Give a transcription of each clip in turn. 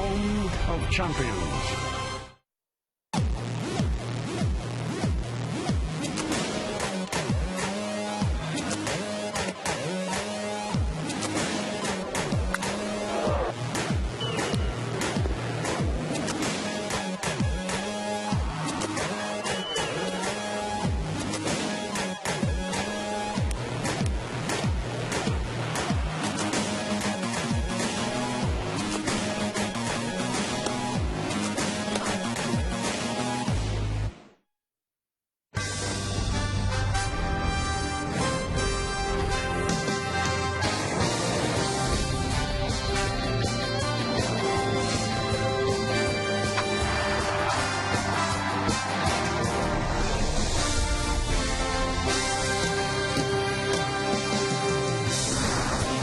home of champions.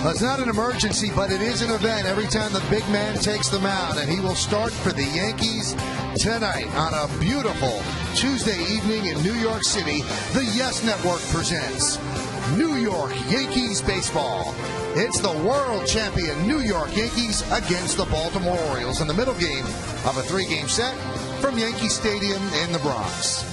It's not an emergency, but it is an event every time the big man takes the mound, and he will start for the Yankees tonight on a beautiful Tuesday evening in New York City. The Yes Network presents New York Yankees baseball. It's the world champion New York Yankees against the Baltimore Orioles in the middle game of a three-game set from Yankee Stadium in the Bronx.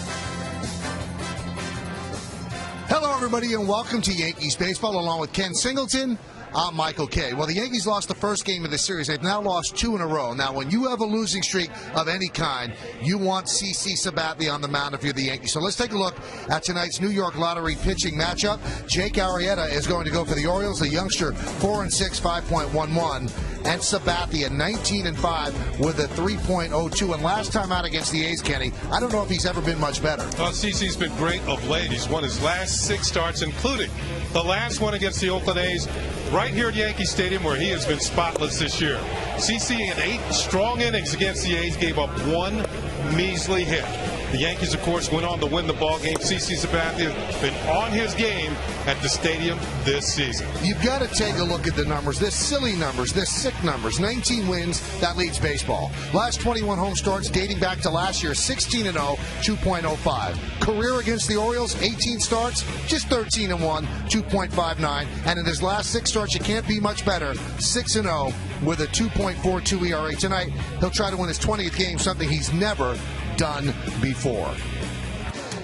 Hello, everybody, and welcome to Yankees baseball along with Ken Singleton. I'm Michael Kay. Well, the Yankees lost the first game of the series. They've now lost two in a row. Now, when you have a losing streak of any kind, you want CC Sabathia on the mound if you're the Yankees. So let's take a look at tonight's New York Lottery pitching matchup. Jake Arrieta is going to go for the Orioles. The youngster, 4-6, 5.11. And Sabathia, 19-5 with a 3.02. And last time out against the A's, Kenny, I don't know if he's ever been much better. Well, CC's been great of late. He's won his last 6 starts, including the last one against the Oakland A's, right here at Yankee Stadium, where he has been spotless this year. CC in 8 strong innings against the A's gave up 1 measly hit. The Yankees, of course, went on to win the ball game. CC Sabathia has been on his game at the stadium this season. You've got to take a look at the numbers. They're silly numbers. They're sick numbers. 19 wins, that leads baseball. Last 21 home starts dating back to last year, 16-0, 2.05. Career against the Orioles, 18 starts, just 13-1, 2.59. And in his last 6 starts, you can't be much better, 6-0 with a 2.42 ERA. Tonight, he'll try to win his 20th game, something he's never done before.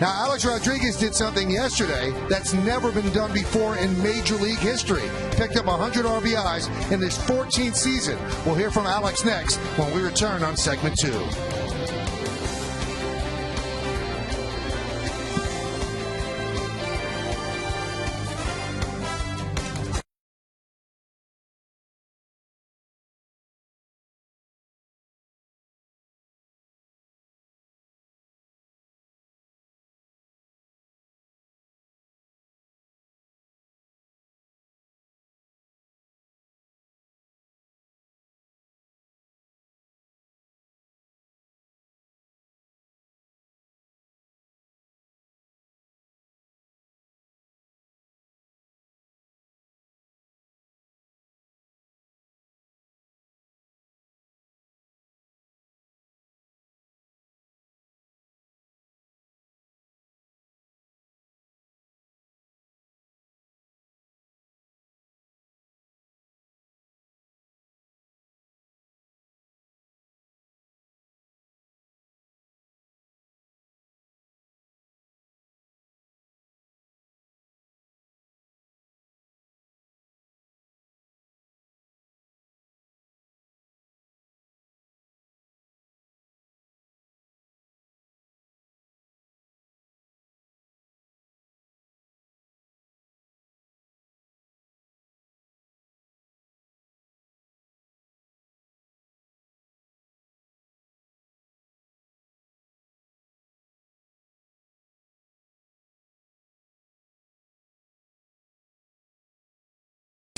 Now, Alex Rodriguez did something yesterday that's never been done before in Major League history. Picked up 100 RBIs in his 14th season. We'll hear from Alex next when we return on segment 2.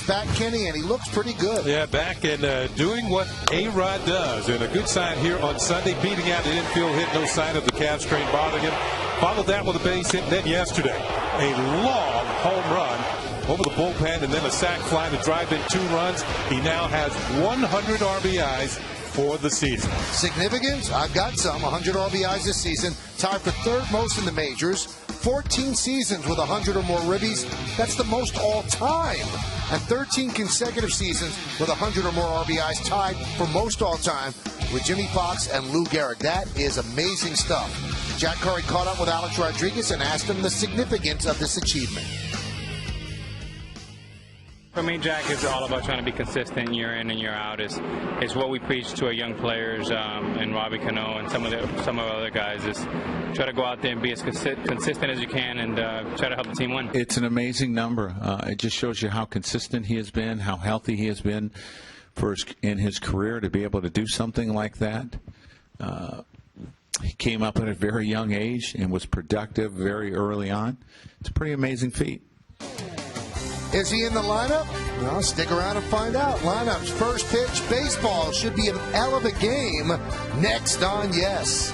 Back, Kenny, and he looks pretty good. Yeah, back and doing what A-Rod does. And a good sign here on Sunday, beating out the infield hit. No sign of the calf strain bothering him. Followed that with a base hit. Then yesterday, a long home run over the bullpen and then a sac fly to drive in 2 runs. He now has 100 RBIs for the season. Significant? I've got some. 100 RBIs this season. Tied for 3rd most in the majors. 14 seasons with 100 or more ribbies. That's the most all time. And 13 consecutive seasons with 100 or more RBIs, tied for most all time with Jimmy Fox and Lou Gehrig. That is amazing stuff. Jack Curry caught up with Alex Rodriguez and asked him the significance of this achievement. For me, Jack, it's all about trying to be consistent year in and year out. Is what we preach to our young players, and Robbie Cano and some of our other guys, is try to go out there and be as consistent as you can and try to help the team win. It's an amazing number. It just shows you how consistent he has been, how healthy he has been in his career to be able to do something like that. He came up at a very young age and was productive very early on. It's a pretty amazing feat. Is he in the lineup? Well, stick around and find out. Lineups, first pitch, baseball. Should be an hell of a game next on Yes.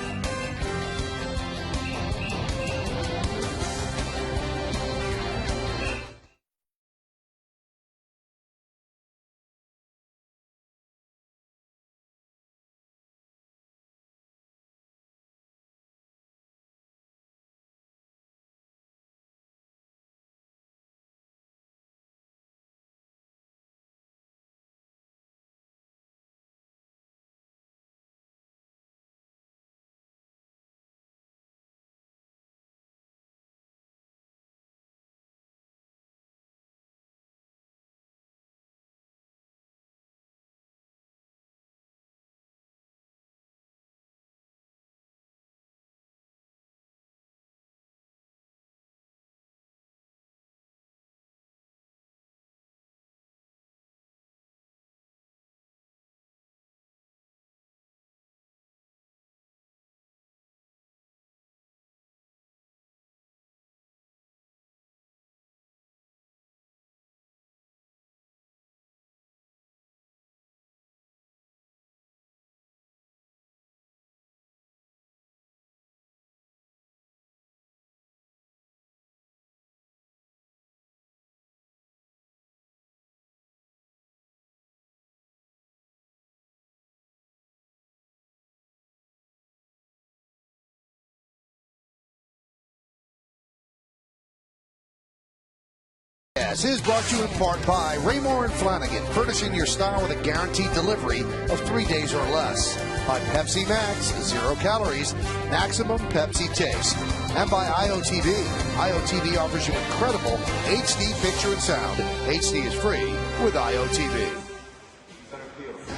Yes, is brought to you in part by Raymore and Flanagan, furnishing your style with a guaranteed delivery of 3 days or less. By Pepsi Max, 0 calories, maximum Pepsi taste. And by IOTV. IOTV offers you incredible HD picture and sound. HD is free with IOTV.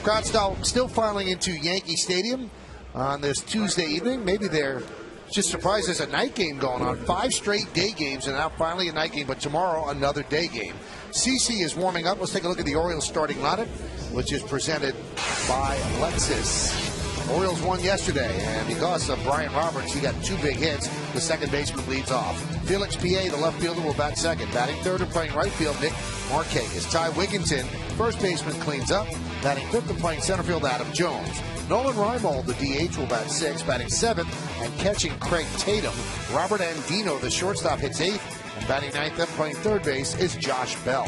Crowd still filing into Yankee Stadium on this Tuesday evening. Maybe they're just surprised there's a night game going on. 5 straight day games and now finally a night game, but tomorrow another day game. CC is warming up. Let's take a look at the Orioles starting lineup, which is presented by Lexus. Orioles won yesterday, and because of Brian Roberts, he got 2 big hits. The second baseman leads off. Felix P.A., the left fielder, will bat second. Batting third and playing right field, Nick Markakis. Ty Wigginton, first baseman, cleans up. Batting fifth and playing center field, Adam Jones. Nolan Reimold, the DH, will bat sixth. Batting seventh and catching Craig Tatum. Robert Andino, the shortstop, hits eighth. And batting ninth and playing third base is Josh Bell.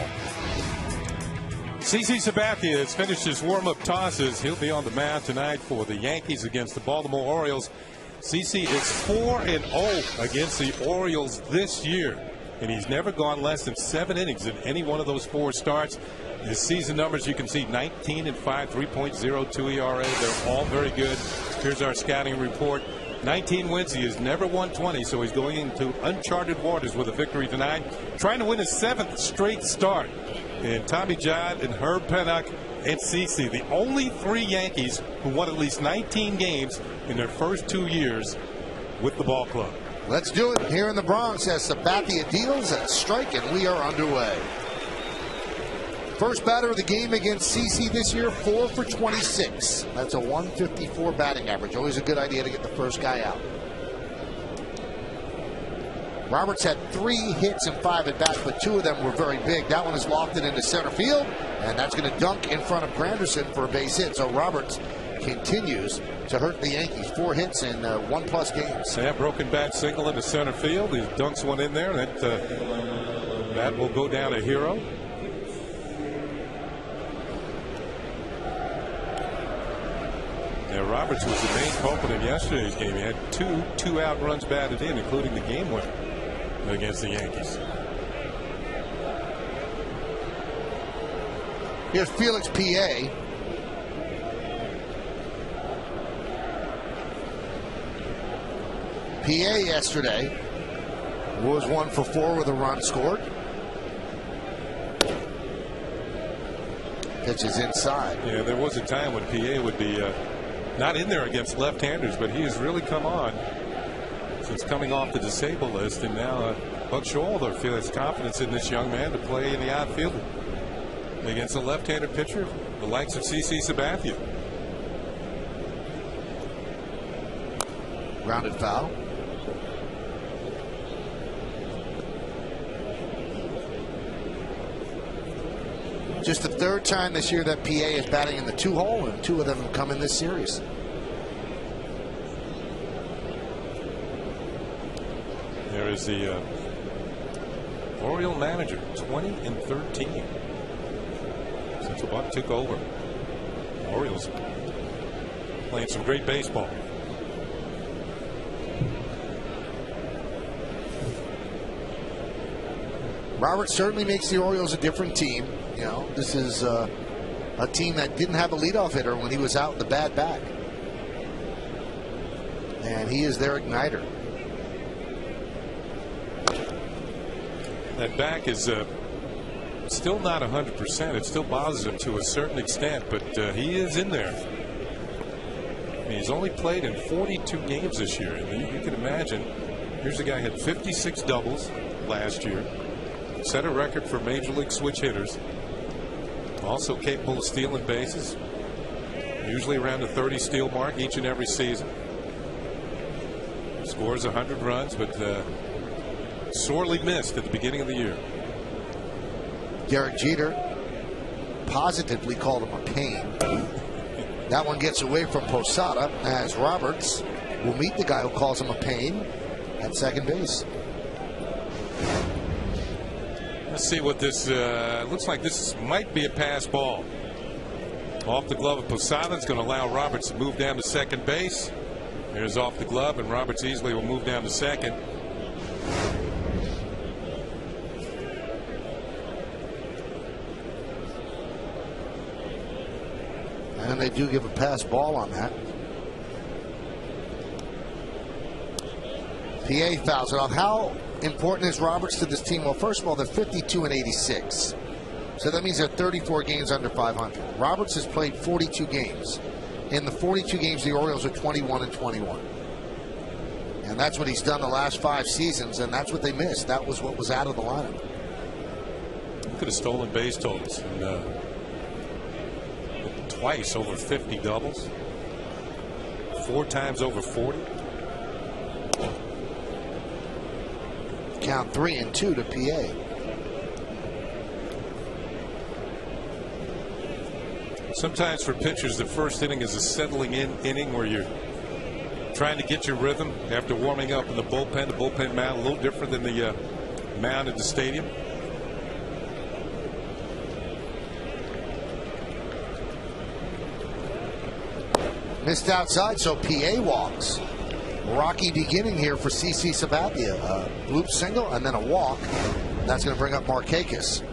CC Sabathia has finished his warm-up tosses. He'll be on the mound tonight for the Yankees against the Baltimore Orioles. CC is 4-0 against the Orioles this year, and he's never gone less than 7 innings in any one of those 4 starts. His season numbers, you can see 19-5, 3.02 ERA. They're all very good. Here's our scouting report. 19 wins. He has never won 20, so he's going into uncharted waters with a victory tonight. Trying to win his 7th straight start. And Tommy John and Herb Pennock and CC, the only 3 Yankees who won at least 19 games in their first 2 years with the ball club. Let's do it here in the Bronx as Sabathia deals a strike, and we are underway. First batter of the game against CC this year, 4 for 26. That's a 154 batting average. Always a good idea to get the first guy out. Roberts had 3 hits and 5 at bats, but 2 of them were very big. That one is lofted into center field, and that's going to dunk in front of Granderson for a base hit. So Roberts continues to hurt the Yankees. 4 hits in 1+ games. Yeah, broken bat single into center field. He dunks one in there. That will go down a hero. Yeah, Roberts was the main culprit in yesterday's game. He had 2 out runs batted in, including the game winner. against the Yankees. Here's Felix P.A. P.A. yesterday was 1 for 4 with a run scored. Pitch is inside. Yeah, there was a time when PA would be not in there against left-handers, but he has really come on since coming off the disabled list, and now Buck Showalter feels confidence in this young man to play in the outfield against a left-handed pitcher, the likes of CC Sabathia. Grounded foul. Just the third time this year that PA is batting in the 2-hole, and 2 of them have come in this series. There is the Oriole manager, 20-13 since Buck took over. Orioles playing some great baseball. Robert certainly makes the Orioles a different team. You know, this is a team that didn't have a leadoff hitter when he was out in the bad back. And he is their igniter. That back is still not 100%. It still bothers him to a certain extent, but he is in there. I mean, he's only played in 42 games this year. And you can imagine, here's a guy who had 56 doubles last year. Set a record for major league switch hitters. Also capable of stealing bases. Usually around the 30 steal mark each and every season. Scores 100 runs, but sorely missed at the beginning of the year. Derek Jeter positively called him a pain. That one gets away from Posada as Roberts will meet the guy who calls him a pain at second base. Let's see what this looks like. This might be a pass ball. Off the glove of Posada. It's going to allow Roberts to move down to second base. There's off the glove, and Roberts easily will move down to second. And they do give a pass ball on that. PA fouls it off. How important is Roberts to this team? Well, first of all, they're 52-86. So that means they're 34 games under 500. Roberts has played 42 games. In the 42 games, the Orioles are 21-21. And that's what he's done the last 5 seasons, and that's what they missed. That was what was out of the lineup. Look at the stolen base totals. And, twice over 50 doubles. 4 times over 40. Count 3-2 to PA. Sometimes for pitchers, the first inning is a settling in inning where you're trying to get your rhythm after warming up in the bullpen. The bullpen mound a little different than the mound at the stadium. Missed outside, so PA walks. Rocky beginning here for CC Sabathia. Bloop single and then a walk. That's going to bring up Markakis.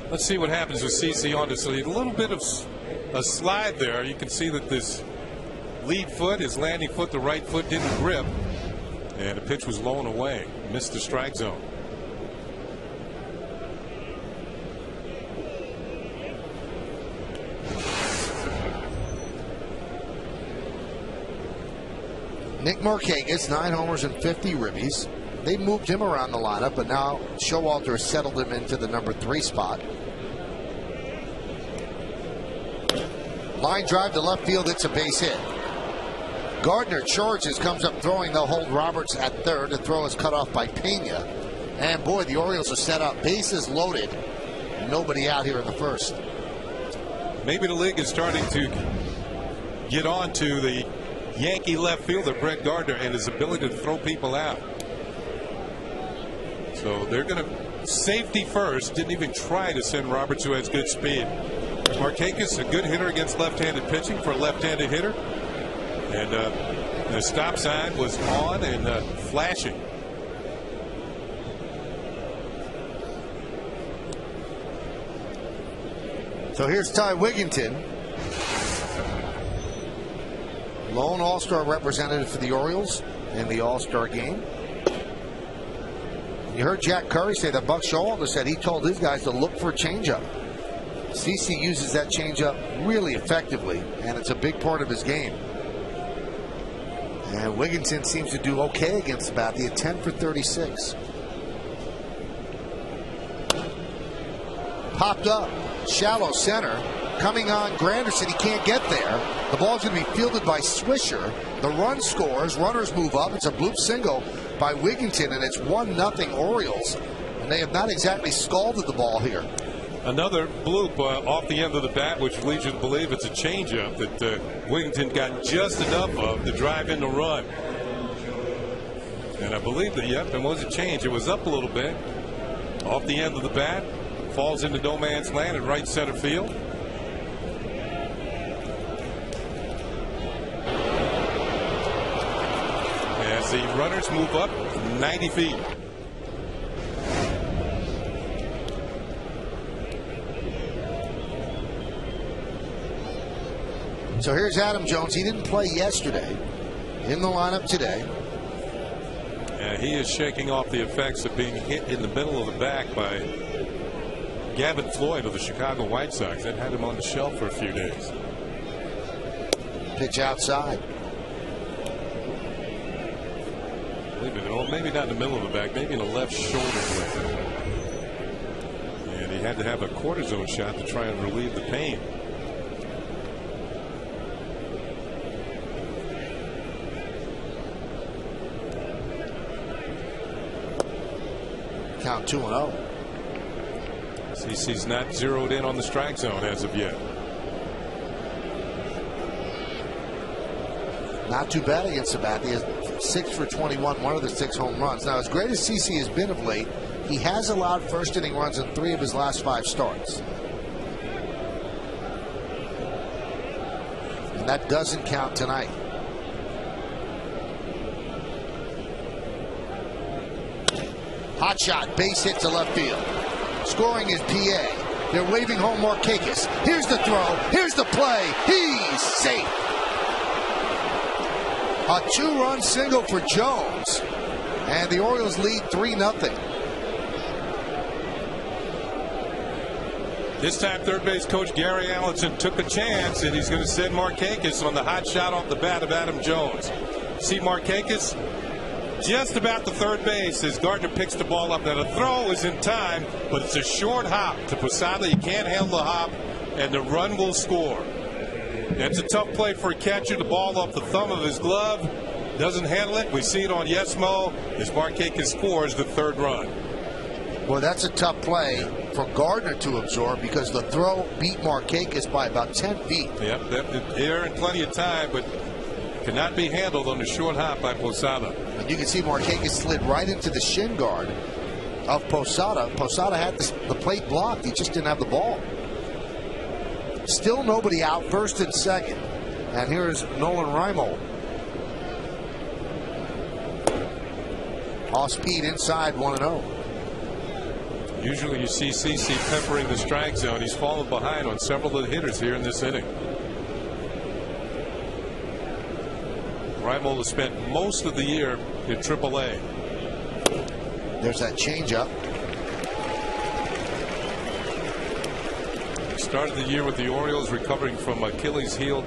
Let's see what happens with CC on this lead. A little bit of a slide there. You can see that this lead foot, his landing foot, the right foot didn't grip. And the pitch was low and away. Missed the strike zone. Nick Markakis, 9 homers and 50 ribbies. They moved him around the lineup, but now Showalter has settled him into the number 3 spot. Line drive to left field. It's a base hit. Gardner charges, comes up throwing. They'll hold Roberts at third. The throw is cut off by Pena. And boy, the Orioles are set up. Bases loaded. Nobody out here in the first. Maybe the league is starting to get on to the Yankee left fielder Brett Gardner and his ability to throw people out. So they're going to safety first. Didn't even try to send Roberts, who has good speed. Markakis, a good hitter against left-handed pitching for a left-handed hitter. And the stop sign was on and flashing. So here's Ty Wigginton, lone All-Star representative for the Orioles in the All-Star game. You heard Jack Curry say that Buck Showalter said he told his guys to look for a changeup. CC uses that changeup really effectively, and it's a big part of his game. And Wigginton seems to do okay against Sabathia, 10 for 36. Popped up, shallow center, coming on Granderson. He can't get there. The ball's going to be fielded by Swisher. The run scores, runners move up. It's a bloop single by Wigginton, and it's 1-0 Orioles. And they have not exactly scalded the ball here. Another bloop off the end of the bat, which leads you to believe it's a changeup that Wigginton got just enough of to drive in the run. And I believe that, yep, it was a change. It was up a little bit off the end of the bat. Falls into no man's land in right center field. As the runners move up 90 feet. So here's Adam Jones. He didn't play yesterday. In the lineup today. He is shaking off the effects of being hit in the middle of the back by Gavin Floyd of the Chicago White Sox. That had him on the shelf for a few days. Pitch outside. Believe it or not, maybe not in the middle of the back, maybe in the left shoulder blade. And he had to have a cortisone shot to try and relieve the pain. Count 2-0. CC's not zeroed in on the strike zone as of yet. Not too bad against Sabathia. 6 for 21, one of the 6 home runs. Now, as great as CC has been of late, he has allowed first inning runs in 3 of his last 5 starts. And that doesn't count tonight. Hot shot, base hit to left field. Scoring is PA. They're waving home Markakis. Here's the throw. Here's the play. He's safe. A 2-run single for Jones. And the Orioles lead 3-0. This time, third base coach Gary Allenson took a chance, and he's going to send Markakis on the hot shot off the bat of Adam Jones. See Markakis just about the third base as Gardner picks the ball up. Now the throw is in time, but it's a short hop to Posada. He can't handle the hop, and the run will score. That's a tough play for a catcher. The ball off the thumb of his glove, doesn't handle it. We see it on Yesmo as Markakis scores the third run. Well, that's a tough play for Gardner to absorb because the throw beat Markakis by about 10 feet. Yep, they're in plenty of time, but cannot be handled on the short hop by Posada. And you can see Markakis slid right into the shin guard of Posada. Posada had the plate blocked. He just didn't have the ball. Still nobody out, first and second. And here's Nolan Reimold. Off speed inside, 1-0. Usually you see CC peppering the strike zone. He's fallen behind on several of the hitters here in this inning. Reimold has spent most of the year in AAA. There's that changeup. Started the year with the Orioles recovering from Achilles heel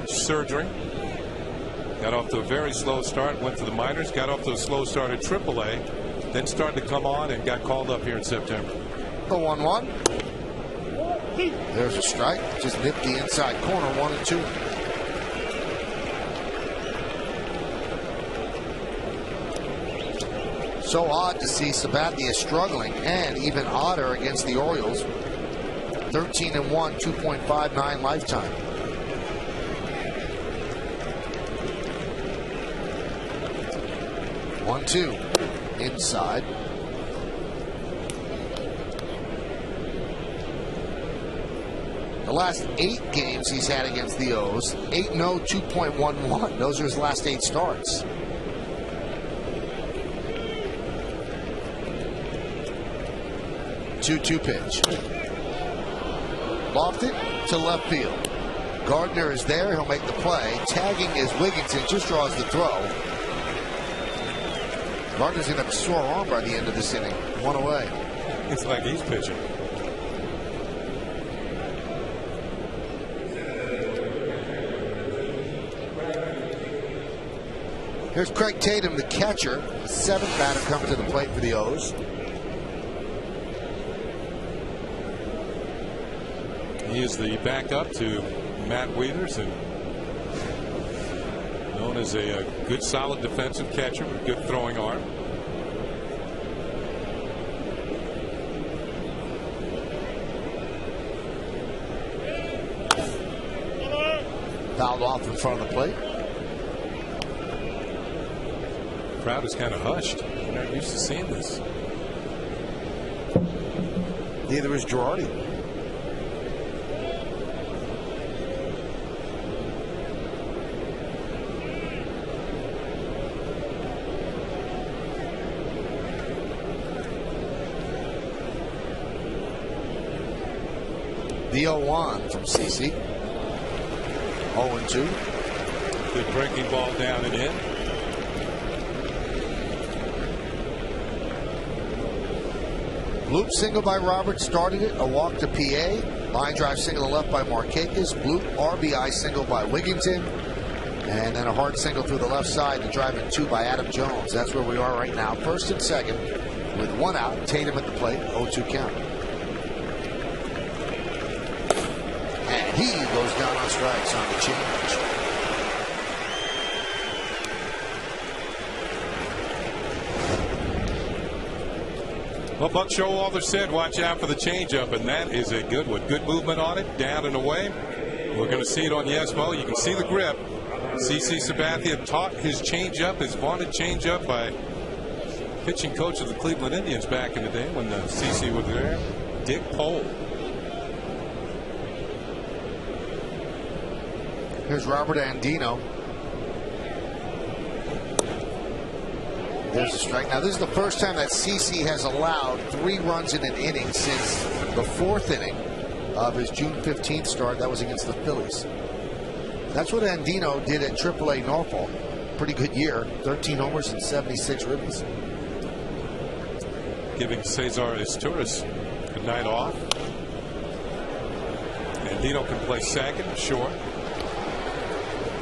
surgery. Got off to a very slow start, went to the minors, got off to a slow start at AAA, then started to come on and got called up here in September. The 1-1. There's a strike. Just nipped the inside corner, 1-2. So odd to see Sabathia struggling, and even odder against the Orioles. 13-1, 2.59 lifetime. One-two inside. The last 8 games he's had against the O's, 8-0, 2.11. Those are his last 8 starts. Two pitch. Lofted to left field. Gardner is there. He'll make the play. Tagging is Wigginton. Just draws the throw. Gardner's going to have a sore arm by the end of this inning. One away. It's like he's pitching. Here's Craig Tatum, the catcher. Seventh batter coming to the plate for the O's. He is the backup to Matt Wieters, and known as a good, solid defensive catcher with good throwing arm. Fouled off in front of the plate. Crowd is kind of hushed. We're not used to seeing this. Neither is Girardi. The 0-1 from CC. 0-2. Good breaking ball down and in. Bloop single by Roberts started it. A walk to PA. Line drive single to left by Markakis. Bloop RBI single by Wigginton. And then a hard single through the left side to drive in 2 by Adam Jones. That's where we are right now. First and second with 1 out. Tatum at the plate. 0-2 count. And he goes down on strikes on the change. Well, Buck Showalter said watch out for the changeup, and that is a good one. Good movement on it, down and away. We're going to see it on Yesmo. You can see the grip. CC Sabathia taught his changeup, his vaunted changeup, by pitching coach of the Cleveland Indians back in the day when the CC was there, Dick Pole. Here's Robert Andino. There's a strike. Now, this is the first time that CC has allowed 3 runs in an inning since the 4th inning of his June 15th start. That was against the Phillies. That's what Andino did at AAA Norfolk. Pretty good year. 13 homers and 76 ribbies. Giving Cesar Izturis a night off. Andino can play second, short.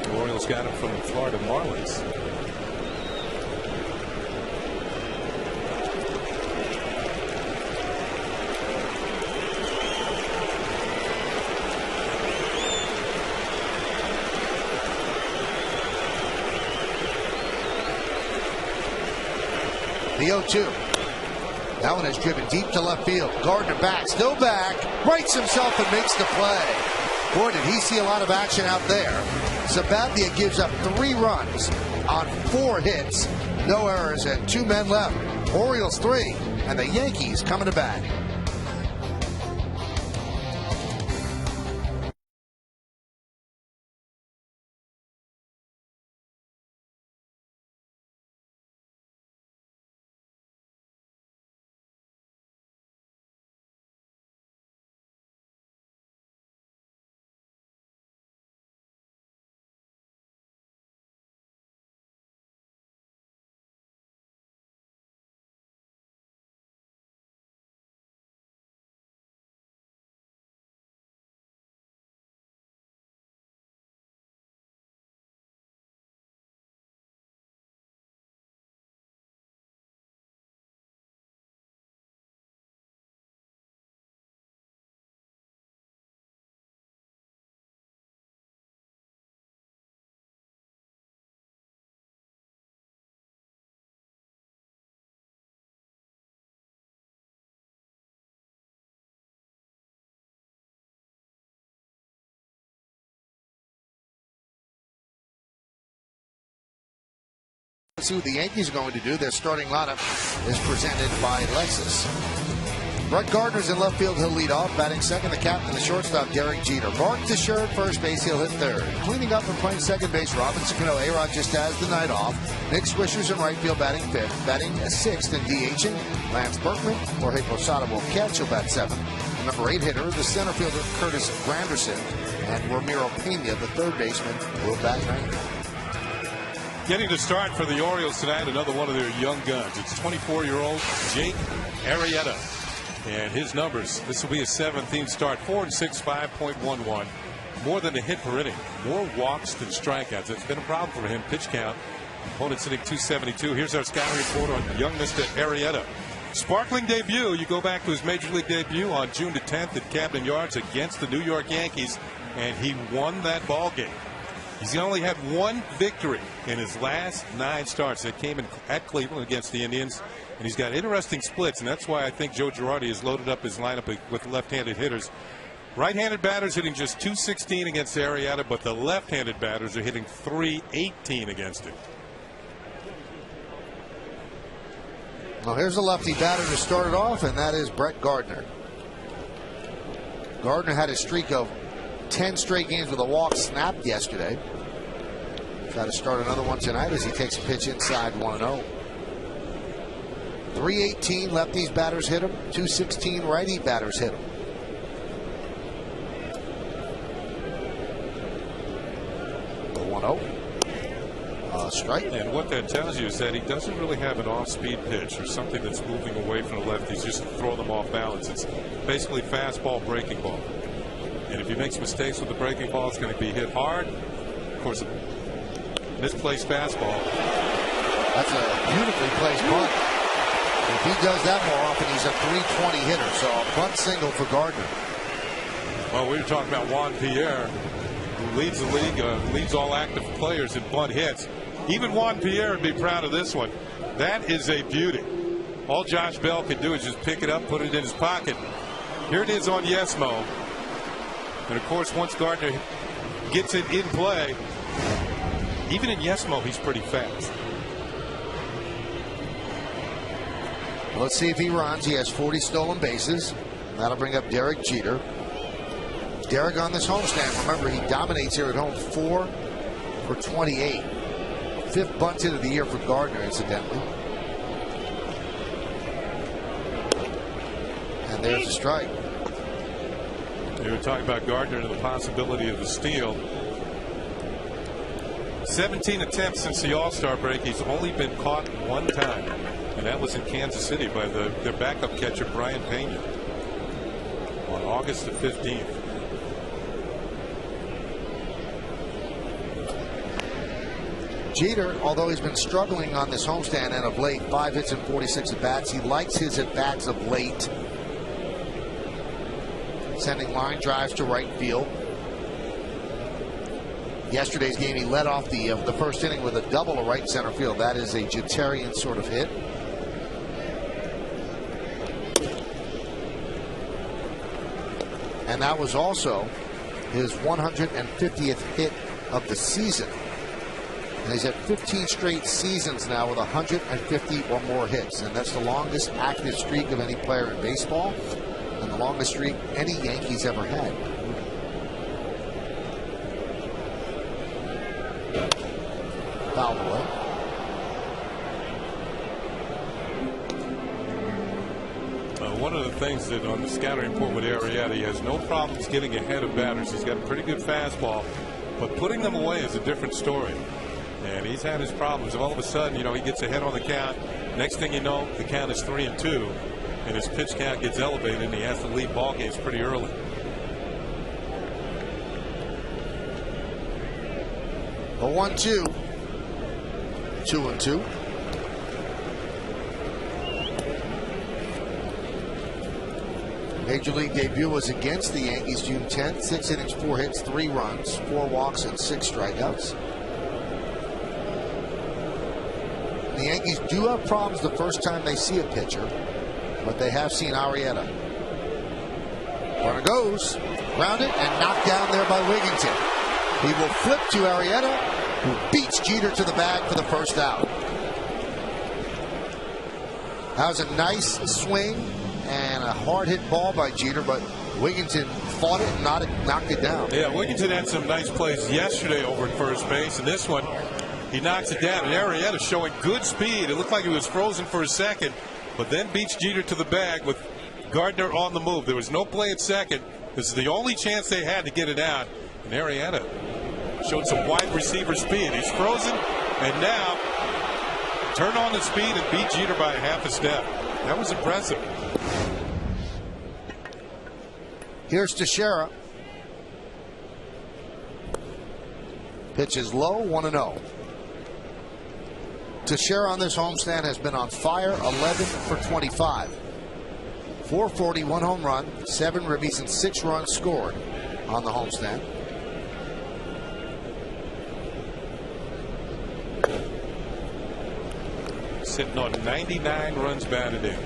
The Orioles got him from the Florida Marlins. The 0-2. That one is driven deep to left field. Gardner back, still back, rights himself and makes the play. Boy, did he see a lot of action out there. Sabathia gives up 3 runs on 4 hits. No errors and 2 men left. Orioles 3 and the Yankees coming to bat. See what the Yankees are going to do. Their starting lineup is presented by Lexus. Brett Gardner's in left field. He'll lead off. Batting second, the captain, the shortstop, Derek Jeter. Mark Teixeira at first base. He'll hit third. Cleaning up and playing second base, Robinson Cano. A-Rod just has the night off. Nick Swisher's in right field, batting fifth. Batting sixth and DHing, Lance Berkman. Jorge Posada will catch. He'll bat seventh. the number 8 hitter, the center fielder Curtis Granderson, and Ramiro Pena, the third baseman, will bat 9th. Getting to start for the Orioles tonight, another one of their young guns. It's 24-year-old Jake Arrieta. And his numbers, this will be his 17th start, 4-6, 5.11. More than a hit per inning. More walks than strikeouts. It's been a problem for him. Pitch count. Opponent sitting 272. Here's our scouting report on young Mr. Arrieta. Sparkling debut. You go back to his major league debut on June the 10th at Camden Yards against the New York Yankees, and he won that ball game. He's only had one victory in his last 9 starts. That came in at Cleveland against the Indians, and he's got interesting splits, and that's why I think Joe Girardi has loaded up his lineup with left-handed hitters. Right-handed batters hitting just .216 against Arrieta, but the left-handed batters are hitting .318 against him. Well, here's a lefty batter to start it off, and that is Brett Gardner. Gardner had a streak of 10 straight games with a walk snapped yesterday. Try to start another one tonight as he takes a pitch inside 1-0. .318 lefties batters hit him. .216 righty batters hit him. The 1-0. Strike. And what that tells you is that he doesn't really have an off-speed pitch or something that's moving away from the lefties just to throw them off balance. It's basically fastball, breaking ball. And if he makes mistakes with the breaking ball, it's going to be hit hard. Of course, a misplaced fastball. That's a beautifully placed bunt. If he does that more often, he's a .320 hitter. So a bunt single for Gardner. Well, we were talking about Juan Pierre, who leads the league, leads all active players in bunt hits. Even Juan Pierre would be proud of this one. That is a beauty. All Josh Bell can do is just pick it up, put it in his pocket. Here it is on Yesmo. And of course, once Gardner gets it in play, even in Yesmo, he's pretty fast. Let's see if he runs. He has 40 stolen bases. That'll bring up Derek Jeter. Derek on this homestand. Remember, he dominates here at home. 4 for 28. 5th bunt hit of the year for Gardner, incidentally. And there's a strike. You were talking about Gardner and the possibility of the steal. 17 attempts since the All-Star break. He's only been caught one time, and that was in Kansas City by their backup catcher, Brian Pena, on August the 15th. Jeter, although he's been struggling on this homestand and of late, 5 hits and 46 at-bats, he likes his at-bats of late. Sending line drives to right field. Yesterday's game, he led off the first inning with a double to right center field. That is a Jeterian sort of hit. And that was also his 150th hit of the season. And he's had 15 straight seasons now with 150 or more hits. And that's the longest active streak of any player in baseball, and the longest streak any Yankees ever had. Foul away. One of the things that on the scouting report with Arrieta, he has no problems getting ahead of batters. He's got a pretty good fastball, but putting them away is a different story. And he's had his problems. All of a sudden, he gets ahead on the count. Next thing you know, the count is 3-2, and his pitch count gets elevated, and he has to lead ball games pretty early. A 1-2. 2-2. Major League debut was against the Yankees June 10th. 6 innings, 4 hits, 3 runs, 4 walks, and 6 strikeouts. The Yankees do have problems the first time they see a pitcher, but they have seen Arrieta. Runner goes, grounded, and knocked down there by Wigginton. He will flip to Arrieta, who beats Jeter to the bag for the first out. That was a nice swing and a hard hit ball by Jeter, but Wigginton fought it and knocked it down. Yeah, Wigginton had some nice plays yesterday over at first base, and this one, he knocks it down. And Arrieta showing good speed. It looked like he was frozen for a second, but then beats Jeter to the bag with Gardner on the move. There was no play at second. This is the only chance they had to get it out. And Arrieta showed some wide receiver speed. He's frozen, and now turn on the speed and beat Jeter by half a step. That was impressive. Here's Teixeira. Pitch is low, 1-0. Teixeira on this homestand has been on fire, 11 for 25. 440, 1 home run, 7 ribbies, and 6 runs scored on the homestand. Sitting on 99 runs batted in.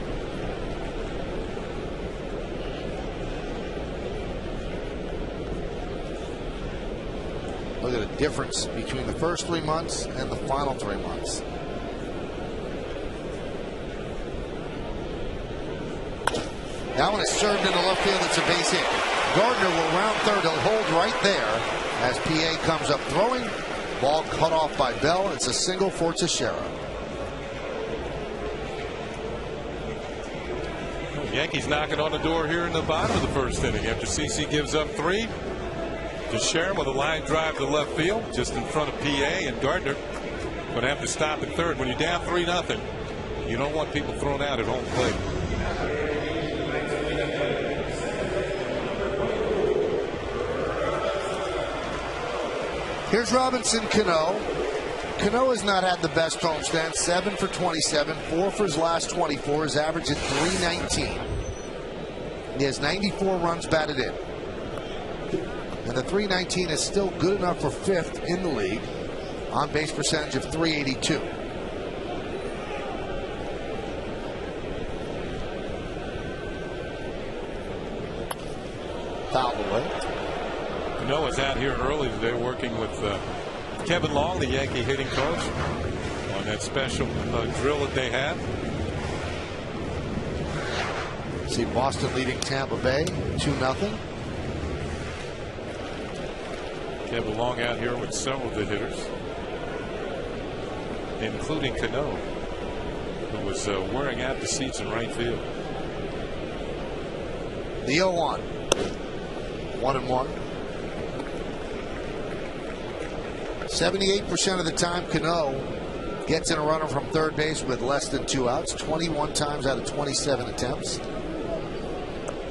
Look at the difference between the first 3 months and the final 3 months. That one is served into left field. It's a base hit. Gardner will round third. He'll hold right there as PA comes up throwing. Ball cut off by Bell. It's a single for Teixeira. Yankees knocking on the door here in the bottom of the first inning after CC gives up 3. Teixeira with a line drive to left field just in front of PA, and Gardner would have to stop at third. When you're down 3-0, you don't want people thrown out at home plate. Here's Robinson Cano. Cano has not had the best homestand. 7 for 27, 4 for his last 24. His average is 319. He has 94 runs batted in. And the 319 is still good enough for 5th in the league. On base percentage of 382. Fouled away. Noah's out here early today working with Kevin Long, the Yankee hitting coach, on that special drill that they have. See Boston leading Tampa Bay 2-0. Kevin Long out here with several of the hitters, including Cano, who was wearing out the seats in right field. The 0-1. 1-1. 78% of the time Cano gets in a runner from third base with less than 2 outs. 21 times out of 27 attempts.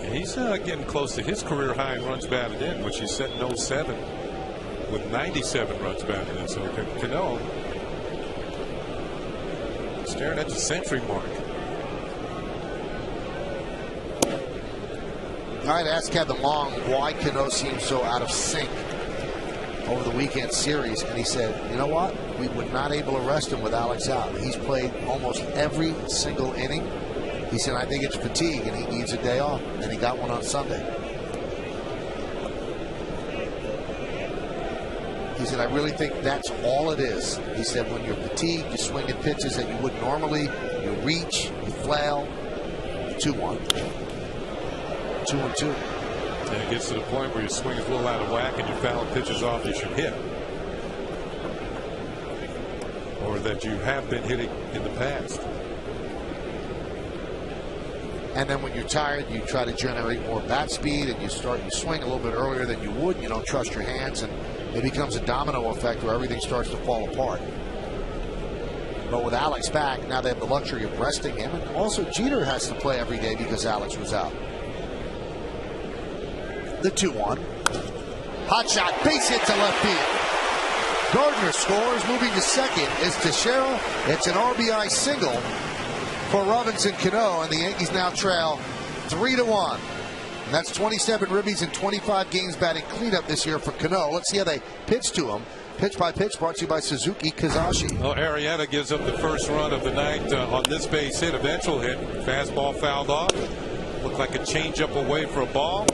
And he's getting close to his career high in runs batted in, which he set in 07 with 97 runs batted in. So Cano staring at the century mark. All right, ask Kevin Long why Cano seems so out of sync over the weekend series, and he said, you know what, we were not able to rest him with Alex out. He's played almost every single inning. He said, I think it's fatigue and he needs a day off, and he got one on Sunday. He said, I really think that's all it is. He said, when you're fatigued, you swing at pitches that you wouldn't normally, you reach, you flail. 2-1. 2-2. And it gets to the point where your swing is a little out of whack and you're fouling pitches off you should hit, or that you have been hitting in the past. And then when you're tired, you try to generate more bat speed, and you swing a little bit earlier than you would. You don't trust your hands, and it becomes a domino effect where everything starts to fall apart. But with Alex back, now they have the luxury of resting him, and also Jeter has to play every day because Alex was out. The 2-1. Hot shot, base hit to left field. Gardner scores. Moving to second is Teixeira. It's an RBI single for Robinson Cano, and the Yankees now trail 3-1. And that's 27 ribbies and 25 games batting cleanup this year for Cano. Let's see how they pitch to him. Pitch by pitch brought to you by Suzuki Kazashi. Well, Arrieta gives up the first run of the night on this base hit, eventual hit. Fastball fouled off. Looked like a changeup away for a ball.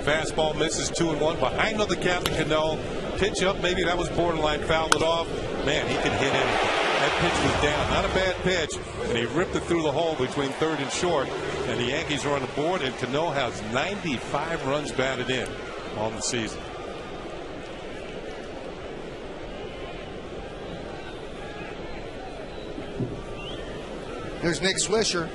Fastball misses 2-1. Behind on the count to Cano. Pitch up, maybe that was borderline, fouled it off. Man, he can hit anything. That pitch was down. Not a bad pitch. And he ripped it through the hole between third and short. And the Yankees are on the board, and Cano has 95 runs batted in on the season. Here's Nick Swisher.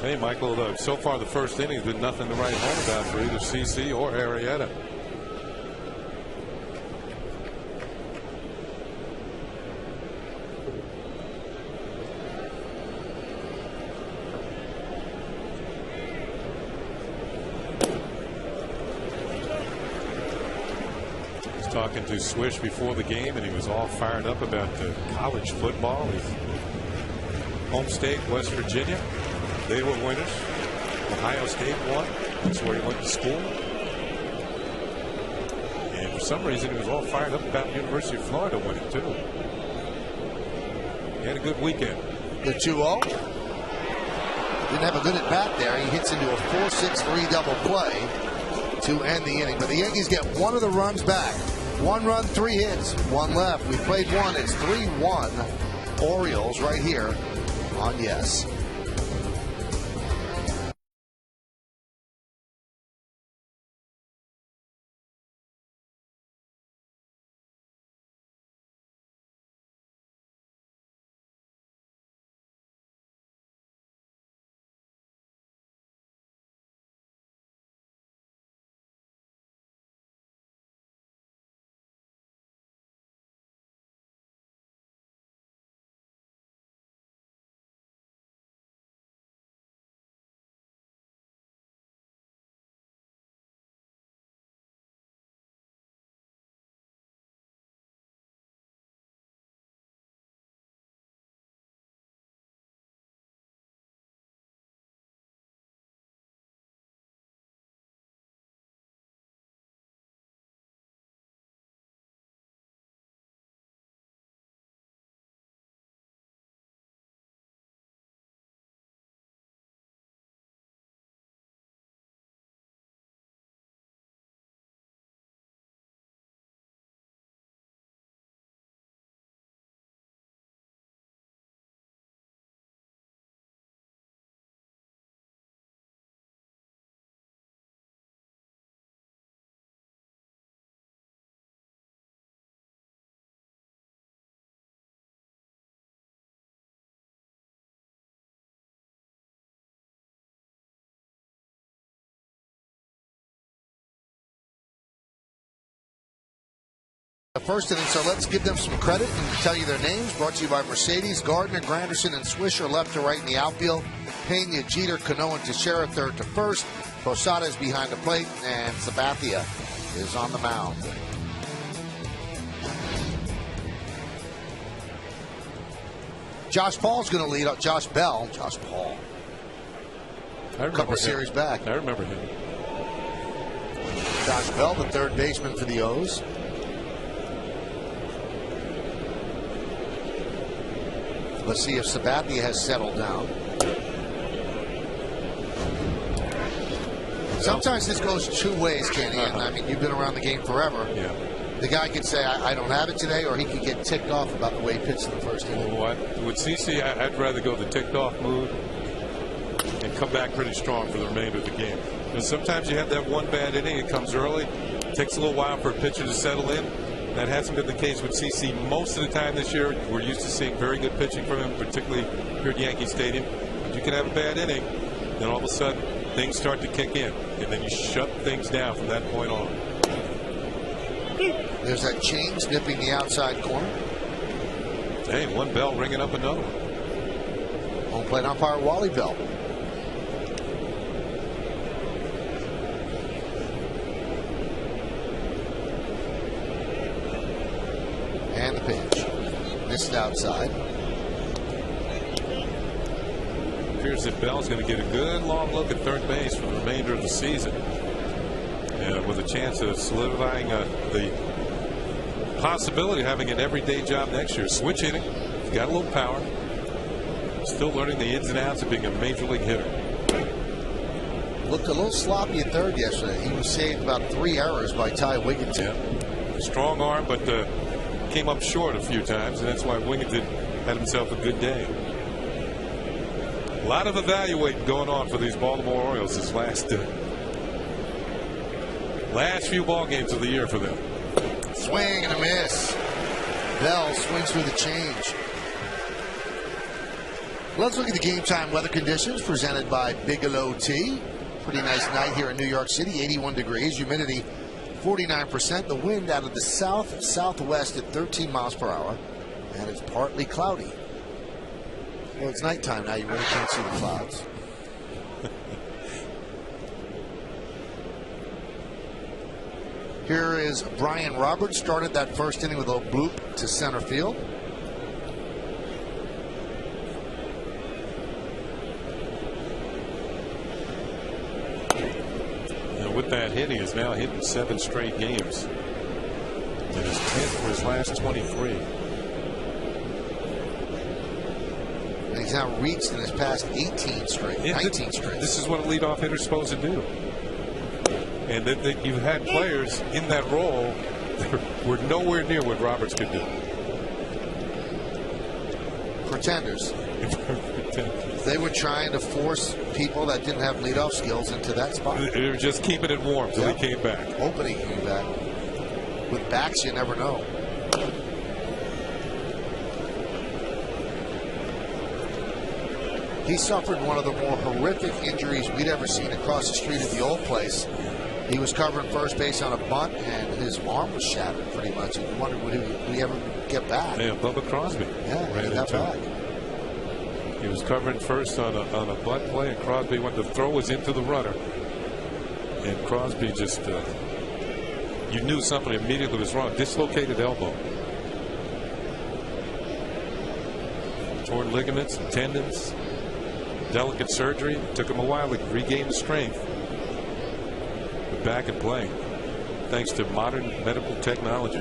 Hey, Michael, so far the first inning's been nothing to write home about for either CC or Arrieta. Talking to Swish before the game, and he was all fired up about the college football. Home state, West Virginia, they were winners. Ohio State won. That's where he went to school. And for some reason, he was all fired up about the University of Florida winning, too. He had a good weekend. The 2-0. Didn't have a good at-bat there. He hits into a 4-6-3 double play to end the inning. But the Yankees get one of the runs back. 1 run, 3 hits, 1 left. We played 1. It's 3-1 Orioles right here on Yes. The first inning, so let's give them some credit and tell you their names. Brought to you by Mercedes. Gardner, Granderson, and Swisher left to right in the outfield. Pena, Jeter, Cano, and Teixeira third to first. Posada is behind the plate, and Sabathia is on the mound. Josh Paul's going to lead up. Josh Bell. Josh Paul. A couple series back. I remember him. Josh Bell, the third baseman for the O's. Let's see if Sabathia has settled down. Sometimes this goes 2 ways, Kenny. And I mean, you've been around the game forever. Yeah. The guy could say, I don't have it today, or he could get ticked off about the way he pitched in the first inning. Well, with CC, I'd rather go the ticked off mood and come back pretty strong for the remainder of the game. And sometimes you have that one bad inning, it comes early, it takes a little while for a pitcher to settle in. That hasn't been the case with CC most of the time this year. We're used to seeing very good pitching from him, particularly here at Yankee Stadium. But you can have a bad inning, then all of a sudden things start to kick in, and then you shut things down from that point on. There's that change nipping the outside corner. Hey, one Bell ringing up another one. Home plate umpire Wally Bell. And the pitch. Missed outside. Appears that Bell's going to get a good long look at third base for the remainder of the season. With a chance of solidifying the possibility of having an everyday job next year. Switch hitting. He's got a little power. Still learning the ins and outs of being a major league hitter. Looked a little sloppy at third yesterday. He was saved about 3 errors by Ty Wigginton. Yeah. Strong arm, but came up short a few times, and that's why Wigginton had himself a good day. A lot of evaluating going on for these Baltimore Orioles this last few ball games of the year for them. Swing and a miss. Bell swings through the change. Let's look at the game time weather conditions presented by Bigelow Tea. Pretty nice night here in New York City, 81 degrees, humidity 49%, the wind out of the south-southwest at 13 miles per hour, and it's partly cloudy. Well, it's nighttime now, you really can't see the clouds. Here is Brian Roberts, started that first inning with a bloop to center field. With that hit, he is now hitting 7 straight games. And his 10th for his last 23. And he's now reached in his past 18 straight, 19 straight. This is what a leadoff hitter's supposed to do. And that you've had players in that role that were nowhere near what Roberts could do. Pretenders. They were trying to force people that didn't have leadoff skills into that spot. They were just keeping it warm till he came back. Hoping he came back. With backs, you never know. He suffered one of the more horrific injuries we'd ever seen across the street at the old place. He was covering first base on a bunt, and his arm was shattered pretty much. And you wondered, would he ever get back? Yeah, Bubba Crosby. Yeah, he got back. He was covering first on a bunt play, and Crosby went to throw was into the runner. And Crosby just, you knew something immediately was wrong. Dislocated elbow. Torn ligaments and tendons. Delicate surgery. Took him a while to regain the strength. But back and playing. Thanks to modern medical technology.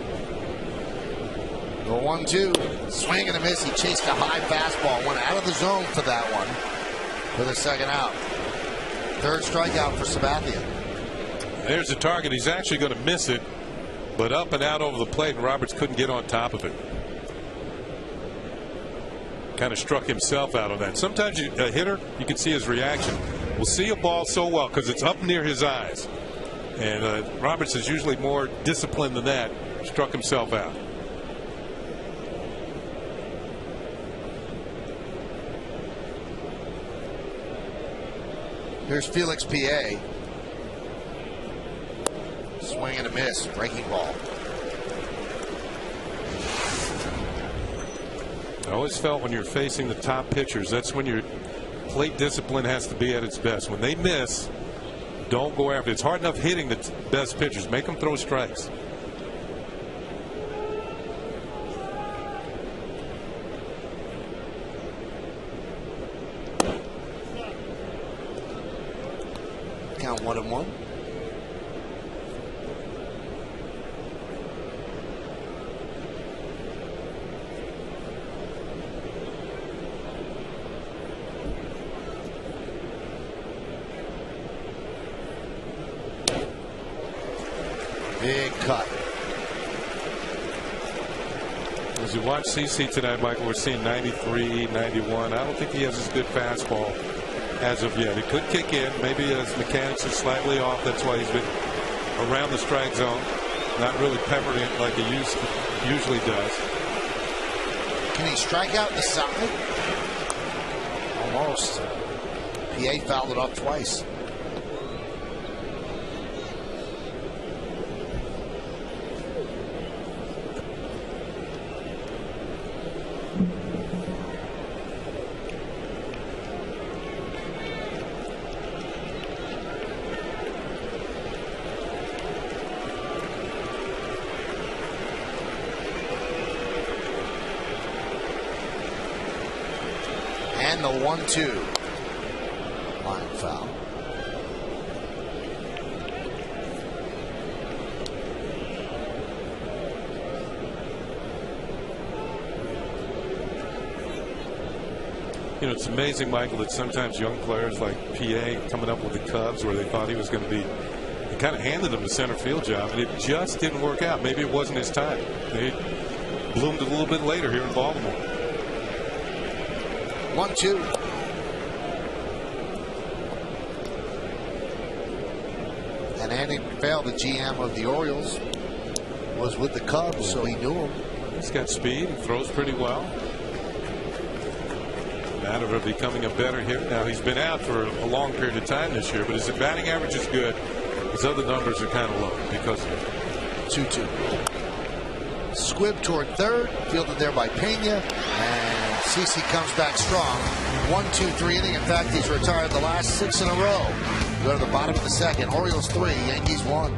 The 1-2, swing and a miss. He chased a high fastball, went out of the zone for that one for the second out. Third strikeout for Sabathia. There's the target. He's actually going to miss it, but up and out over the plate, and Roberts couldn't get on top of it. Kind of struck himself out on that. Sometimes a hitter, you can see his reaction, will see a ball so well because it's up near his eyes. And Roberts is usually more disciplined than that. Struck himself out. Here's Felix P.A. Swing and a miss. Breaking ball. I always felt when you're facing the top pitchers, that's when your plate discipline has to be at its best. When they miss, don't go after it. It's hard enough hitting the best pitchers. Make them throw strikes. Count 1-1. Big cut. As you watch CC tonight, Michael, we're seeing 93, 91. I don't think he has as good fastball as of yet. It could kick in. Maybe his mechanics are slightly off. That's why he's been around the strike zone, not really peppering it like he usually does. Can he strike out the side? Almost. PA fouled it off twice. And the 1-2. Line foul. You know, it's amazing, Michael, that sometimes young players like PA coming up with the Cubs where they thought he was going to be, he kind of handed them the center field job, and it just didn't work out. Maybe it wasn't his time. They bloomed a little bit later here in Baltimore. 1-2. And Andy McPhail, the GM of the Orioles, was with the Cubs, so he knew him. He's got speed. He throws pretty well. matter of becoming a better hitter. Now, he's been out for a long period of time this year, but his batting average is good. His other numbers are kind of low because of it. 2-2. Squibb toward third, fielded there by Pena, and CC comes back strong. 1-2-3 inning. In fact, he's retired the last 6 in a row. Go to the bottom of the second. Orioles 3, Yankees 1.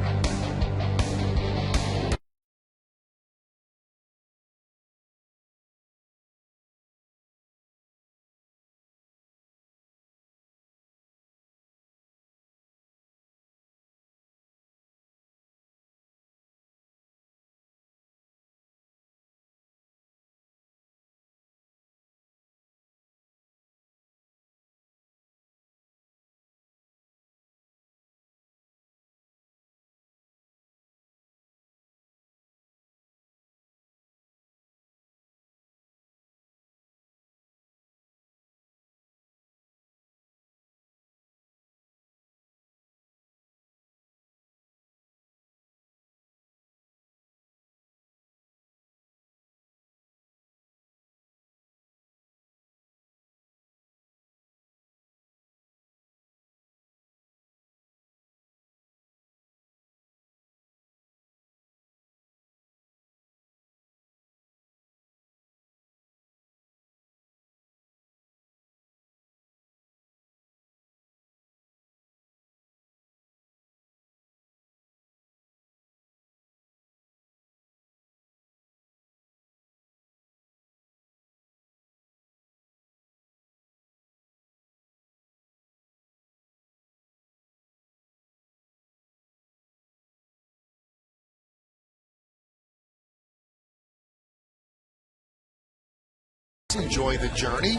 Enjoy the journey.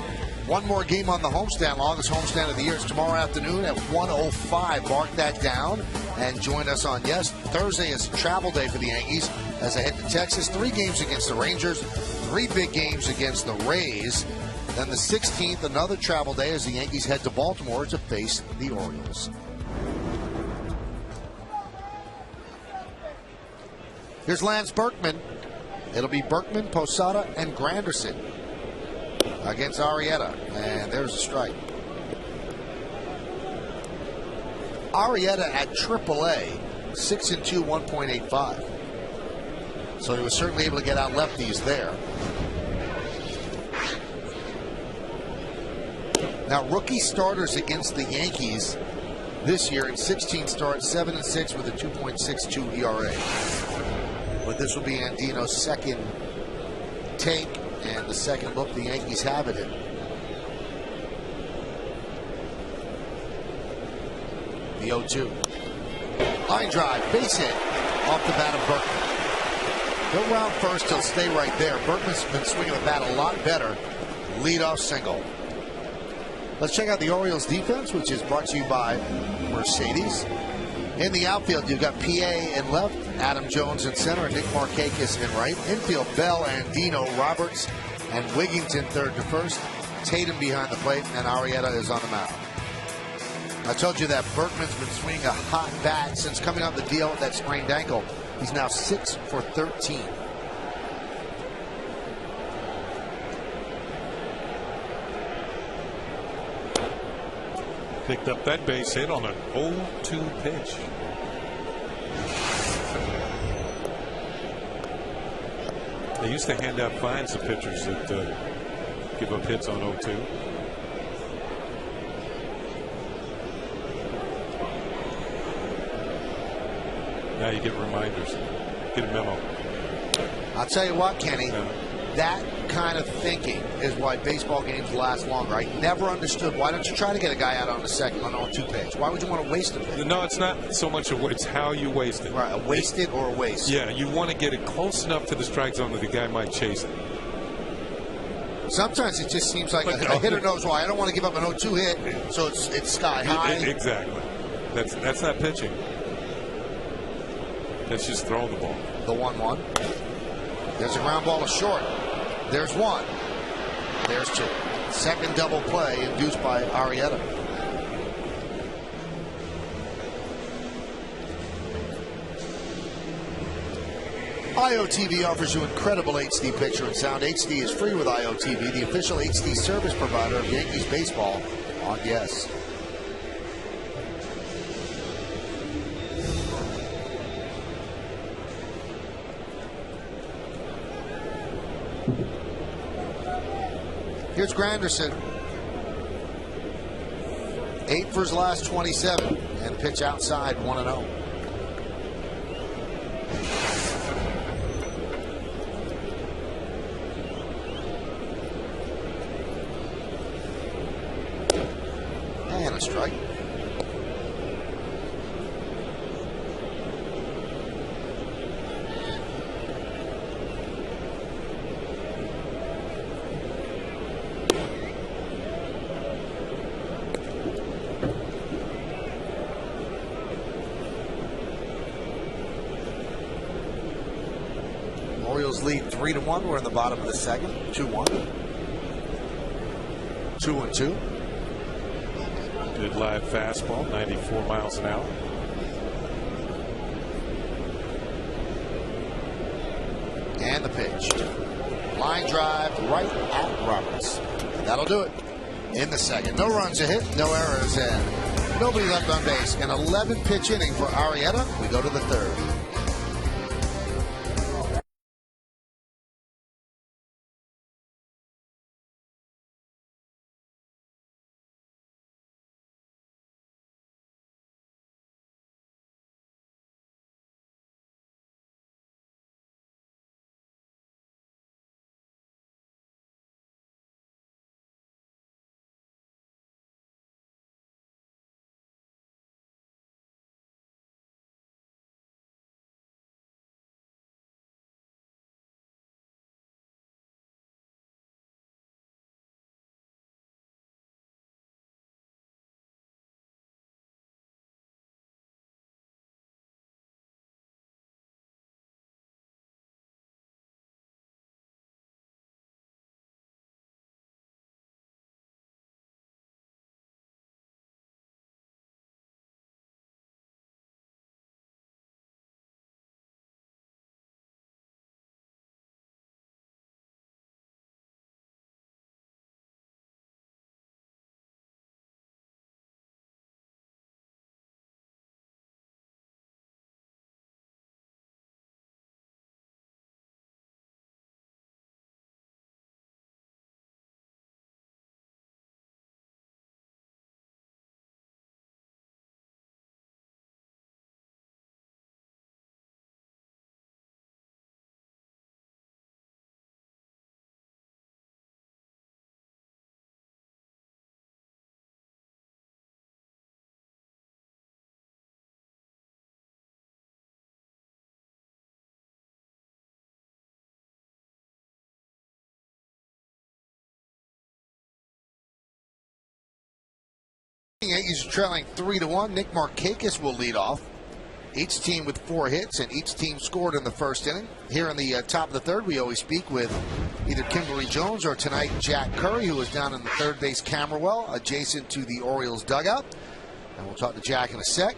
One more game on the homestand. Longest homestand of the year is tomorrow afternoon at 1:05. Mark that down and join us on, yes, Thursday is travel day for the Yankees as they head to Texas. 3 games against the Rangers, 3 big games against the Rays. Then the 16th, another travel day as the Yankees head to Baltimore to face the Orioles. Here's Lance Berkman. It'll be Berkman, Posada, and Granderson against Arrieta, and there's a strike. Arrieta at AAA, 6-2, 1.85. So he was certainly able to get out lefties there. Now, rookie starters against the Yankees this year in 16 starts, 7-6 with a 2.62 ERA. But this will be Andino's second take and the second look the Yankees have at it. The 0-2. Line drive, base hit off the bat of Berkman. Go round first, he'll stay right there. Berkman's been swinging the bat a lot better. Leadoff single. Let's check out the Orioles defense, which is brought to you by Mercedes. In the outfield, you've got PA in left, Adam Jones in center, and Nick Markakis in right. Infield, Bell, Andino, Roberts, and Wigington third to first. Tatum behind the plate, and Arrieta is on the mound. I told you that Berkman's been swinging a hot bat since coming off the deal with that sprained ankle. He's now 6 for 13. Picked up that base hit on an 0-2 pitch. They used to hand out fines to pitchers that give up hits on 0-2. Now you get reminders. Get a memo. I'll tell you what, Kenny. That kind of thinking is why baseball games last longer. I never understood. Why don't you try to get a guy out on the second on 0-2 pitch? Why would you want to waste him? No, it's not so much it's how you waste it. Right, a waste it or a waste. Yeah, you want to get it close enough to the strike zone that the guy might chase it. Sometimes it just seems like a hitter knows why. I don't want to give up an 0-2 hit, so it's sky high. Exactly. That's not pitching. That's just throwing the ball. The 1-1. There's a ground ball to short. There's one. There's two. Second double play induced by Arrieta. IOTV offers you incredible HD picture and sound. HD is free with IOTV, the official HD service provider of Yankees baseball on Yes. Here's Granderson. 8 for his last 27. And a pitch outside, 1-0. And a strike. Orioles lead 3-1. We're in the bottom of the second. 2-1. 2-2. Good live fastball, 94 miles an hour. And the pitch. Line drive right at Roberts. That'll do it in the second. No runs a hit, no errors, and nobody left on base. An 11-pitch inning for Arrieta. We go to the third. Yankees are trailing 3-1. Nick Markakis will lead off. Each team with 4 hits, and each team scored in the first inning. Here in the top of the third, we always speak with either Kimberly Jones or tonight Jack Curry, who is down in the third base camera well, adjacent to the Orioles dugout. And we'll talk to Jack in a sec.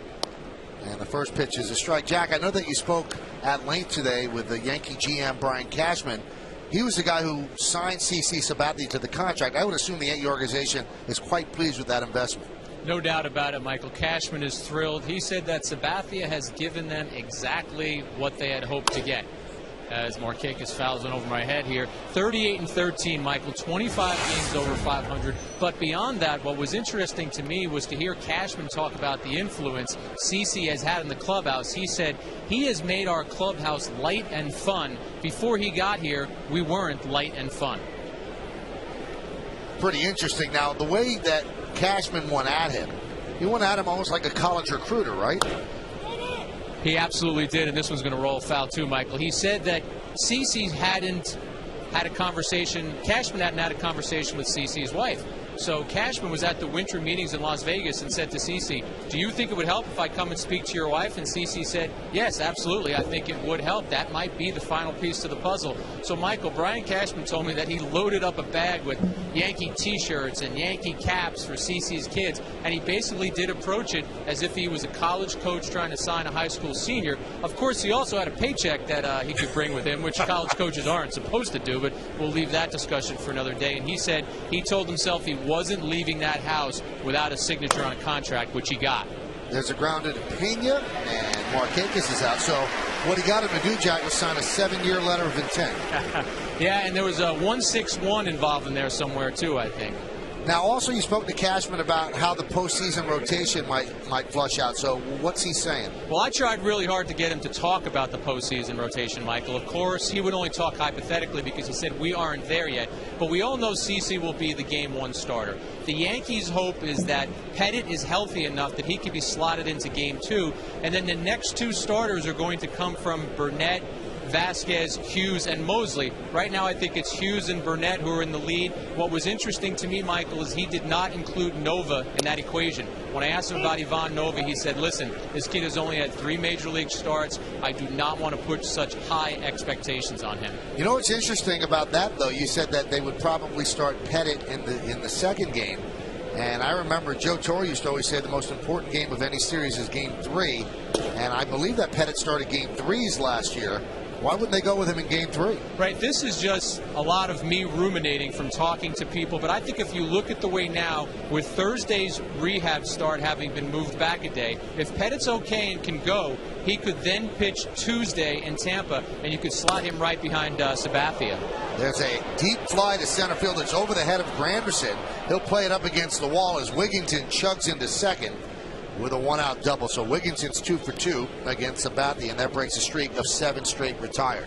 And the first pitch is a strike. Jack, I know that you spoke at length today with the Yankee GM Brian Cashman. He was the guy who signed CC Sabathia to the contract. I would assume the Yankee organization is quite pleased with that investment. No doubt about it, Michael. Cashman is thrilled. He said that Sabathia has given them exactly what they had hoped to get. As Markakis fouls it over my head here. 38-13, Michael. 25 games over 500. But beyond that, what was interesting to me was to hear Cashman talk about the influence CC has had in the clubhouse. He said, he has made our clubhouse light and fun. Before he got here, we weren't light and fun. Pretty interesting. Now, the way that Cashman went at him, he went at him almost like a college recruiter, right? He absolutely did, and this one's going to roll foul too, Michael. He said that CC hadn't had a conversation, Cashman hadn't had a conversation with CC's wife. So Cashman was at the winter meetings in Las Vegas and said to CeCe, do you think it would help if I come and speak to your wife? And CeCe said, yes, absolutely. I think it would help. That might be the final piece to the puzzle. So, Michael, Brian Cashman told me that he loaded up a bag with Yankee T-shirts and Yankee caps for CeCe's kids, and he basically did approach it as if he was a college coach trying to sign a high school senior. Of course, he also had a paycheck that he could bring with him, which college coaches aren't supposed to do, but we'll leave that discussion for another day. And he said he told himself he wasn't leaving that house without a signature on a contract, which he got. There's a grounded Pena, and Markakis is out. So what he got him to do, Jack, was sign a 7-year letter of intent. Yeah, and there was a 161 involved in there somewhere, too, I think. Now, also, you spoke to Cashman about how the postseason rotation might flush out. So what's he saying? Well, I tried really hard to get him to talk about the postseason rotation, Michael. Of course, he would only talk hypothetically because he said we aren't there yet. But we all know CeCe will be the Game 1 starter. The Yankees' hope is that Pettit is healthy enough that he can be slotted into Game 2. And then the next 2 starters are going to come from Burnett, Vasquez, Hughes, and Mosley. Right now, I think it's Hughes and Burnett who are in the lead. What was interesting to me, Michael, is he did not include Nova in that equation. When I asked him about Ivan Nova, he said, listen, this kid has only had 3 major league starts. I do not want to put such high expectations on him. You know what's interesting about that, though? You said that they would probably start Pettit in the second game. And I remember Joe Torre used to always say the most important game of any series is Game 3. And I believe that Pettit started Game 3s last year. Why wouldn't they go with him in Game 3? Right, this is just a lot of me ruminating from talking to people, but I think if you look at the way now, with Thursday's rehab start having been moved back a day, if Pettit's okay and can go, he could then pitch Tuesday in Tampa, and you could slot him right behind Sabathia. There's a deep fly to center field. It's over the head of Granderson. He'll play it up against the wall as Wigginton chugs into second with a 1-out double. So Wigginton's 2 for 2 against Sabathia, and that breaks a streak of 7 straight retired.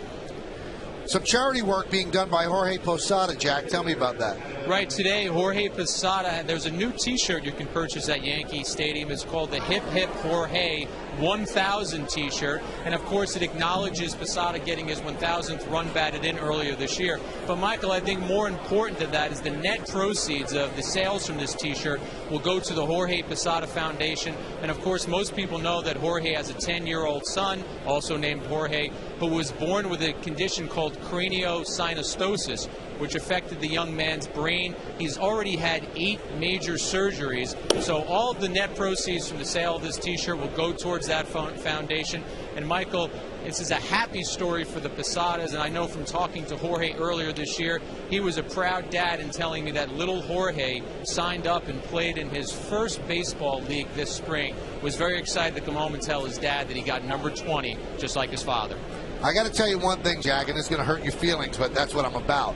Some charity work being done by Jorge Posada. Jack, tell me about that. Right, today, Jorge Posada, there's a new T-shirt you can purchase at Yankee Stadium. It's called the Hip Hip Jorge 1000 T-shirt. And, of course, it acknowledges Posada getting his 1000th run batted in earlier this year. But, Michael, I think more important than that is the net proceeds of the sales from this T-shirt will go to the Jorge Posada Foundation. And, of course, most people know that Jorge has a 10-year-old son, also named Jorge, who was born with a condition called craniosynostosis, which affected the young man's brain. He's already had 8 major surgeries. So all of the net proceeds from the sale of this T-shirt will go towards that foundation. And, Michael, this is a happy story for the Posadas, and I know from talking to Jorge earlier this year, he was a proud dad in telling me that little Jorge signed up and played in his first baseball league this spring. Was very excited to come home and tell his dad that he got number 20, just like his father. I got to tell you one thing, Jack, and it's going to hurt your feelings, but that's what I'm about.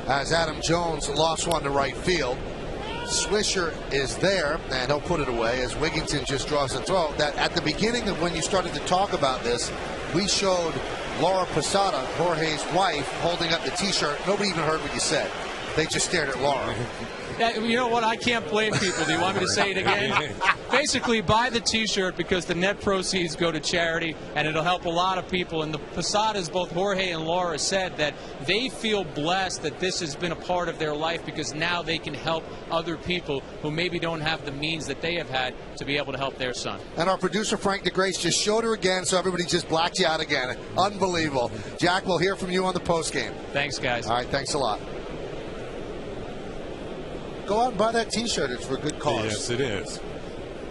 As Adam Jones lost one to right field, Swisher is there, and he'll put it away as Wigginton just draws a throw. That at the beginning of when you started to talk about this, we showed Laura Posada, Jorge's wife, holding up the T-shirt. Nobody even heard what you said. They just stared at Laura. You know what? I can't blame people. Do you want me to say it again? Basically, buy the T-shirt because the net proceeds go to charity, and it'll help a lot of people. And the Posadas, both Jorge and Laura, said that they feel blessed that this has been a part of their life because now they can help other people who maybe don't have the means that they have had to be able to help their son. And our producer, Frank DeGrace, just showed her again, so everybody just blacked you out again. Unbelievable. Jack, we'll hear from you on the postgame. Thanks, guys. All right, thanks a lot. Go out and buy that T-shirt. It's for a good cause. Yes, it is.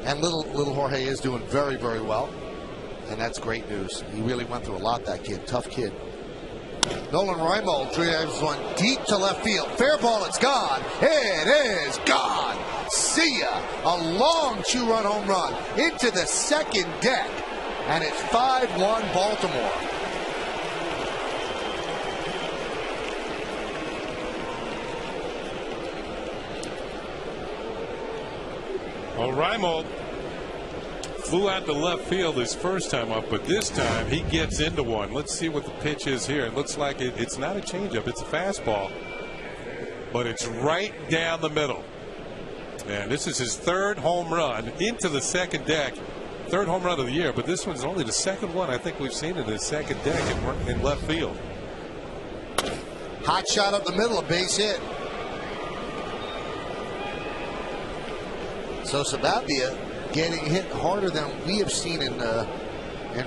And little Jorge is doing very, very well. And that's great news. He really went through a lot, that kid. Tough kid. Nolan Reimold drives one deep to left field. Fair ball, it's gone. It is gone. See ya. A long 2-run home run into the second deck. And it's 5-1 Baltimore. Well, Reimold flew out to left field his first time up, but this time he gets into one. Let's see what the pitch is here. It looks like it's not a changeup. It's a fastball, but it's right down the middle. And this is his 3rd home run into the second deck. 3rd home run of the year, but this one's only the 2nd one I think we've seen in the second deck in left field. Hot shot up the middle, a base hit. So Sabathia getting hit harder than we have seen in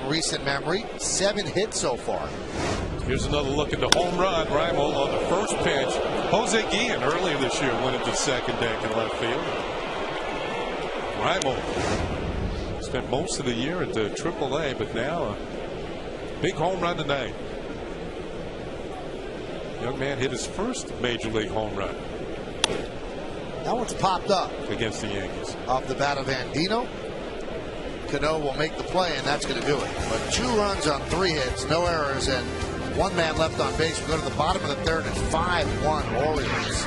recent memory. 7 hits so far. Here's another look at the home run. Reimel on the first pitch. Jose Guillen earlier this year went into second deck in left field. Reimel spent most of the year at the AAA, but now a big home run tonight. Young man hit his first major league home run. That one's popped up Against the Yankees. off the bat of Andino. Cano will make the play, and that's going to do it. But 2 runs on 3 hits, no errors, and 1 man left on base. We go to the bottom of the third. It's 5-1 Orioles.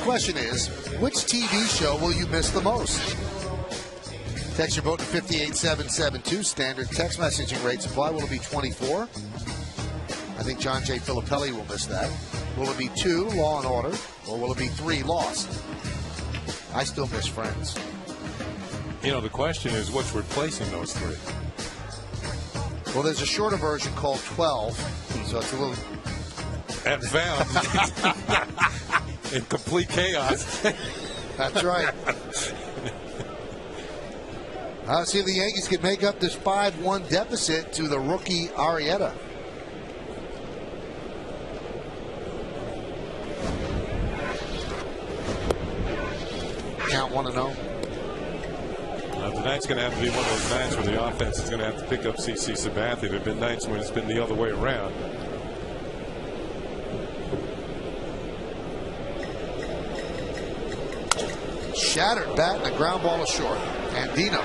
Question is, which TV show will you miss the most? Text your vote to 58772. Standard text messaging rate supply. Will it be 24? I think John J. Filippelli will miss that. Will it be 2, Law and Order, or will it be 3, Lost? I still miss Friends. You know, the question is what's replacing those 3? Well, there's a shorter version called 12, so it's a little... And found in complete chaos. That's right. Let's see if the Yankees can make up this 5-1 deficit to the rookie Arrieta. Count 1-0. Tonight's going to have to be one of those nights where the offense is going to have to pick up CC Sabathia. There have been nights when it's been the other way around. Shattered bat and a ground ball ashore. Andino.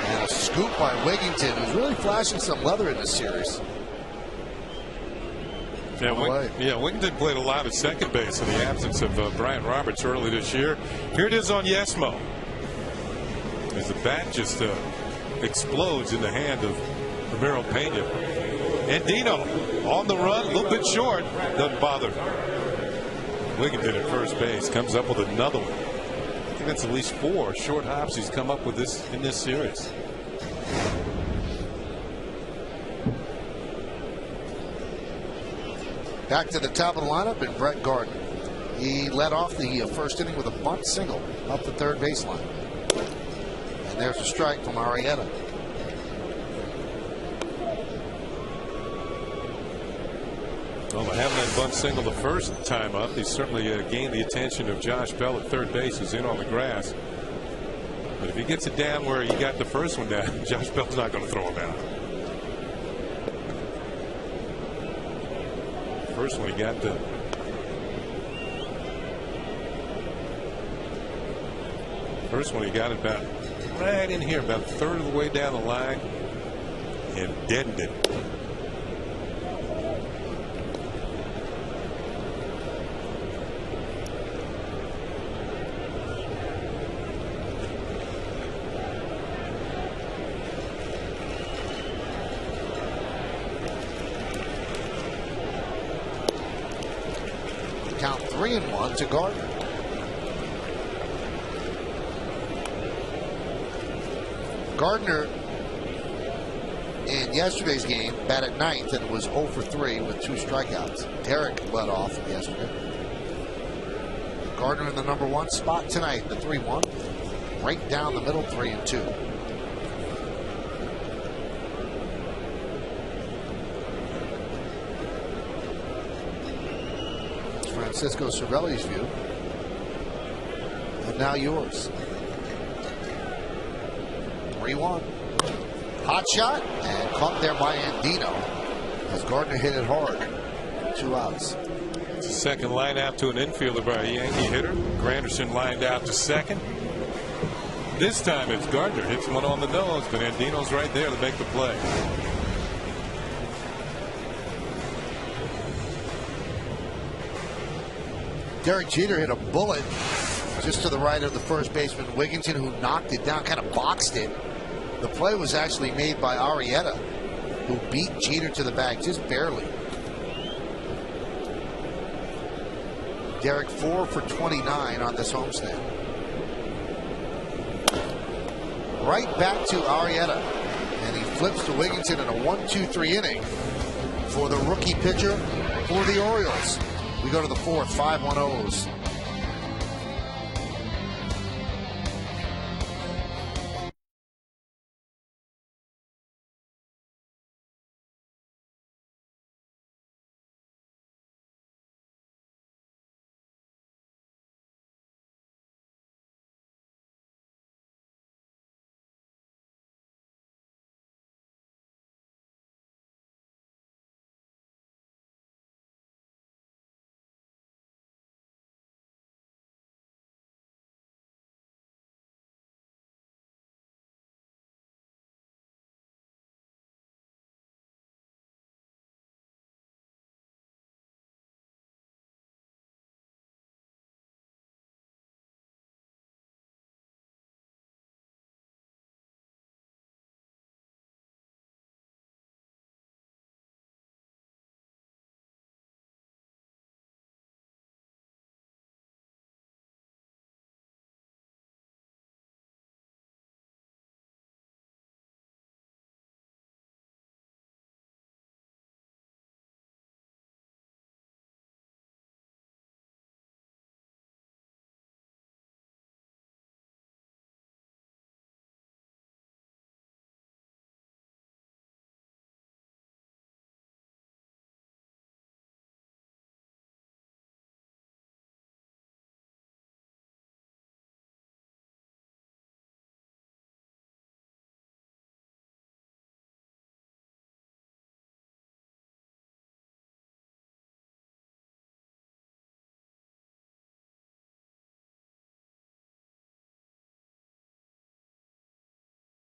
And a scoop by Wigington, who's really flashing some leather in this series. Yeah, Wigington played a lot at second base in the absence of Brian Roberts early this year. Here it is on Yesmo. As the bat just explodes in the hand of Ramiro Pena. Andino on the run, a little bit short, doesn't bother. Wigington at first base comes up with another one. I think that's at least 4 short hops he's come up with this in this series. Back to the top of the lineup in Brett Gardner. He led off the first inning with a bunt single up the third baseline. And there's a strike from Arrieta. Well, by having that bunt single the first time up, he certainly gained the attention of Josh Bell at third base, who's in on the grass. But if he gets it down where he got the first one down, Josh Bell's not going to throw him out. First one he got to. First one he got about right in here, about a third of the way down the line, and deadened it. 3-1 to Gardner. Gardner in yesterday's game batted ninth and was 0 for 3 with 2 strikeouts. Derek led off yesterday. Gardner in the number 1 spot tonight, the 3-1. Right down the middle, 3-2. Francisco Cervelli's view. And now yours. 3-1. Hot shot and caught there by Andino as Gardner hit it hard. 2 outs. It's a second line out to an infielder by a Yankee hitter. Granderson lined out to second. This time it's Gardner hits one on the nose, but Andino's right there to make the play. Derek Jeter hit a bullet just to the right of the first baseman Wigginton, who knocked it down, kind of boxed it. The play was actually made by Arrieta, who beat Jeter to the bag just barely. Derek 4 for 29 on this homestand. Right back to Arrieta, and he flips to Wigginton in a 1-2-3 inning for the rookie pitcher for the Orioles. We go to the 4th, 5-1-0s.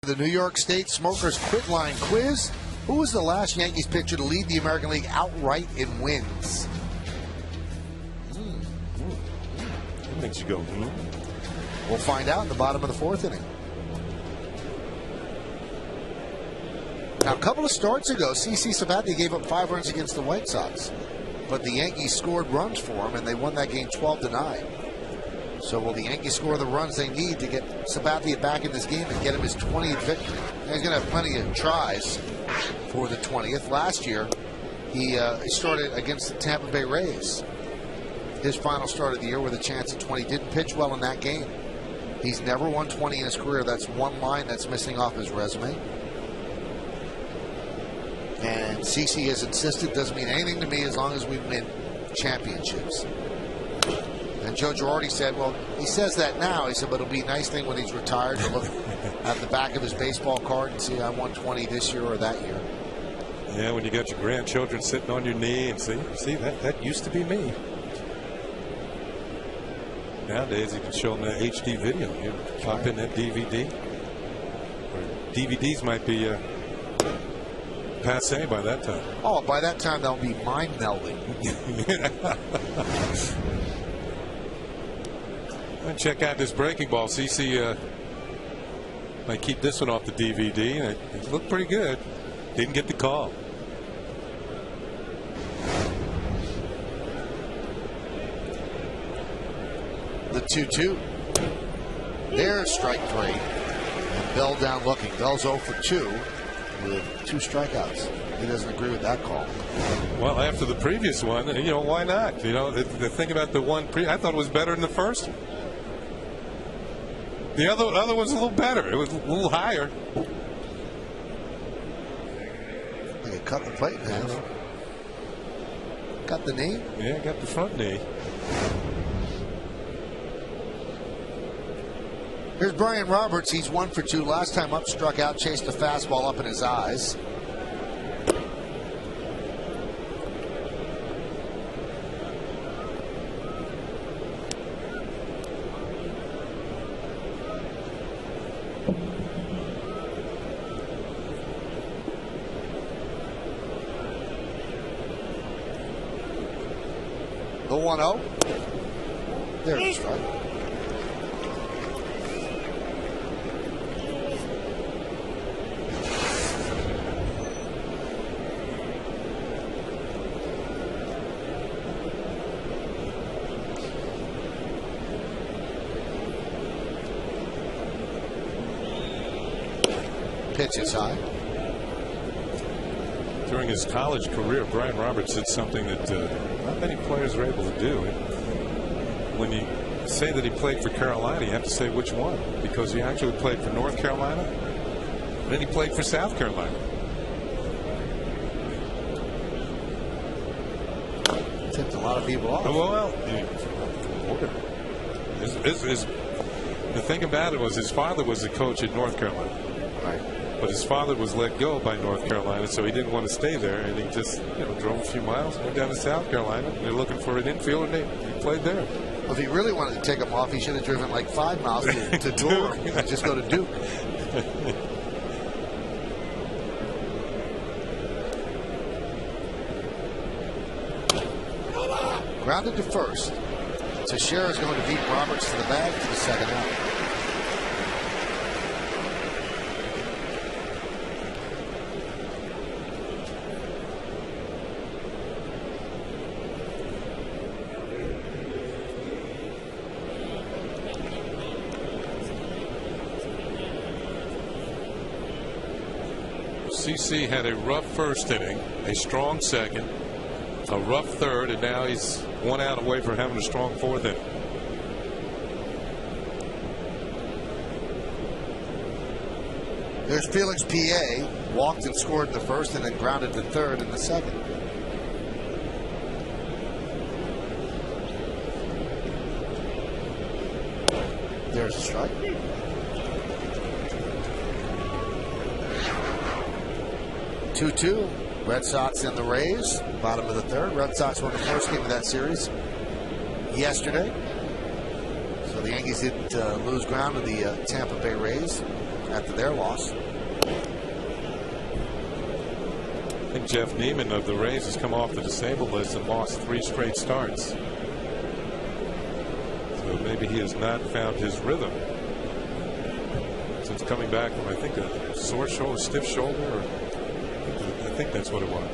The New York State Smokers Quit Line Quiz. Who was the last Yankees pitcher to lead the American League outright in wins? That makes you go, We'll find out in the bottom of the 4th inning. Now, a couple of starts ago, CC Sabathia gave up 5 runs against the White Sox. But the Yankees scored runs for him, and they won that game 12-9. So will the Yankees score the runs they need to get Sabathia back in this game and get him his 20th victory? And he's going to have plenty of tries for the 20th. Last year, he started against the Tampa Bay Rays. His final start of the year with a chance at 20. Didn't pitch well in that game. He's never won 20 in his career. That's one line that's missing off his resume. And CC has insisted, doesn't mean anything to me as long as we win championships. And Joe Girardi said, well, he says that now. He said, but it'll be a nice thing when he's retired to look at the back of his baseball card and see I won 20 this year or that year. Yeah, when you got your grandchildren sitting on your knee and see that used to be me. Nowadays, you can show them the HD video. You pop in that DVD. Or DVDs might be passé by that time. Oh, by that time, they'll be mind melding. And check out this breaking ball. CC might keep this one off the DVD. And it looked pretty good. Didn't get the call. 2-2. There's strike 3. And Bell down looking. Bell's 0 for 2 with 2 strikeouts. He doesn't agree with that call. Well, after the previous one, why not? The thing about the one I thought it was better than the first one. The other one's a little better. It was a little higher. They cut the plate in half. Got the knee? Yeah, got the front knee. Here's Brian Roberts. He's 1 for 2. Last time up, struck out, chased a fastball up in his eyes. The 1-0. There's a strike. Pitch is high. During his college career, Brian Roberts did something that not many players are able to do. When you say that he played for Carolina, you have to say which one, because he actually played for North Carolina, then he played for South Carolina. Tipped a lot of people off. Well, the thing about it was his father was the coach at North Carolina. Right. But his father was let go by North Carolina, so he didn't want to stay there, and he just drove a few miles, went down to South Carolina. They're looking for an infielder, and he played there. Well, if he really wanted to take him off, he should have driven like 5 miles to Durham and just go to Duke. Grounded to first. Teixeira is going to beat Roberts to the bag for the second out. CC had a rough first inning, a strong second, a rough third, and now he's 1 out away from having a strong fourth inning. There's Felix P.A. walked and scored in the first and then grounded to third in the second. There's a strike. Two-two. Red Sox and the Rays. Bottom of the third. Red Sox won the first game of that series yesterday. So the Yankees didn't lose ground to the Tampa Bay Rays after their loss. I think Jeff Neiman of the Rays has come off the disabled list and lost 3 straight starts. So maybe he has not found his rhythm since coming back from, I think, a sore shoulder, stiff shoulder, or I think that's what it was.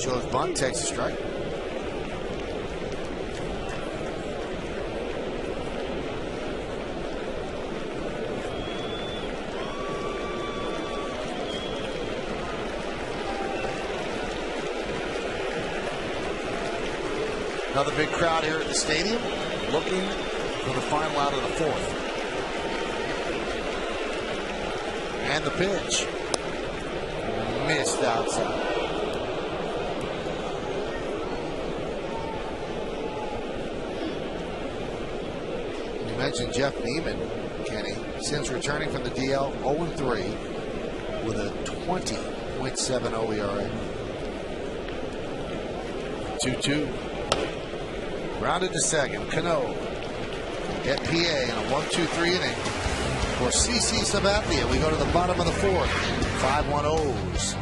Shows bunt, takes a strike. Another big crowd here at the stadium looking for the final out of the fourth. And the pitch. Missed outside. You mentioned Jeff Neiman, Kenny, since returning from the DL, 0-3 with a 20.70 ERA. 2-2. Rounded to second. Cano get PA in a 1-2-3 inning. For CC Sabathia, we go to the bottom of the fourth. 5-1 O's.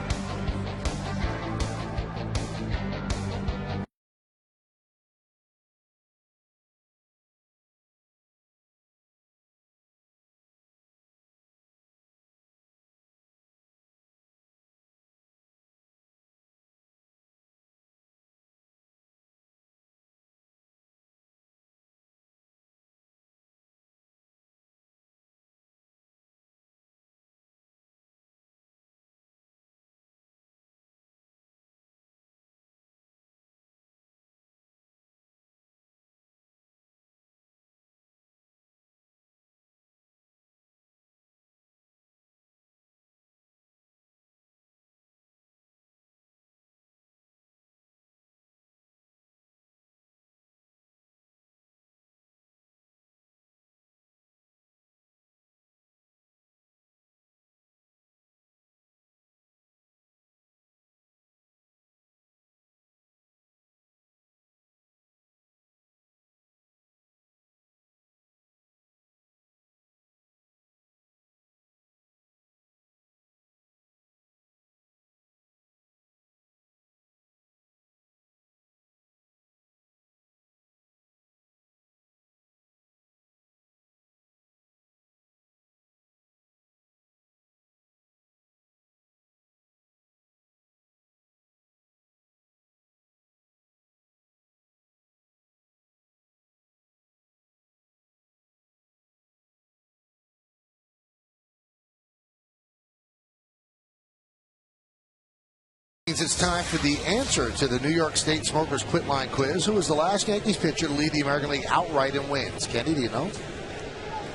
It's time for the answer to the New York State Smokers Quit Line quiz. Who was the last Yankees pitcher to lead the American League outright in wins? Kenny, do you know?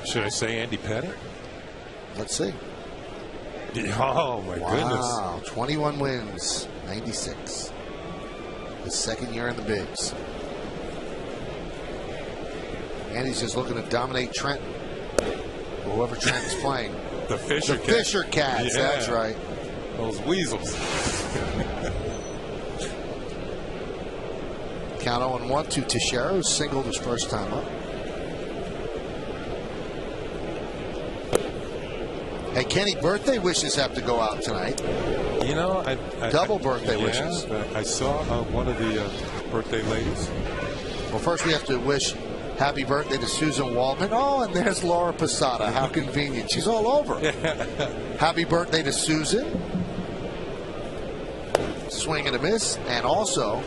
Should I say Andy Pettit? Let's see. Oh, my goodness. Wow, 21 wins, 96. His second year in the bigs. Andy's just looking to dominate Trenton. Or whoever Trenton's playing. The Fisher Cats. Fisher Cats, Yeah. that's right. Those weasels. Count 0-1 to Teixeira, who singled his first time up. Hey, Kenny, birthday wishes have to go out tonight. You know, Double birthday wishes. I saw one of the birthday ladies. Well, first we have to wish happy birthday to Susan Waldman. Oh, and there's Laura Posada. How convenient. She's all over. Happy birthday to Susan. Swing and a miss. And also,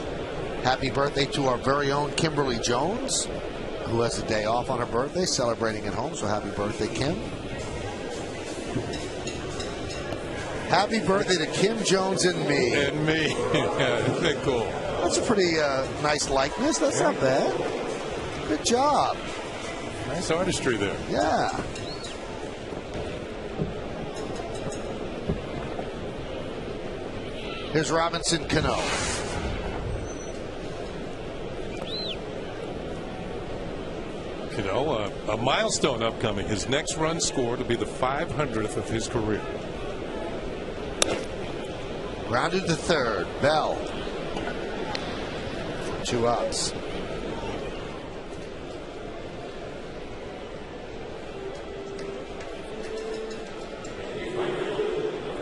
happy birthday to our very own Kimberly Jones, who has a day off on her birthday, celebrating at home. So happy birthday, Kim. Happy birthday to Kim Jones and me. And me. Yeah, isn't that cool? That's a pretty nice likeness. That's not bad. Good job. Nice artistry there. Yeah. Here's Robinson Cano. You know, a milestone upcoming. His next run scored will be the 500th of his career. Grounded to third. Bell. 2 outs.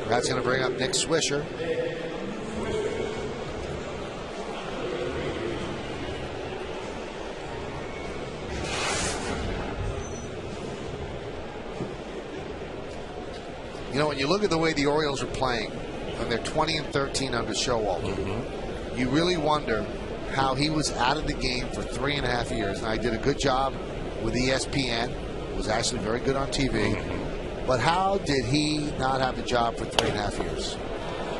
That's going to bring up Nick Swisher. You know, when you look at the way the Orioles are playing, when they're 20-13 under Showalter, you really wonder how he was out of the game for 3.5 years. And I did a good job with ESPN. Was actually very good on TV. But how did he not have a job for 3.5 years?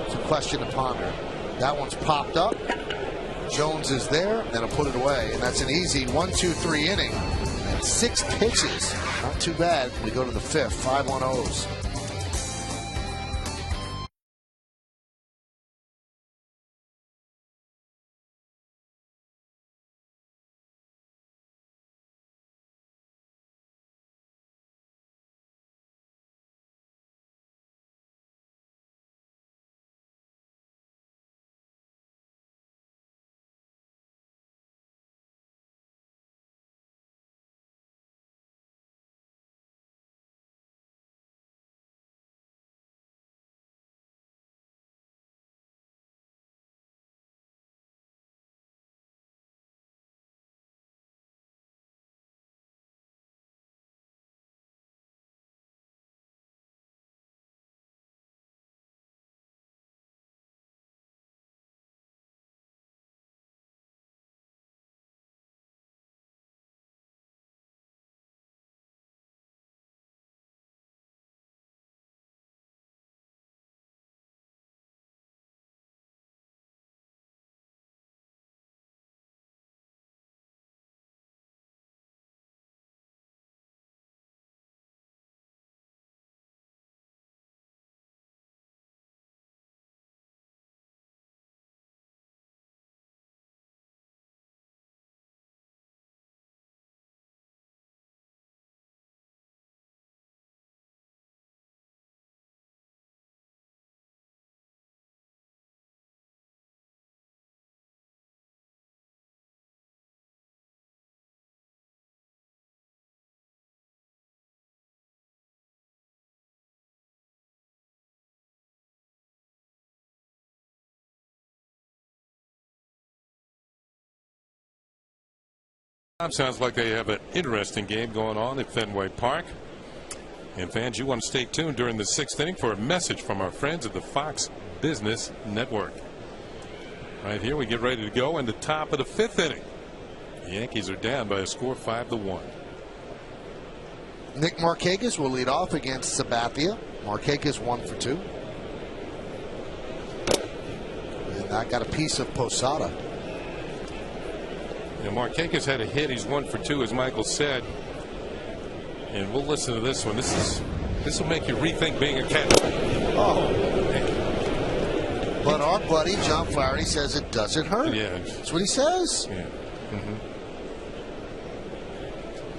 It's a question to ponder. That one's popped up. Jones is there, and he'll put it away. And that's an easy 1-2-3 inning. And 6 pitches. Not too bad. We go to the 5th. 5-1-0s. Sounds like they have an interesting game going on at Fenway Park. And fans, you want to stay tuned during the 6th inning for a message from our friends at the Fox Business Network. Right here, we get ready to go in the top of the 5th inning. The Yankees are down by a score 5-1. Nick Markakis will lead off against Sabathia. Markakis 1 for 2. and I got a piece of Posada. Marquez had a hit. He's 1 for 2, as Michael said. And we'll listen to this one. This will make you rethink being a catcher. Oh. But our buddy John Flaherty says it doesn't hurt. Yeah. That's what he says. Yeah. Mm-hmm.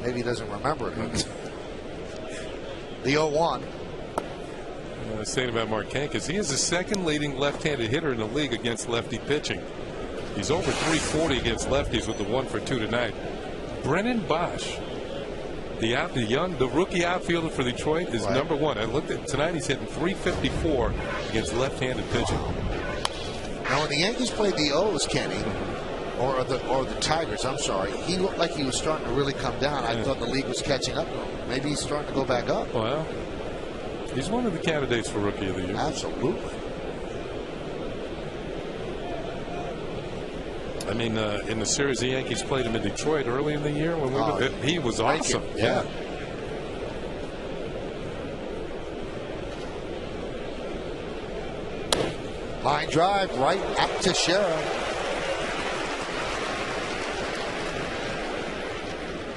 Maybe he doesn't remember it. The 0-1. I was saying about Marquez, he is the second leading left-handed hitter in the league against lefty pitching. He's over 340 against lefties with the 1 for 2 tonight. Brennan Bosch, the rookie outfielder for Detroit, is number 1. I looked at tonight; he's hitting 354 against left-handed pitching. Now, when the Yankees played the O's, Kenny, or the Tigers, I'm sorry, he looked like he was starting to really come down. I thought the league was catching up to him. Maybe he's starting to go back up. Well, he's one of the candidates for Rookie of the Year. Absolutely. I mean, in the series the Yankees played him in Detroit early in the year when he was awesome. Yeah. Line drive right at Teixeira.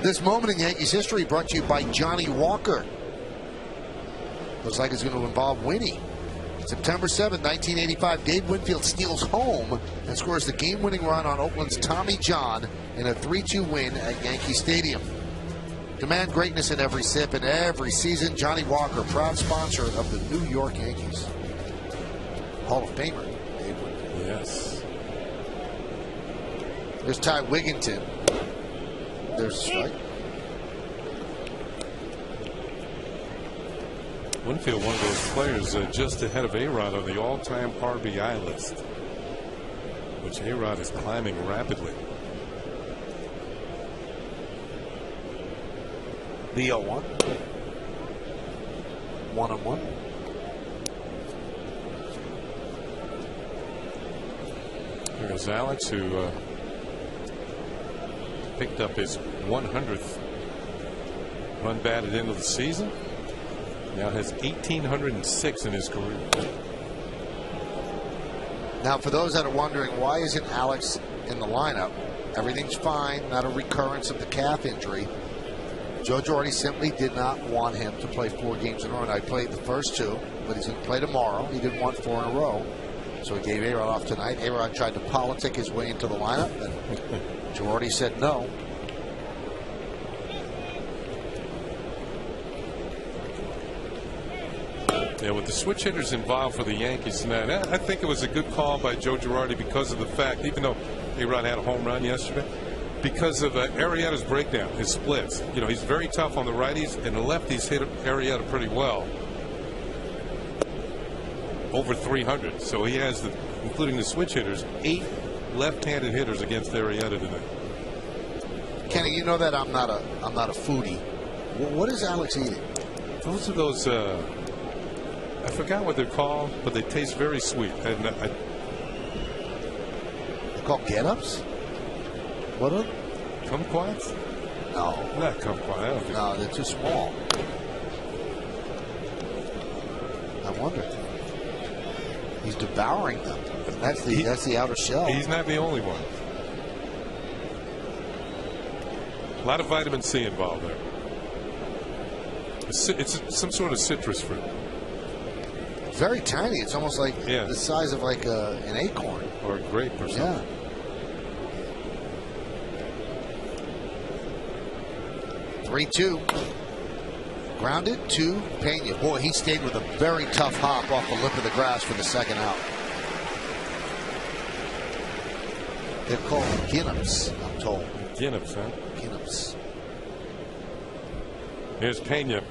This moment in Yankees history brought to you by Johnny Walker. Looks like it's going to involve Winnie. September 7, 1985, Dave Winfield steals home and scores the game-winning run on Oakland's Tommy John in a 3-2 win at Yankee Stadium. Demand greatness in every sip and every season. Johnny Walker, proud sponsor of the New York Yankees. Hall of Famer, Dave Winfield. Yes. There's Ty Wigginton. There's a strike. Winfield, one of those players just ahead of A-Rod on the all-time RBI list, which A-Rod is climbing rapidly. The 0-1. 1-1. There's Alex, who picked up his 100th run batted into the season. Now has 1,806 in his career. Now, for those that are wondering, why isn't Alex in the lineup? Everything's fine, not a recurrence of the calf injury. Joe Girardi simply did not want him to play 4 games in a row. And I played the first 2, but he's going to play tomorrow. He didn't want 4 in a row, so he gave A-Rod off tonight. A-Rod tried to politic his way into the lineup, and Girardi said no. Yeah, with the switch hitters involved for the Yankees tonight, I think it was a good call by Joe Girardi because of the fact, even though A-Rod had a home run yesterday, because of Arrieta's breakdown, his splits. You know, he's very tough on the righties, and the lefties hit Arrieta pretty well. Over 300. So he has, including the switch hitters, 8 left-handed hitters against Arrieta today. Kenny, you know that I'm not a foodie. What is Alex eating? Those are those. I forgot what they're called, but they taste very sweet. And they're called get-ups? What are they? Kumquats? No. Not kumquat. I don't think. No, they're too small. I wonder. He's devouring them. That's the outer shell. He's not the only one. A lot of vitamin C involved there. It's some sort of citrus fruit. Very tiny. It's almost like the size of like an acorn or a grape or something. Yeah. Three-2. Grounded to Pena. Boy, he stayed with a very tough hop off the lip of the grass for the second out. They're called Ginnups, I'm told. Ginnups, huh? Ginnups. Here's Pena.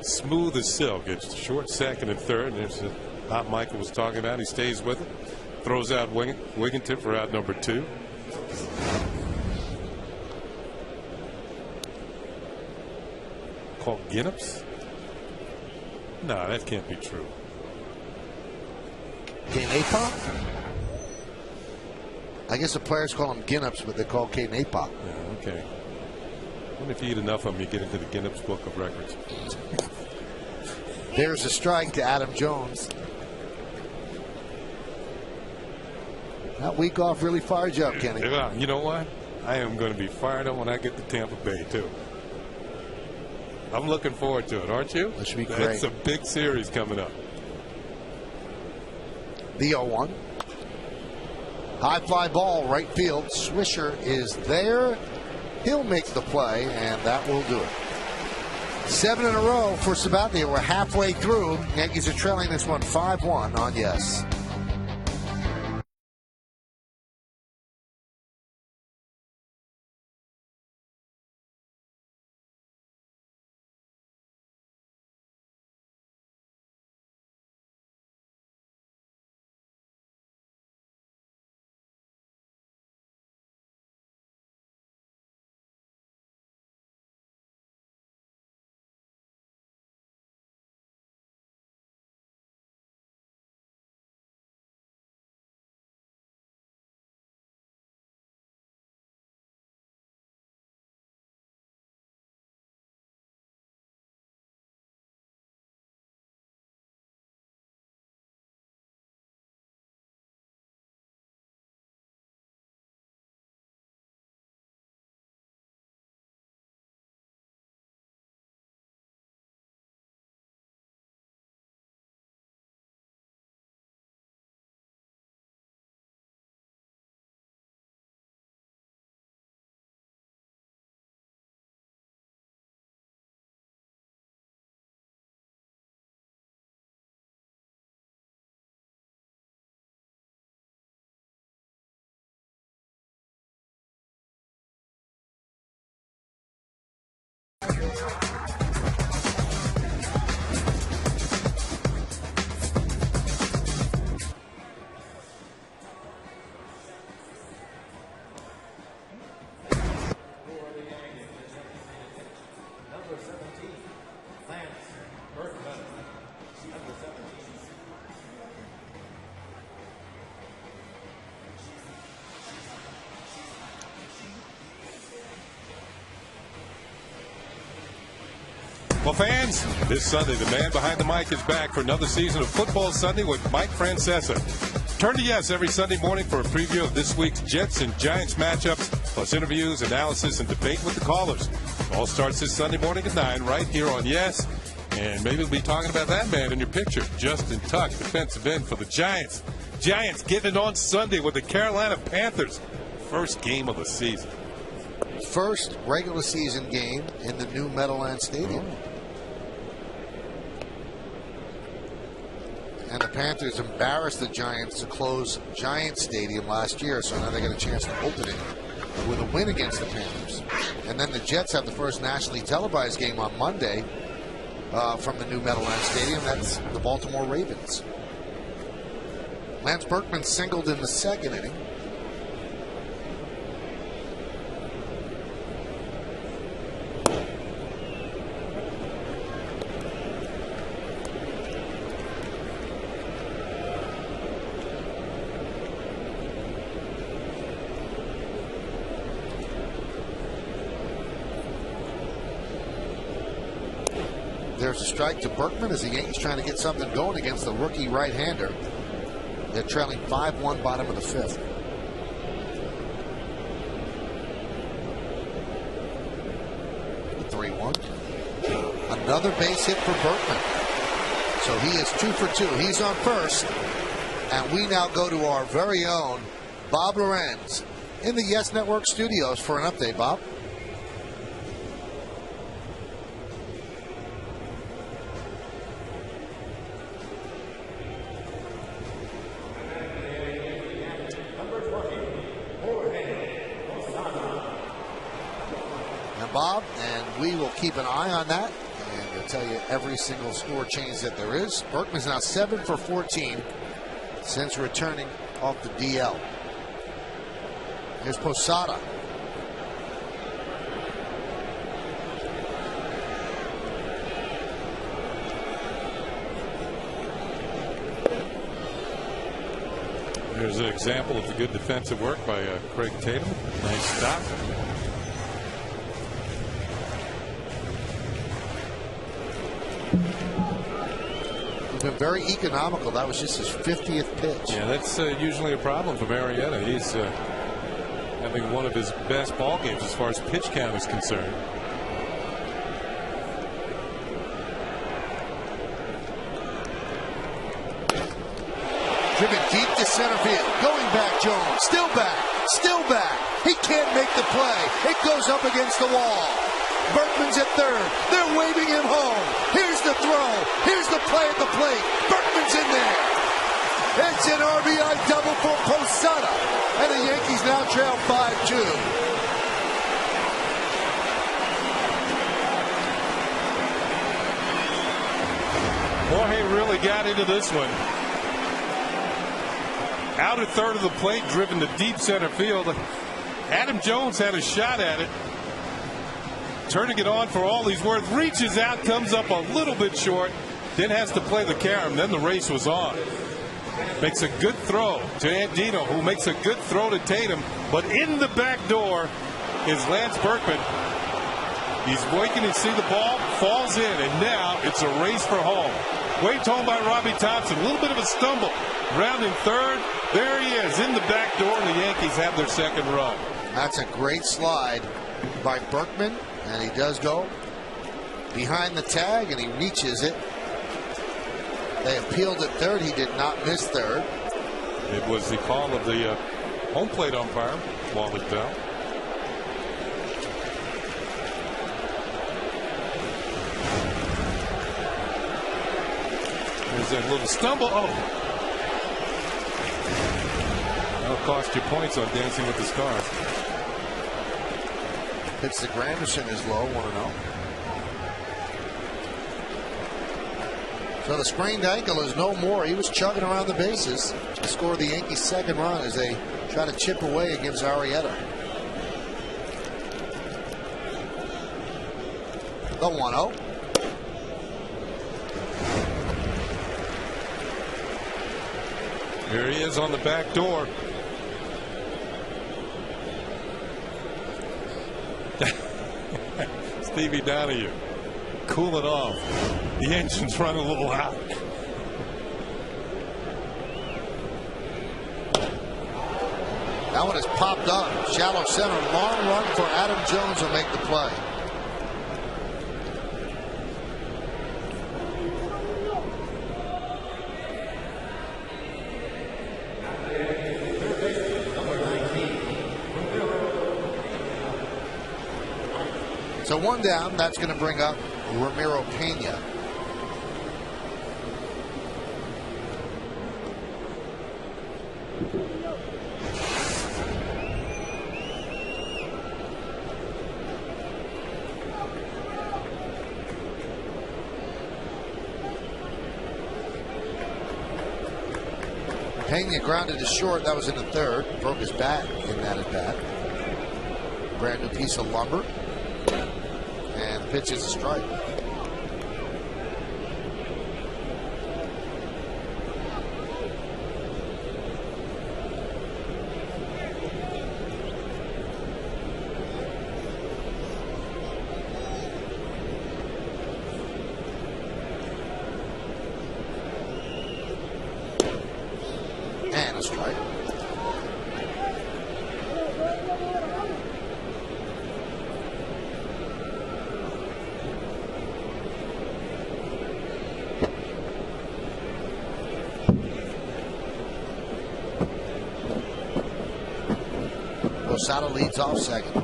Smooth as silk. It's short second and third. And there's the hop Michael was talking about. He stays with it. Throws out Wigginton for out number 2. Called Ginnups? No, that can't be true. K-Napa? I guess the players call them Ginnups, but they call K-Napa. Yeah, okay. I wonder if you eat enough of them, you get into the Ginnups Book of Records. There's a strike to Adam Jones. That week off really fired you up, Kenny. You know what? I am going to be fired up when I get to Tampa Bay, too. I'm looking forward to it, aren't you? That should be great. That's a big series coming up. The 0-1. High fly ball, right field. Swisher is there. He'll make the play, and that will do it. 7 in a row for Sabathia. We're halfway through. Yankees are trailing this one 5-1 on Yes. Well, fans, this Sunday, the man behind the mic is back for another season of Football Sunday with Mike Francesa. Turn to Yes every Sunday morning for a preview of this week's Jets and Giants matchups, plus interviews, analysis, and debate with the callers. All starts this Sunday morning at 9 right here on Yes. And maybe we'll be talking about that man in your picture, Justin Tuck, defensive end for the Giants. Giants getting it on Sunday with the Carolina Panthers. First game of the season. First regular season game in the new Meadowlands Stadium. And the Panthers embarrassed the Giants to close Giants Stadium last year, so now they get a chance to open it with a win against the Panthers. And then the Jets have the first nationally televised game on Monday from the new Meadowlands Stadium. That's the Baltimore Ravens. Lance Berkman singled in the second inning. There's a strike to Berkman as the Yankees trying to get something going against the rookie right-hander. They're trailing 5-1, bottom of the fifth. The 3-1. Another base hit for Berkman. So he is 2 for 2. He's on first. And we now go to our very own Bob Lorenz in the Yes Network studios for an update. Bob? Bob, and we will keep an eye on that, and we'll tell you every single score change that there is. Berkman's now 7 for 14 since returning off the DL. Here's Posada. There's an example of the good defensive work by Craig Tatum. Nice stop. been very economical. That was just his 50th pitch. Yeah, that's usually a problem for Marietta. He's having one of his best ball games as far as pitch count is concerned. Driven deep to center field. Going back, Jones. Still back. Still back. He can't make the play. It goes up against the wall. Berkman's at third. They're waving him home. Here's the throw. Here's the play at the plate. Berkman's in there. It's an RBI double for Posada. And the Yankees now trail 5-2. Jorge really got into this one. Out at third of the plate, driven to deep center field. Adam Jones had a shot at it. Turning it on for all he's worth. Reaches out, comes up a little bit short. Then has to play the carom. Then the race was on. Makes a good throw to Andino, who makes a good throw to Tatum. But in the back door is Lance Berkman. He's waiting to see the ball. Falls in. And now it's a race for home. Waved home by Robbie Thompson. A little bit of a stumble. Rounding third. There he is in the back door, and the Yankees have their second run. That's a great slide by Berkman, and he does go behind the tag, and he reaches it. They appealed at third. He did not miss third. It was the call of the home plate umpire, Wally Bell. There's that little stumble. Oh. That'll cost you points on Dancing with the Stars. Pitch to Granderson is low, 1-0. So the sprained ankle is no more. He was chugging around the bases to score the Yankees' second run as they try to chip away against Arrieta. The 1-0. Here he is on the back door. Stevie Donahue, cool it off. The engine's running a little hot. That one is popped up. Shallow center. Long run for Adam Jones will make the play. So one down. That's going to bring up Ramiro Pena. Pena grounded to short. That was in the third. Broke his bat in that at bat. Brand new piece of lumber. And the pitch is a strike. And a strike. Posada leads off second.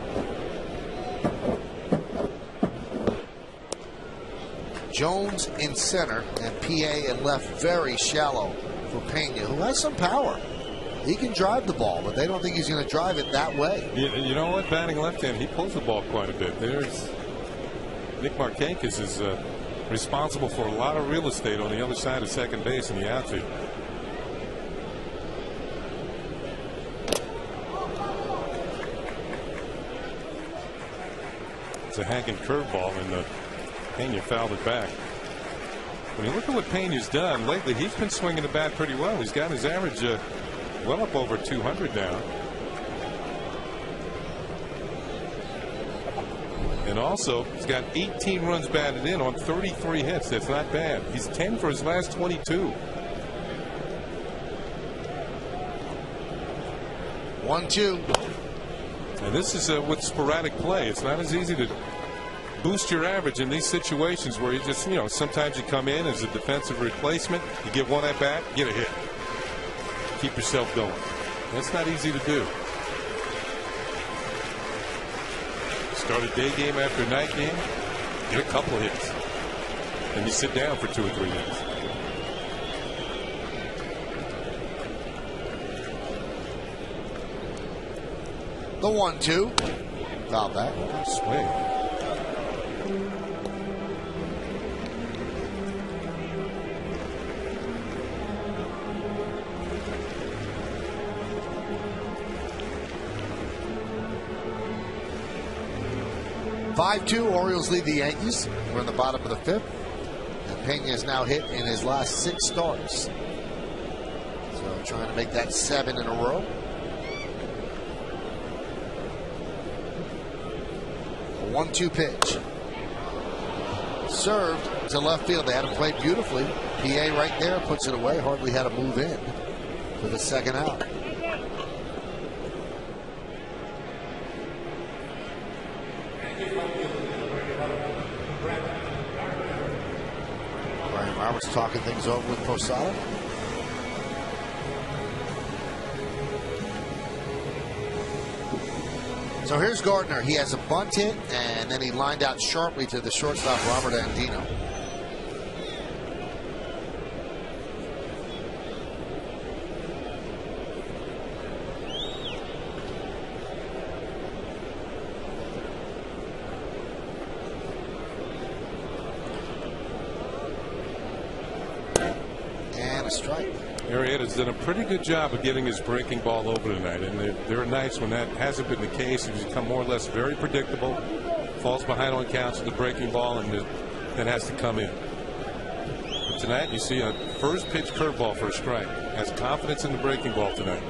Jones in center and PA in left, very shallow for Pena, who has some power. He can drive the ball, but they don't think he's going to drive it that way. You know what? Batting left hand, he pulls the ball quite a bit. There's Nick Markakis is responsible for a lot of real estate on the other side of second base in the outfield. It's a hanging curveball, and Pena fouled it back. When you look at what Pena's done lately, he's been swinging the bat pretty well. He's got his average well up over 200 now. And And also, he's got 18 runs batted in on 33 hits. That's not bad. He's 10 for his last 22. 1-2. And this is with sporadic play. It's not as easy to boost your average in these situations where you just, sometimes you come in as a defensive replacement, you get one at bat, get a hit. Keep yourself going. That's not easy to do. Start a day game after a night game, get a couple of hits. Then you sit down for 2 or 3 minutes. The 1-2. Foul back. Swing. Orioles lead the Yankees. We're in the bottom of the 5th. And Pena has now hit in his last 6 starts. So trying to make that 7 in a row. A 1-2 pitch. Served to left field. They had him play beautifully. PA right there puts it away. Hardly had to move in for the second out. Roberts talking things over with Posada. So here's Gardner. He has a bunt hit, and then he lined out sharply to the shortstop, Robert Andino. Strike. Arrieta's done a pretty good job of getting his breaking ball over tonight, and there are nights when that hasn't been the case. He's become more or less very predictable, falls behind on counts with the breaking ball, and then has to come in. But tonight you see a first pitch curveball for a strike. Has confidence in the breaking ball tonight.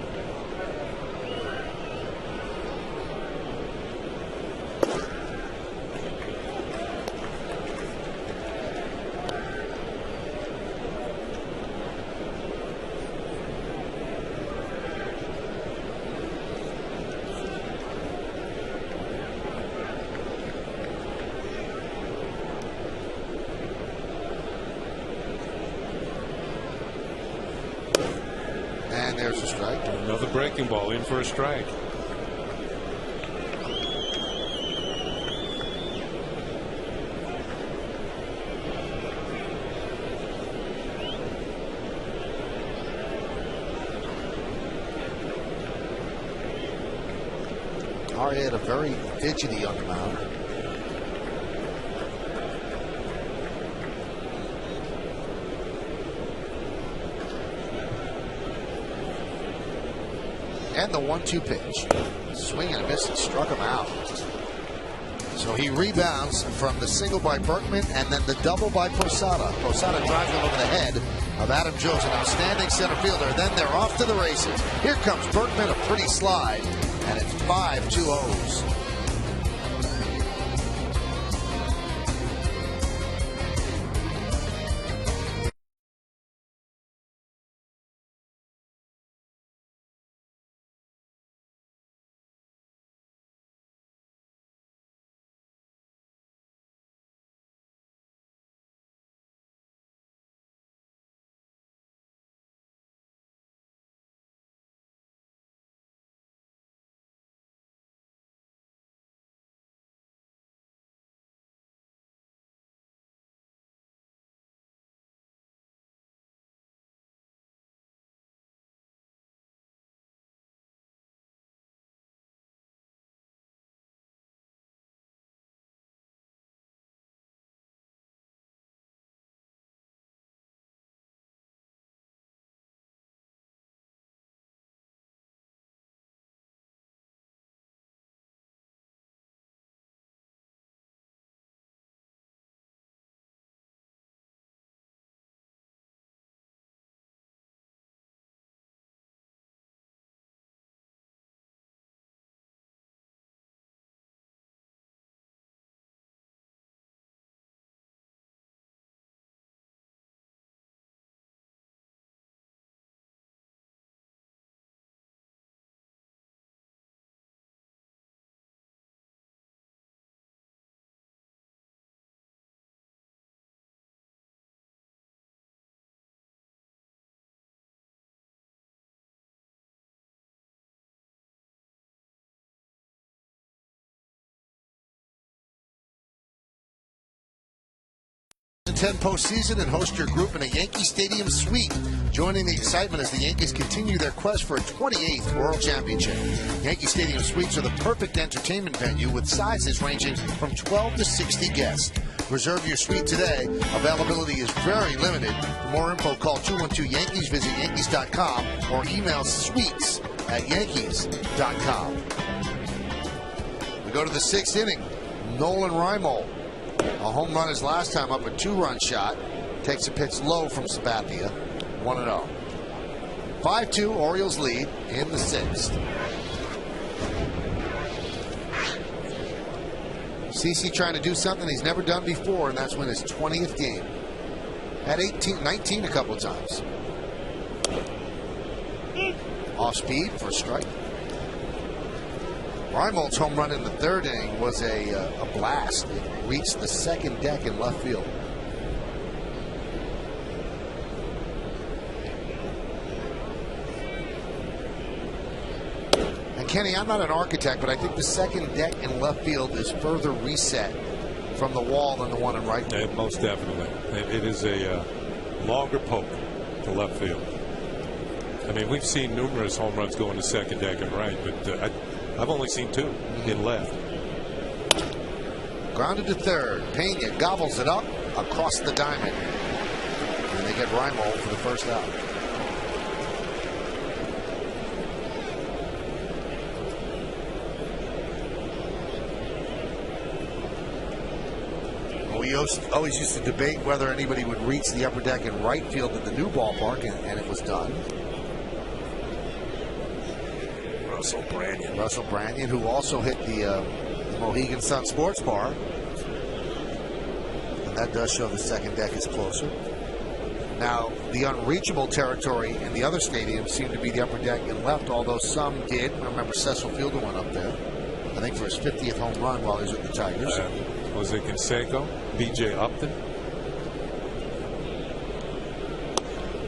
And there's a strike. Another breaking ball in for a strike. Arrieta very fidgety on the mound. And the 1-2 pitch. Swing and a miss and struck him out. So he rebounds from the single by Berkman and then the double by Posada. Posada drives him over the head of Adam Jones, an outstanding center fielder. Then they're off to the races. Here comes Berkman, a pretty slide. And it's 5-2-0s. 2010 postseason and host your group in a Yankee Stadium suite. Joining the excitement as the Yankees continue their quest for a 28th World Championship. Yankee Stadium suites are the perfect entertainment venue with sizes ranging from 12 to 60 guests. Reserve your suite today. Availability is very limited. For more info, call 212-YANKEES, visit Yankees.com, or email suites@Yankees.com. We go to the 6th inning. Nolan Reimold, a home run his last time up, a 2-run shot. Takes a pitch low from Sabathia. 1-0. 5-2, Orioles lead in the 6th. CC trying to do something he's never done before, and that's win his 20th game. Had 19 a couple of times. Off speed for a strike. Reimold's home run in the 3rd inning was a blast. It reached the 2nd deck in left field. And Kenny, I'm not an architect, but I think the 2nd deck in left field is further reset from the wall than the one in right field. Most definitely. It is a longer poke to left field. I mean, we've seen numerous home runs go in the 2nd deck and right, but I've only seen 2 in left. Grounded to 3rd. Pena gobbles it up across the diamond. And they get Reimold for the first out. We always used to debate whether anybody would reach the upper deck in right field at the new ballpark, and it was done. Russell Branyan, who also hit the Mohegan Sun Sports Bar. And that does show the 2nd deck is closer. Now, the unreachable territory in the other stadiums seemed to be the upper deck and left, although some did. I remember Cecil Fielder went up there, I think for his 50th home run while he was with the Tigers. Jose Canseco, B.J. Upton.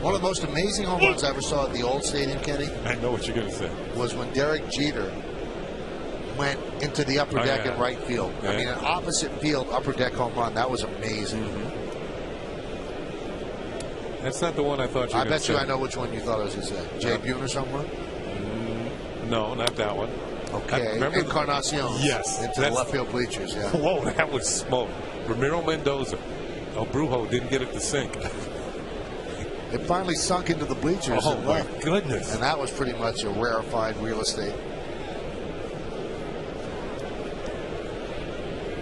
One of the most amazing home runs I ever saw at the old stadium, Kenny. I know what you're going to say. Was when Derek Jeter went into the upper deck in right field. I mean, an opposite field upper deck home run. That was amazing. That's not the one I thought you were going to say. I bet you I know which one you thought I was going to say. Jay Buhner's home run? No, not that one. Okay. Encarnacion. Yes. Into the left field bleachers. Yeah. Whoa, that was smoke. Ramiro Mendoza. El Brujo didn't get it to sink. It finally sunk into the bleachers. Oh, my goodness. And that was pretty much a rarefied real estate.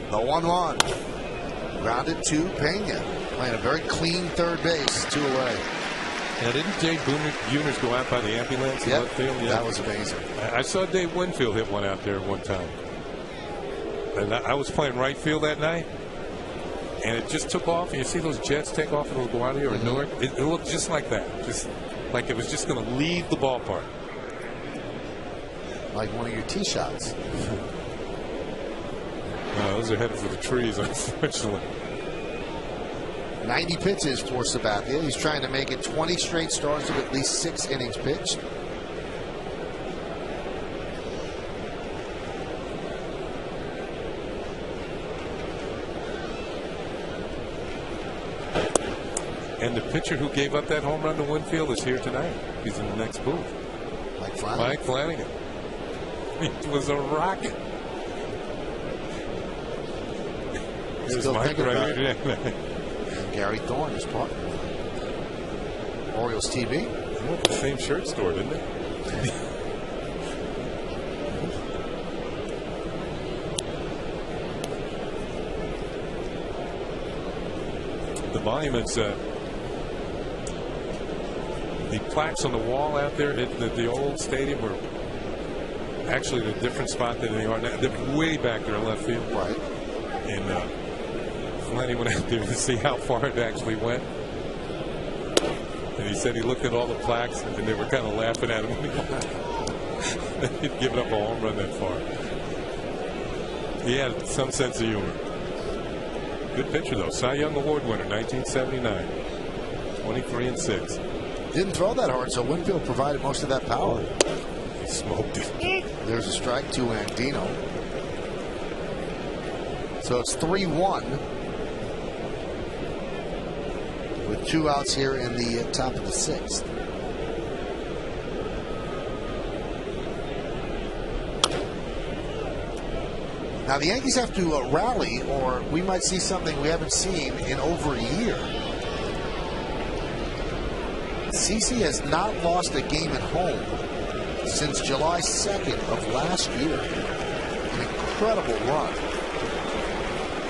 The 1-1. Grounded to Pena. Playing a very clean 3rd base. 2 away. Now, didn't Jay Buhner's go out by the ambulance in left field? Yeah. That was amazing. I saw Dave Winfield hit one out there one time. And I was playing right field that night. And it just took off. And you see those jets take off in LaGuardia or Newark? It looked just like that. Just like it was just going to leave the ballpark. Like one of your tee shots. No, those are headed for the trees, unfortunately. 90 pitches for Sabathia. He's trying to make it 20 straight starts of at least 6 innings pitched. And the pitcher who gave up that home run to Winfield is here tonight. He's in the next booth. Mike Flanagan. It was a rocket. Here's Mike right here. And Gary Thorne is partner. Orioles TV. They went to the same shirt store, didn't they? The monuments, the plaques on the wall out there at the old stadium were actually in a different spot than they are now. They're way back there in left field. Right. And Flanny went out there to see how far it actually went. And he said he looked at all the plaques and they were kind of laughing at him when he'd given up a home run that far. He had some sense of humor. Good pitcher, though. Cy Young Award winner, 1979. 23-6. Didn't throw that hard, so Winfield provided most of that power. He smoked it. There's a strike to Andino. So it's 3-1. 2 outs here in the top of the 6th. Now the Yankees have to rally, or we might see something we haven't seen in over a year. CC has not lost a game at home since July 2nd of last year. An incredible run.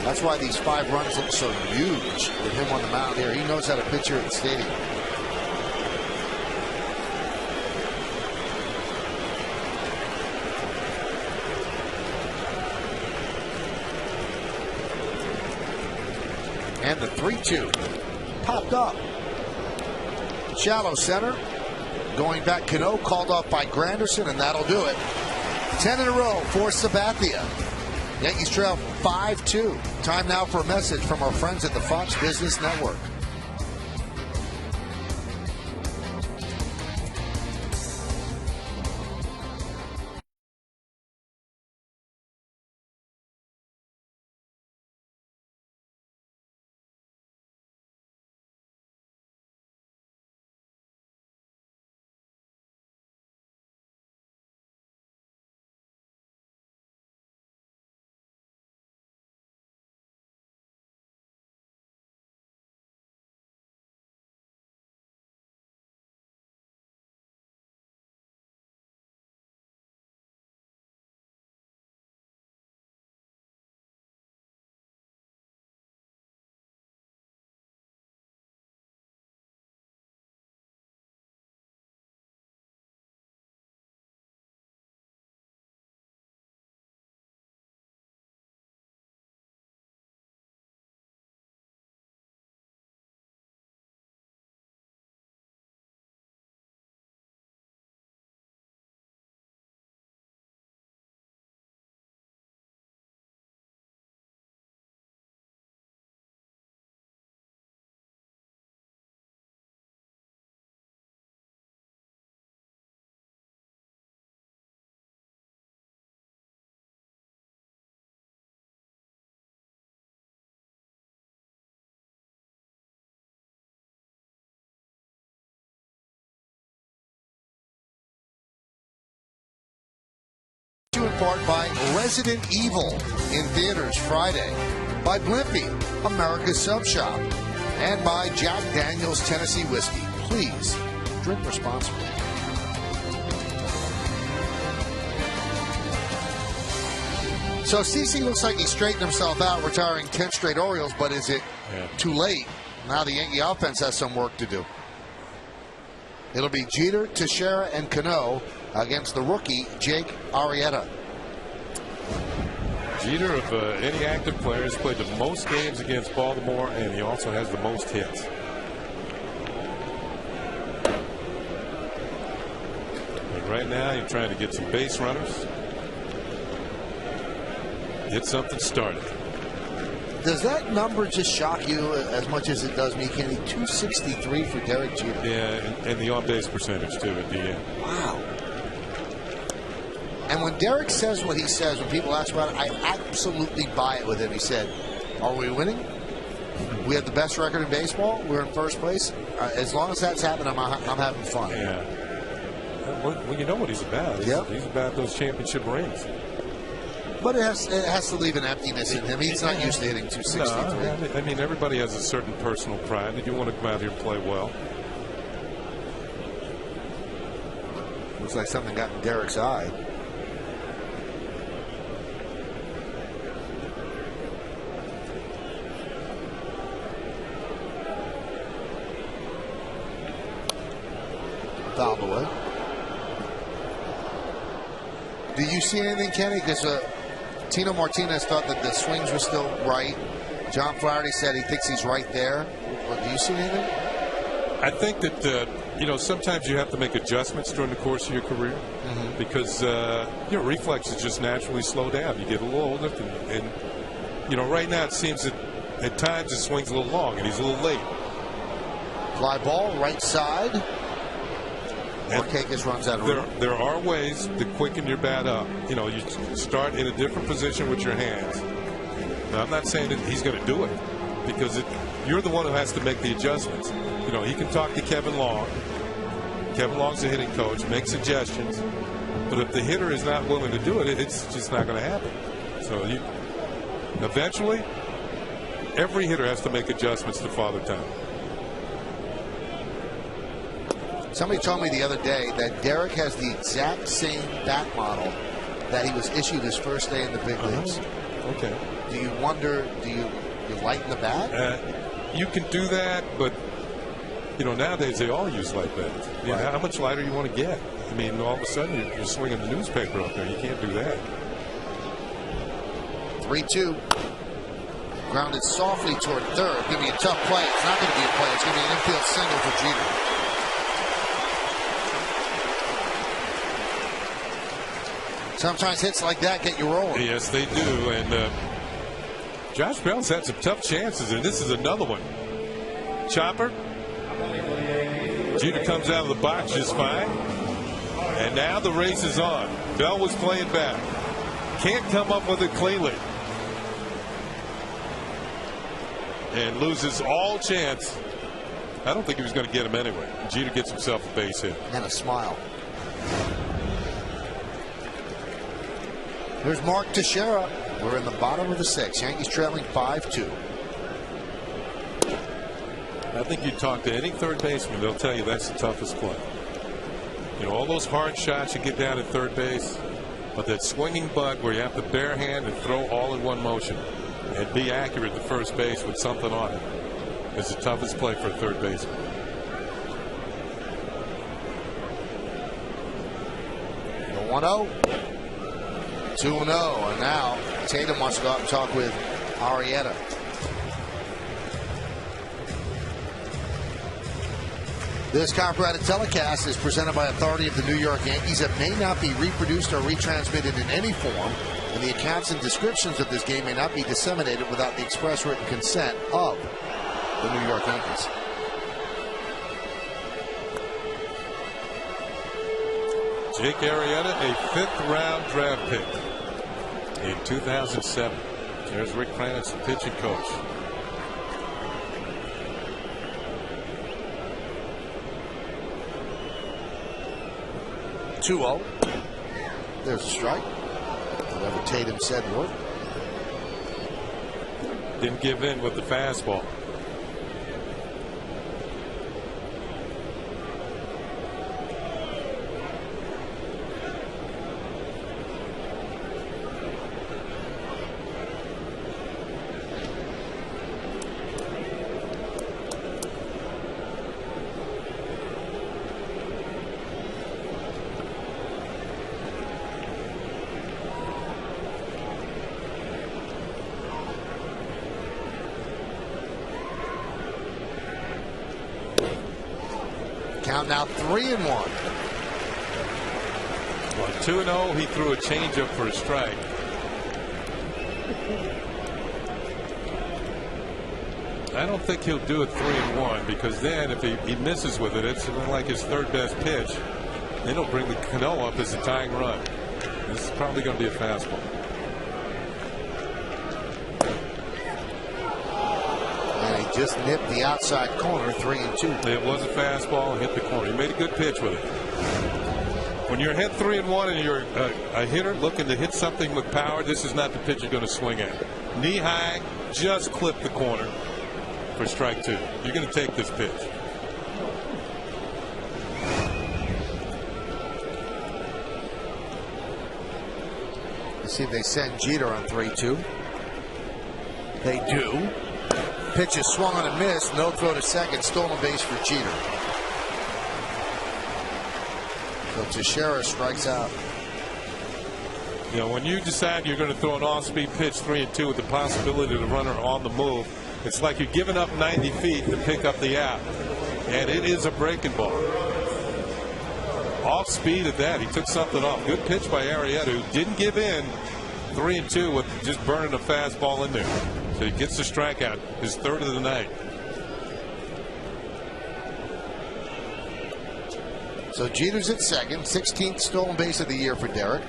That's why these 5 runs look so huge with him on the mound here. He knows how to pitch here at the stadium. And the 3-2 popped up. Shallow center. Going back, Cano called off by Granderson, and that'll do it. 10 in a row for Sabathia. Yankees trail 5-2. Time now for a message from our friends at the Fox Business Network. In part by Resident Evil in theaters Friday, by Blimpie, America's Sub Shop, and by Jack Daniel's Tennessee Whiskey. Please drink responsibly. So CC looks like he straightened himself out, retiring 10 straight Orioles, but is it too late? Now the Yankee offense has some work to do. It'll be Jeter, Teixeira, and Cano against the rookie, Jake Arrieta. Jeter, of any active player, has played the most games against Baltimore, and he also has the most hits. And right now, you're trying to get some base runners. Get something started. Does that number just shock you as much as it does me, Kenny? 263 for Derek Jeter. Yeah, and the on-base percentage, too, at the end. Wow. And when Derek says what he says, when people ask about it, I absolutely buy it with him. He said, are we winning? We have the best record in baseball. We're in first place. As long as that's happening, I'm having fun. Yeah. Well, you know what he's about. He's about those championship rings. But it has to leave an emptiness in him. He's not used to hitting 263. No, I mean, everybody has a certain personal pride, and you want to come out here and play well. Looks like something got in Derek's eye. Fouled away. Do you see anything, Kenny? Because Tino Martinez thought that the swings were still right. John Flaherty said he thinks he's right there. Do you see anything? I think that sometimes you have to make adjustments during the course of your career because your reflexes just naturally slow down. You get a little older, and right now it seems that at times the swing's a little long and he's a little late. Fly ball, right side. Marquez runs out of room. There are ways to quicken your bat up. You start in a different position with your hands. Now, I'm not saying that he's going to do it because you're the one who has to make the adjustments. You know, he can talk to Kevin Long. Kevin Long's the hitting coach, make suggestions. But if the hitter is not willing to do it, it's just not going to happen. So eventually, every hitter has to make adjustments to Father Time. Somebody told me the other day that Derek has the exact same bat model that he was issued his first day in the big leagues. Okay. Do you wonder, do you lighten the bat? You can do that, but you know, nowadays they all use light bats. I mean, how much lighter you want to get? I mean, all of a sudden you're swinging the newspaper up there. You can't do that. 3-2. Grounded softly toward third. Going to be a tough play. It's not going to be a play. It's going to be an infield single for Jeter. Sometimes hits like that get you rolling. Yes, they do. And Josh Bell's had some tough chances, and this is another one. Chopper. Jeter comes out of the box just fine. And now the race is on. Bell was playing back. Can't come up with it cleanly. And loses all chance. I don't think he was going to get him anyway. Jeter gets himself a base hit. And a smile. Here's Mark Teixeira. We're in the bottom of the sixth. Yankees trailing 5-2. I think you talk to any third baseman, they'll tell you that's the toughest play. You know, all those hard shots you get down at third base, but that swinging butt where you have to bare hand and throw all in one motion and be accurate to first base with something on it is the toughest play for a third baseman. The 1-0. 2-0. And now Tatum wants to go out and talk with Arrieta. This copyrighted telecast is presented by authority of the New York Yankees. It may not be reproduced or retransmitted in any form, and the accounts and descriptions of this game may not be disseminated without the express written consent of the New York Yankees. Jake Arrieta, a 5th-round draft pick in 2007. There's Rick Kranitz, the pitching coach. There's a strike. Whatever Tatum said would. Didn't give in with the fastball. Count now 3-1. Well, 2-0, he threw a changeup for a strike. I don't think he'll do it 3-1 because then if he misses with it, it's like his third best pitch. Then he'll bring the Cano up as a tying run. This is probably going to be a fastball. Just nipped the outside corner, 3-2. It was a fastball and hit the corner. He made a good pitch with it. When you're hit 3-1 and you're a hitter looking to hit something with power, this is not the pitch you're going to swing at. Knee high, just clip the corner for strike 2. You're going to take this pitch. Let's see if they send Jeter on 3-2. They do. Pitch is swung on a miss. No throw to second. Stolen base for Jeter. So Teixeira strikes out. You know, when you decide you're going to throw an off-speed pitch 3-2 with the possibility of the runner on the move, it's like you're giving up 90 feet to pick up the out. And it is a breaking ball. Off speed at that. He took something off. Good pitch by Arrieta, who didn't give in. 3-2 with just burning a fastball in there. So he gets the strikeout, his third of the night. So Jeter's at second, 16th stolen base of the year for Derek.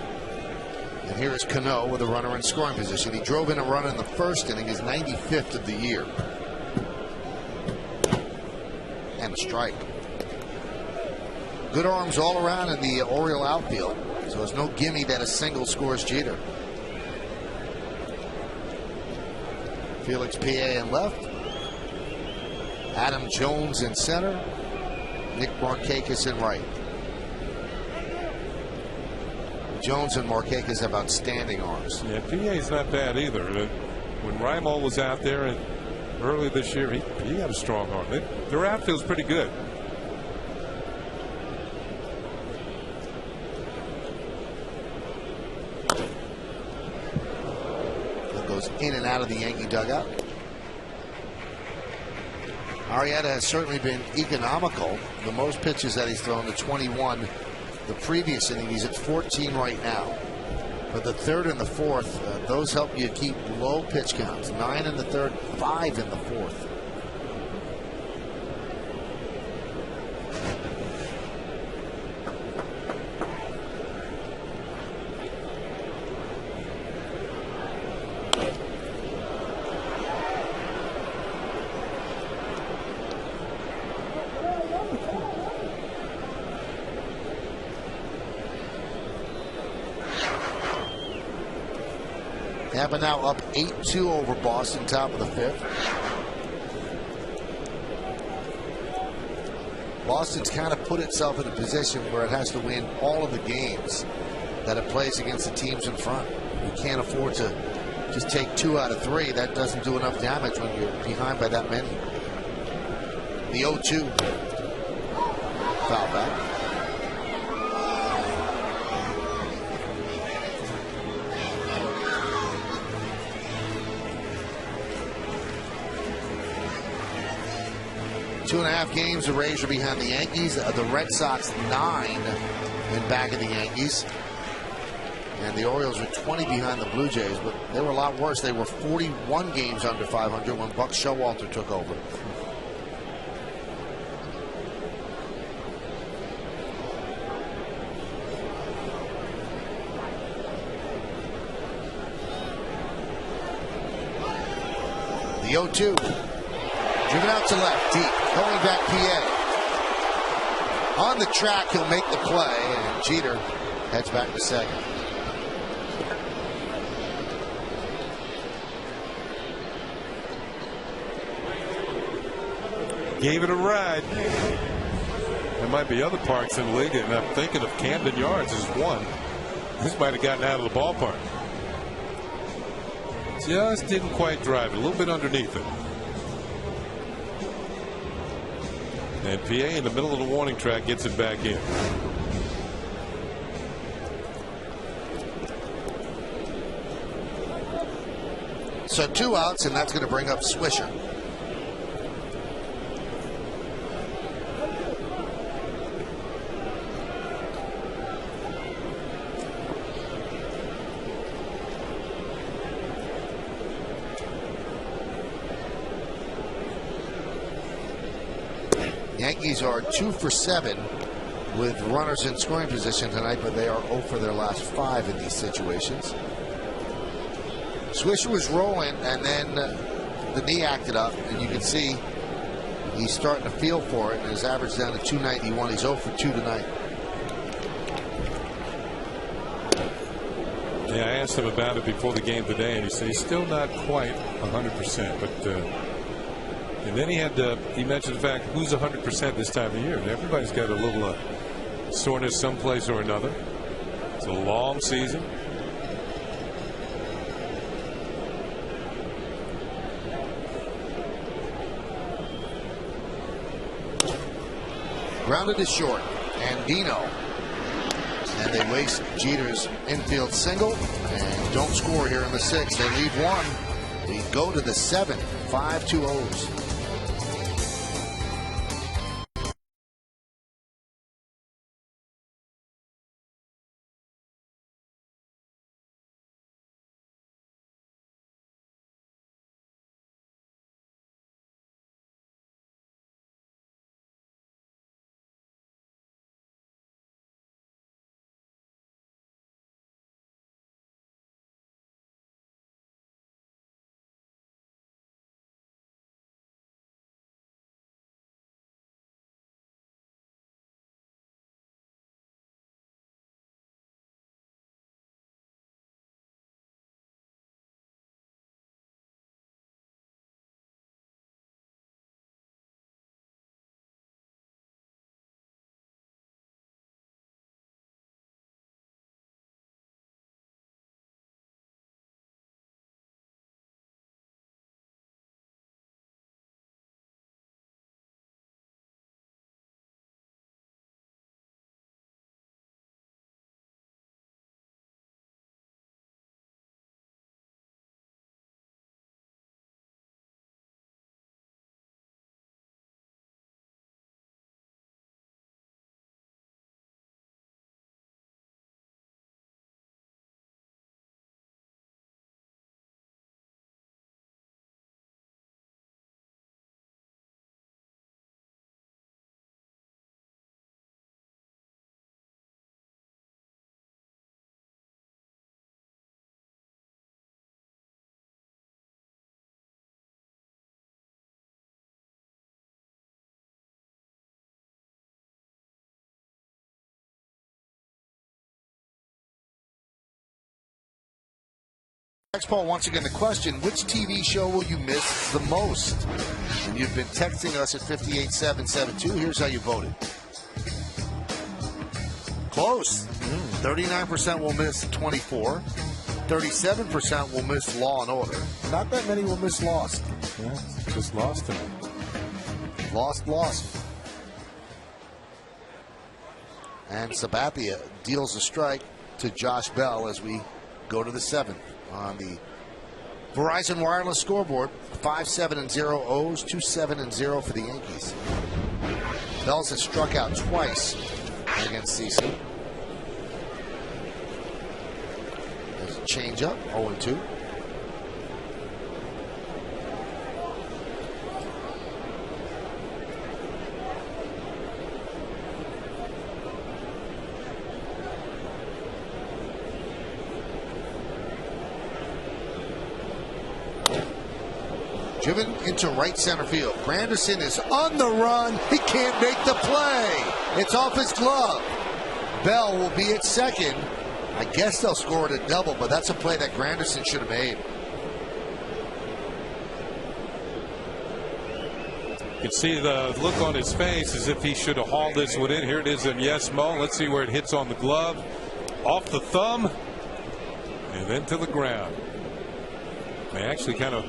And here is Cano with a runner in scoring position. He drove in a run in the first inning, his 95th of the year. and a strike. Good arms all around in the Oriole outfield. So it's no gimme that a single scores Jeter. Felix PA in left. Adam Jones in center. Nick Markakis in right. Jones and Markakis have outstanding arms. Yeah, PA's not bad either. When Raimel was out there early this year, he had a strong arm. Their outfield's pretty good. That goes in and out of the Yankee dugout. Arrieta has certainly been economical. The most pitches that he's thrown to 21 the previous inning. He's at 14 right now. But the third and the fourth, those help you keep low pitch counts. 9 in the third, 5 in the fourth. Tampa now up 8-2 over Boston, top of the fifth. Boston's kind of put itself in a position where it has to win all of the games that it plays against the teams in front. You can't afford to just take 2 out of 3. That doesn't do enough damage when you're behind by that many. The 0-2 foul back. Two and a half games, the Rays are behind the Yankees. The Red Sox 9 in back of the Yankees. And the Orioles are 20 behind the Blue Jays, but they were a lot worse. They were 41 games under 500 when Buck Showalter took over. The 0-2. Driven out to left, deep, going back PA. On the track, he'll make the play, and Jeter heads back to second. Gave it a ride. There might be other parks in the league, and I'm thinking of Camden Yards as one. This might have gotten out of the ballpark. Just didn't quite drive it, a little bit underneath it. And PA in the middle of the warning track gets it back in. So 2 outs, and that's going to bring up Swisher. Yankees are 2 for 7 with runners in scoring position tonight, but they are 0 for their last 5 in these situations. Swisher was rolling, and then the knee acted up, and you can see he's starting to feel for it, and his average down to 291. He's 0 for 2 tonight. Yeah, I asked him about it before the game today, and he said he's still not quite 100%, but and then he mentioned the fact who's 100% this time of year. And everybody's got a little soreness someplace or another. It's a long season. Grounded to short, and Dino. And they waste Jeter's infield single and don't score here in the 6th. They lead 1. We go to the 7th. 5-2 O's. Next poll, once again, the question, which TV show will you miss the most? And you've been texting us at 58772. Here's how you voted. Close. 39% will miss 24. 37% will miss Law and Order. Not that many will miss Lost. Yeah, just lost to me. Lost. And Sabathia deals a strike to Josh Bell as we go to the 7th on the Verizon Wireless scoreboard. 5-7-0 O's, 2-7-0 for the Yankees. Bell's has struck out twice against CC. There's a changeup, 0-2. Driven into right center field. Granderson is on the run. He can't make the play. It's off his glove. Bell will be at second. I guess they'll score it at double, but that's a play that Granderson should have made. You can see the look on his face as if he should have hauled this one in. Here it is in Yes Mo. Let's see where it hits on the glove. Off the thumb. And then to the ground. They actually kind of...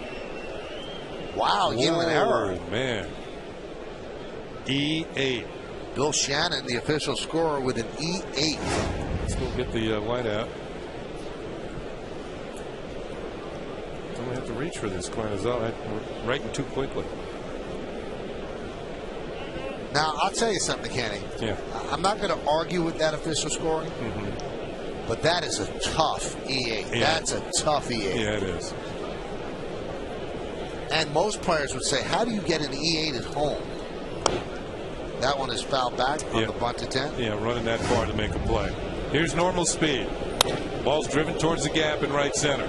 Wow, you an error. Man. E8. Bill Shannon, the official scorer, with an E8. Let's go get the white out. Don't have to reach for this, Quanazell. We're writing too quickly. Now, I'll tell you something, Kenny. Yeah. I'm not going to argue with that official scoring, but that is a tough E8. Yeah. That's a tough E8. Yeah, it is. And most players would say, how do you get an E8 at home? That one is fouled back on the bunt to 10. Yeah, running that far to make a play. Here's normal speed. Ball's driven towards the gap in right center.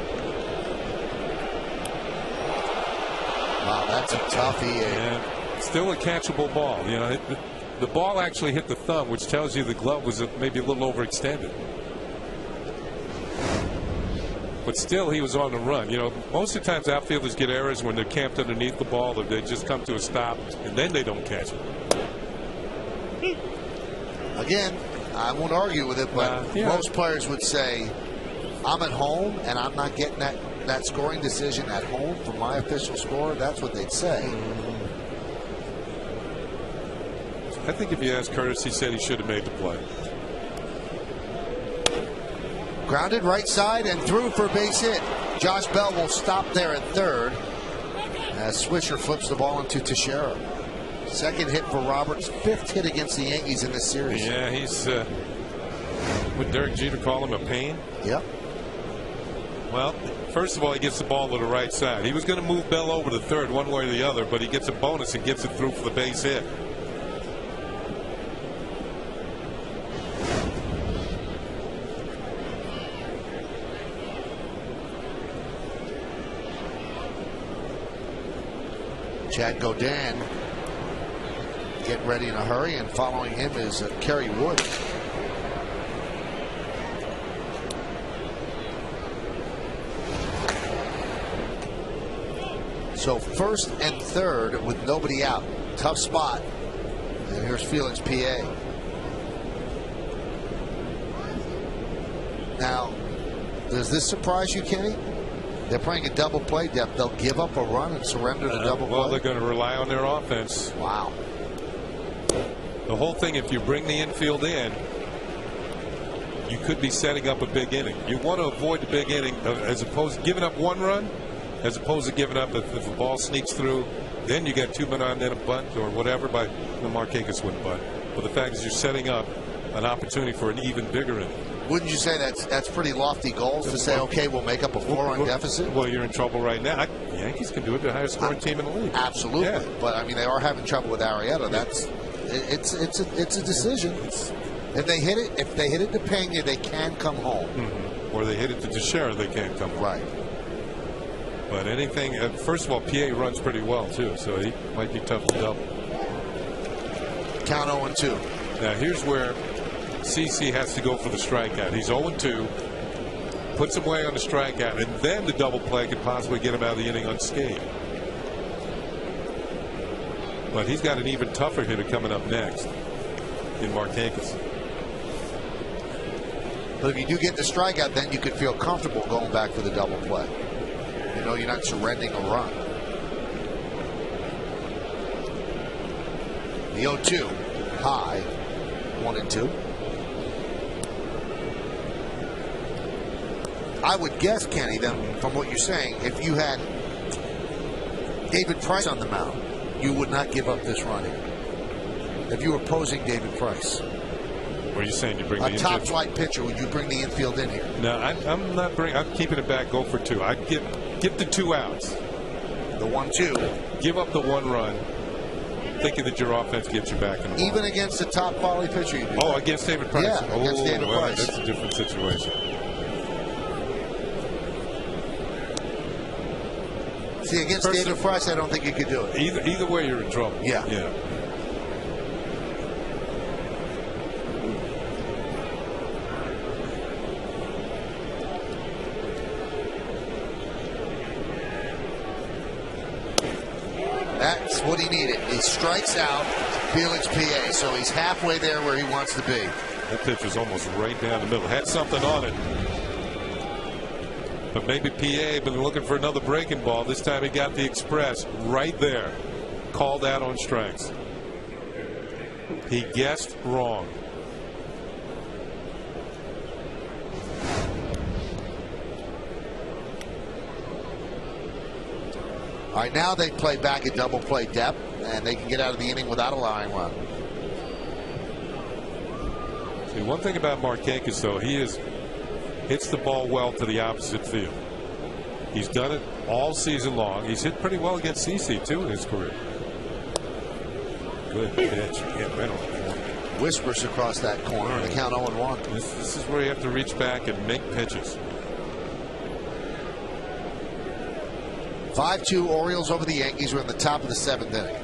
Wow, that's a tough E8. And still a catchable ball. You know, the ball actually hit the thumb, which tells you the glove was maybe a little overextended. But still, he was on the run. You know, most of the times outfielders get errors when they're camped underneath the ball, or they just come to a stop, and then they don't catch it. Again, I won't argue with it, but most players would say, I'm at home, and I'm not getting that scoring decision at home from my official scorer. That's what they'd say. I think if you ask Curtis, he said he should have made the play. Grounded right side and through for a base hit. Josh Bell will stop there at third as Swisher flips the ball into Teixeira. Second hit for Roberts, 5th hit against the Yankees in this series. Yeah, he's would Derek Jeter call him a pain? Yep. Well, first of all, he gets the ball to the right side. He was going to move Bell over to third one way or the other, but he gets a bonus and gets it through for the base hit. Chad Godin getting ready in a hurry, and following him is Kerry Wood. So first and third with nobody out. Tough spot. And here's Felix P.A. Now, does this surprise you, Kenny? They're playing a double play depth. They'll give up a run and surrender the double play. Well, they're going to rely on their offense. Wow. The whole thing, if you bring the infield in, you could be setting up a big inning. You want to avoid the big inning as opposed to giving up one run, as opposed to giving up if the ball sneaks through. Then you get 2 men on, then a bunt or whatever. By the Markakis wouldn't bunt. But the fact is, you're setting up an opportunity for an even bigger inning. Wouldn't you say that's pretty lofty goals to say, okay, we'll make up a 4-run deficit? Well, you're in trouble right now. The Yankees can do it. They're the highest scoring team in the league. Absolutely. Yeah. But, I mean, they are having trouble with Arrieta. It's a decision. If they hit it to Pena, they can come home. Or they hit it to Teixeira, they can't come home. Right. But anything, first of all, PA runs pretty well, too, so he might be tough to double. Count 0-2. Now, here's where CC has to go for the strikeout. He's 0-2. puts him away on the strikeout, and then the double play could possibly get him out of the inning unscathed. But he's got an even tougher hitter coming up next in Markakis. But if you do get the strikeout, then you could feel comfortable going back for the double play. You know, you're not surrendering a run. The 0-2 high, 1-2. I would guess, Kenny, then from what you're saying, if you had David Price on the mound, you would not give up this run here. If you were posing David Price. What are you saying? You bring a the top flight pitcher, would you bring the infield in here? No, I'm not bringing. I'm keeping it back. Go for 2. I'd give the 2 outs. The 1-2. Give up the 1 run. Thinking that your offense gets you back in the ball. Even against a top quality pitcher, you do that. Against David Price. Yeah, against David Price. That's a different situation. See, against David Price, I don't think you could do it. Either way, you're in trouble. Yeah. That's what he needed. He strikes out Felix PA, so he's halfway there where he wants to be. That pitch was almost right down the middle. Had something on it. But maybe PA been looking for another breaking ball. This time he got the express right there. Called out on strikes. He guessed wrong. All right, now they play back at double play depth, and they can get out of the inning without allowing one. See, one thing about Markakis, though, he hits the ball well to the opposite field. He's done it all season long. He's hit pretty well against CC, too, in his career. Good pitch. Whispers across that corner, and the count 0-1. This is where you have to reach back and make pitches. 5-2 Orioles over the Yankees. We're in the top of the 7th inning.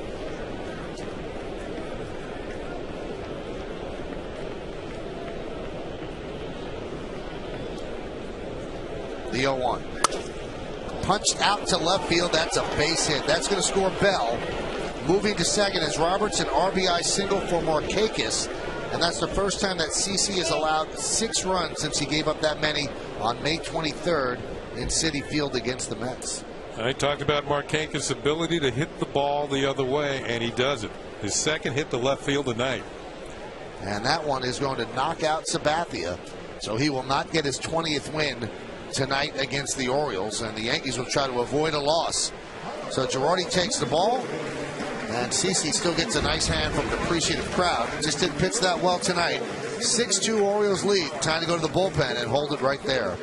The 0-1. Punched out to left field. That's a base hit. That's going to score Bell. Moving to second is Robertson. RBI single for Markakis. And that's the first time that CC has allowed 6 runs since he gave up that many on May 23rd in Citi Field against the Mets. I talked about Markakis' ability to hit the ball the other way, and he does it. His second hit to left field tonight. And that one is going to knock out Sabathia, so he will not get his 20th win tonight against the Orioles, and the Yankees will try to avoid a loss. So Girardi takes the ball, and CC still gets a nice hand from an appreciative crowd. Just didn't pitch that well tonight. 6-2 Orioles lead. Time to go to the bullpen and hold it right there.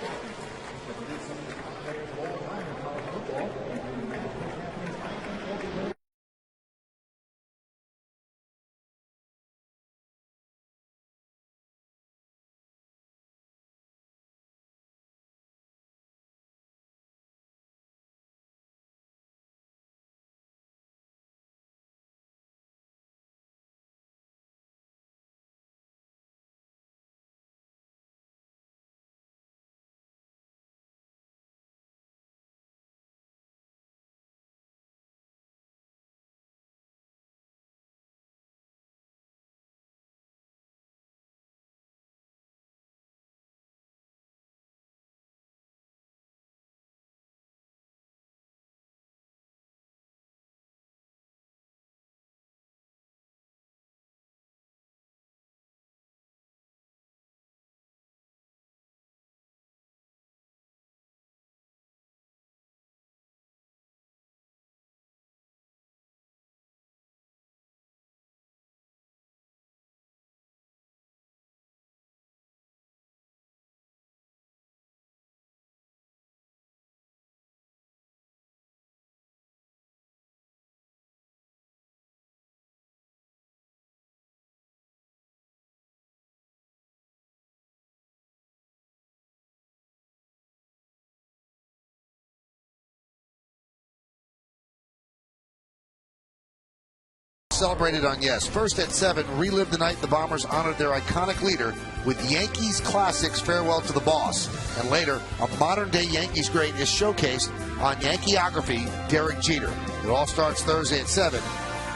Celebrated on Yes. First at 7, relive the night the Bombers honored their iconic leader with Yankees Classics Farewell to the Boss. And later, a modern-day Yankees great is showcased on Yankeeography, Derek Jeter. It all starts Thursday at 7.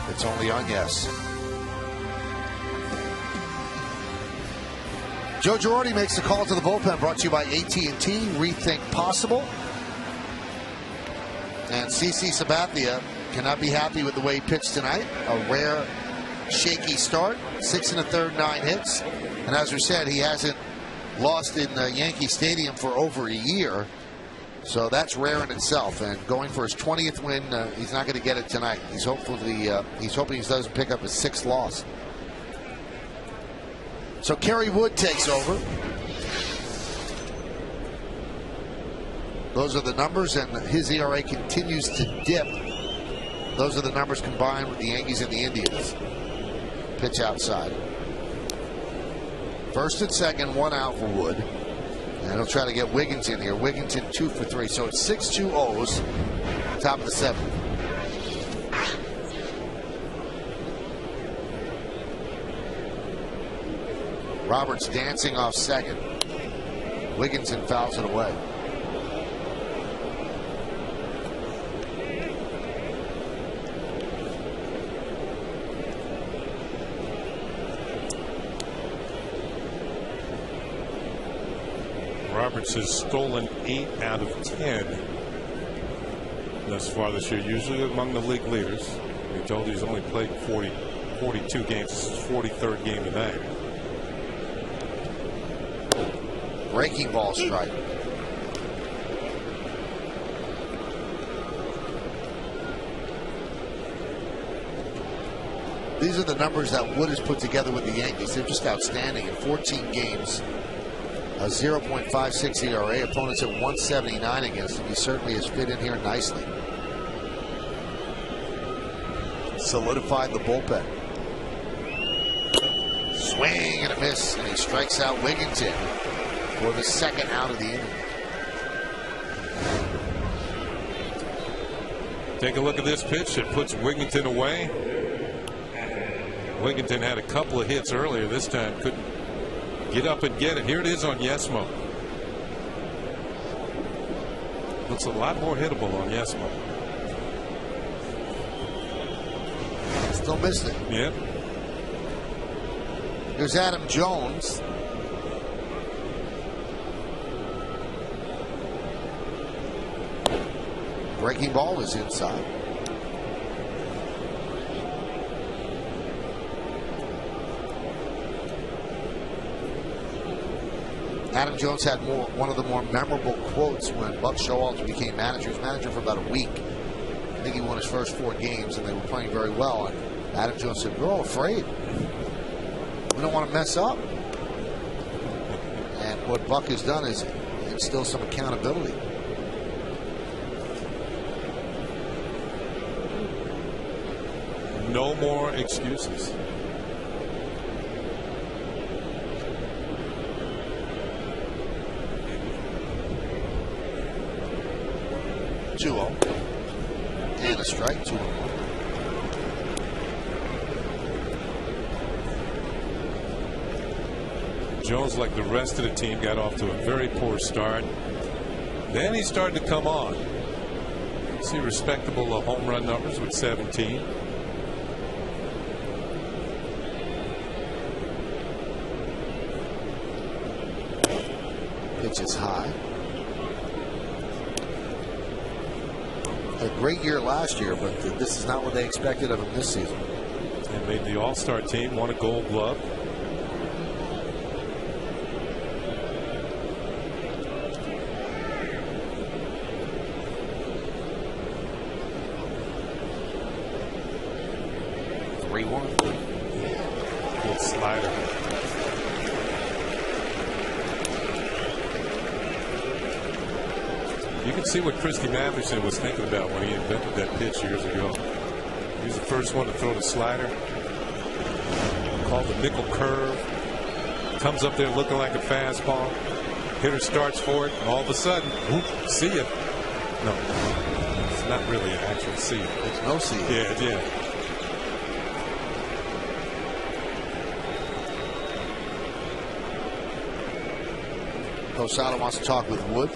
It's only on Yes. Joe Girardi makes the call to the bullpen, brought to you by AT&T. Rethink possible. And CC Sabathia cannot be happy with the way he pitched tonight. A rare, shaky start. 6 1/3, 9 hits. And as we said, he hasn't lost in Yankee Stadium for over a year. So that's rare in itself. And going for his 20th win, he's not going to get it tonight. He's hoping he doesn't pick up his 6th loss. So Kerry Wood takes over. Those are the numbers, and his ERA continues to dip. Those are the numbers combined with the Yankees and the Indians. Pitch outside. First and second, 1 out for Wood. And he'll try to get Wiggins in here. Wiggins 2 for 3. So it's 6-2 O's. Top of the 7th. Roberts dancing off second. Wigginton fouls it away. Roberts has stolen 8 out of 10 thus far this year, usually among the league leaders. We told you he's only played 42 games. This is his 43rd game tonight. Breaking ball strike. These are the numbers that Wood has put together with the Yankees. They're just outstanding. In 14 games, a 0.56 ERA. Opponents at 179 against him. He certainly has fit in here nicely. Solidified the bullpen. Swing and a miss, and he strikes out Wigginton for the 2nd out of the inning. Take a look at this pitch. It puts Wigginton away. Wigginton had a couple of hits earlier. This time couldn't get up and get it. Here it is on Yes Mode. Looks a lot more hittable on Yes Mode. Still missed it. Yep. Here's Adam Jones. Breaking ball is inside. Adam Jones had one of the more memorable quotes when Buck Showalter became manager. He was manager for about a week. I think he won his first 4 games, and they were playing very well. And Adam Jones said, "We're all afraid. We don't want to mess up." And what Buck has done is instill some accountability. No more excuses. And a strike, 2-1. Jones, like the rest of the team, got off to a very poor start. Then he started to come on. See respectable home run numbers with 17. Pitch is high. Had a great year last year, but this is not what they expected of him this season. And made the All-Star team, won a Gold Glove. Good slider. You can see what Christy Mathewson was thinking about when he invented that pitch years ago. He was the first one to throw the slider. Called the nickel curve. Comes up there looking like a fastball. Hitter starts for it, and all of a sudden, whoop, see ya. No, it's not really an actual see ya. It's no see ya. Yeah. Posada wants to talk with Wood.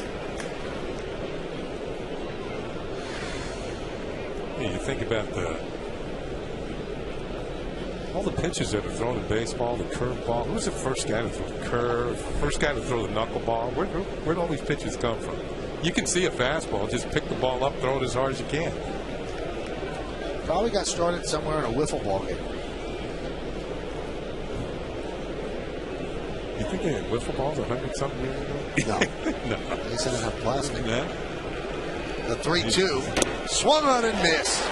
Yeah, you think about all the pitches that are thrown in baseball, the curveball. Who's the first guy to throw the curve? First guy to throw the knuckleball? Where'd all these pitches come from? You can see a fastball. Just pick the ball up, throw it as hard as you can. Probably got started somewhere in a wiffle ball game. You think they had wiffle balls 100-something years ago? No. No. They said didn't have plastic. Yeah. The 3-2. Swung on and missed.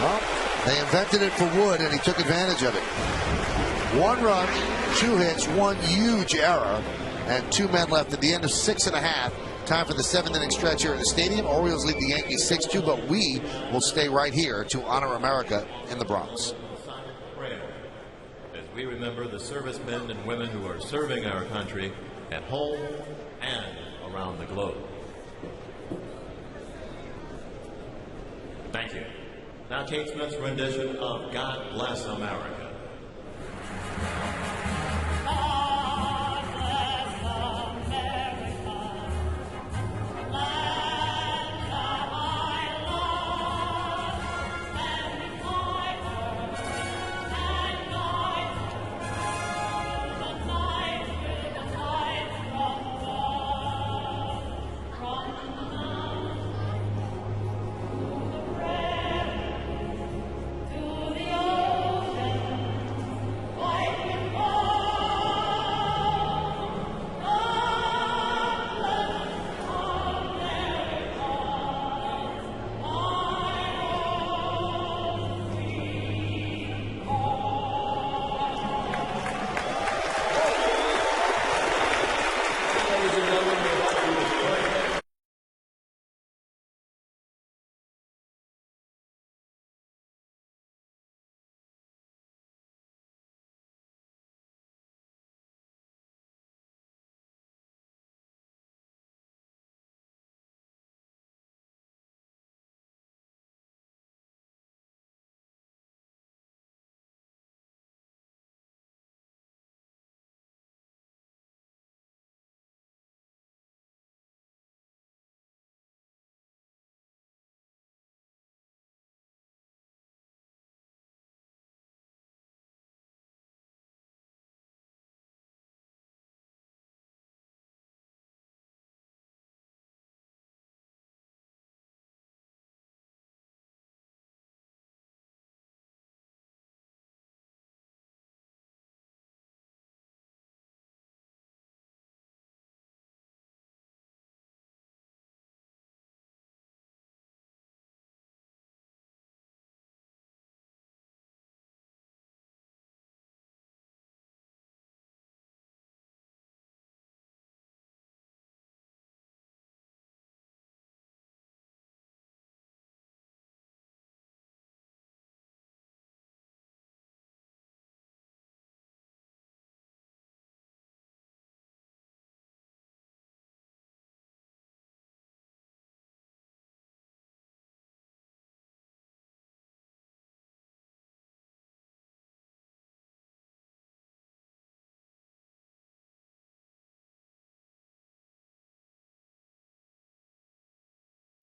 Well, they invented it for Wood, and he took advantage of it. 1 run, 2 hits, 1 huge error, and 2 men left at the end of 6 1/2. Time for the 7th inning stretch here at the stadium. Orioles lead the Yankees 6-2, but we will stay right here to honor America in the Bronx. As we remember the servicemen and women who are serving our country at home and around the globe. Thank you. Now Kate Smith's rendition of God Bless America.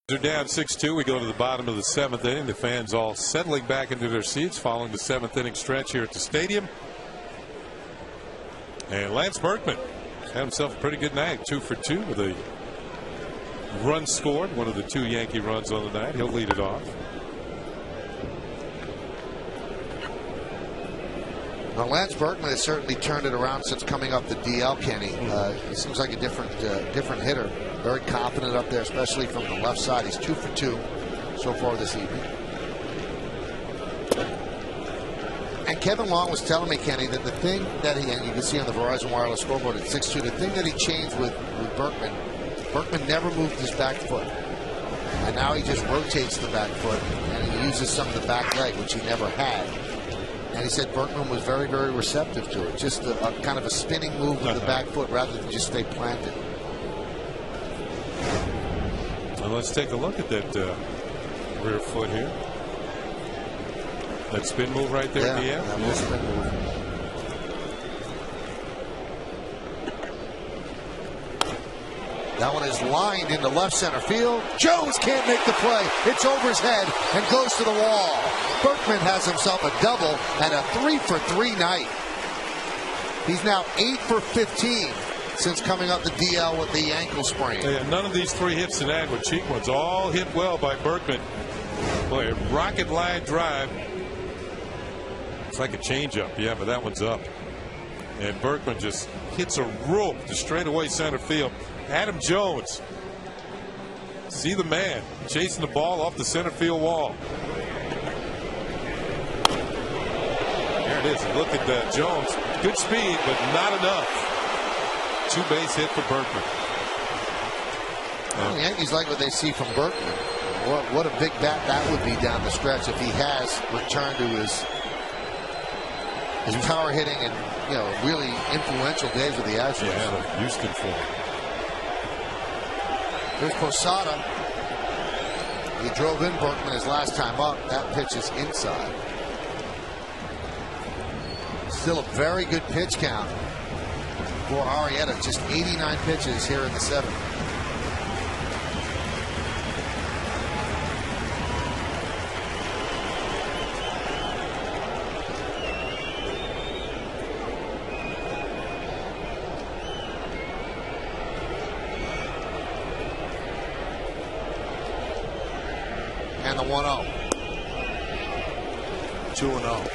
They're down 6-2. We go to the bottom of the 7th inning. The fans all settling back into their seats following the 7th inning stretch here at the stadium. And Lance Berkman had himself a pretty good night. 2 for 2 with a run scored. One of the 2 Yankee runs on the night. He'll lead it off. Now, Lance Berkman has certainly turned it around since coming up the DL, Kenny. He seems like a different hitter. Very confident up there, especially from the left side. He's 2 for 2 so far this evening. And Kevin Long was telling me, Kenny, that the thing that and you can see on the Verizon Wireless scoreboard at 6-2, the thing that he changed with Berkman never moved his back foot. And now he just rotates the back foot, and he uses some of the back leg, which he never had. And he said Berkman was very, very receptive to it. Just a kind of a spinning move with the back foot rather than just stay planted. Well, let's take a look at that rear foot here. That spin move right there at the end. That was spin move. That one is lined into left center field. Jones can't make the play. It's over his head and goes to the wall. Berkman has himself a double and a 3-for-3 night. He's now 8 for 15 since coming up the DL with the ankle sprain. Yeah, none of these 3 hits tonight were cheap ones. All hit well by Berkman. Boy, a rocket line drive. It's like a changeup. Yeah, but that one's up. And Berkman just hits a rope to straightaway center field. Adam Jones. See the man chasing the ball off the center field wall. There it is. Look at Jones. Good speed, but not enough. 2-base hit for Berkman. Well, the Yankees like what they see from Berkman. What a big bat that would be down the stretch if he has returned to his power hitting and really influential days with the Astros. Yeah, the Houston form. Here's Posada. He drove in Berkman his last time up. That pitch is inside. Still a very good pitch count for Arrieta. Just 89 pitches here in the 7th. And the 1-0. 2-0.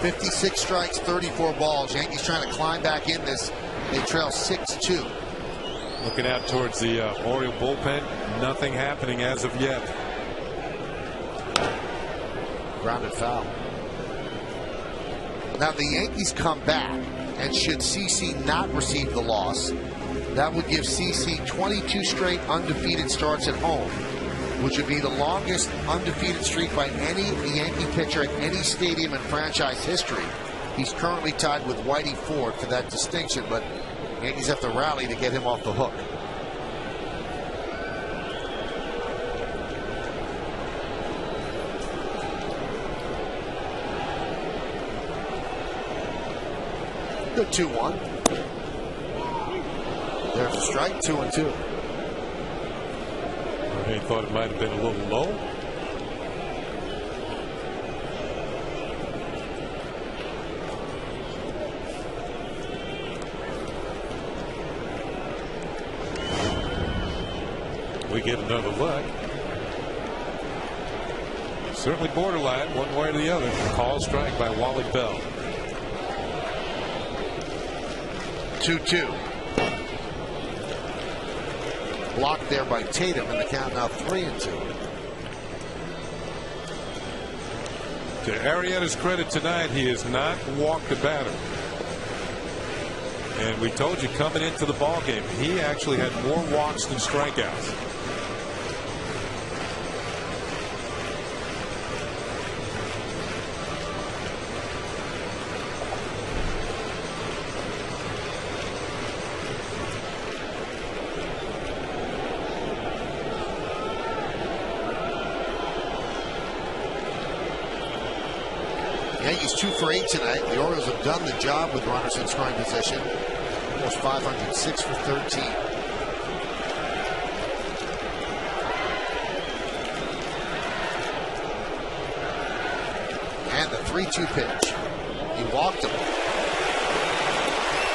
.56 strikes, 34 balls. Yankees trying to climb back in this. They trail 6-2. Looking out towards the Oriole bullpen. Nothing happening as of yet. Grounded foul. Now the Yankees come back, and should CC not receive the loss, that would give CC 22 straight undefeated starts at home, which would be the longest undefeated streak by any Yankee pitcher at any stadium in franchise history. He's currently tied with Whitey Ford for that distinction, but Yankees have to rally to get him off the hook. Good 2-1. There's a strike, 2-2. He thought it might have been a little low. We get another look. Certainly borderline, one way or the other. Call strike by Wally Bell. 2-2. Blocked there by Tatum, and the count now 3-2. To Arrieta's credit tonight, he has not walked a batter. And we told you coming into the ball game, he actually had more walks than strikeouts. Yankees 2 for 8 tonight. The Orioles have done the job with runners in scoring position. Almost 500, 6 for 13. And the 3-2 pitch. He walked him.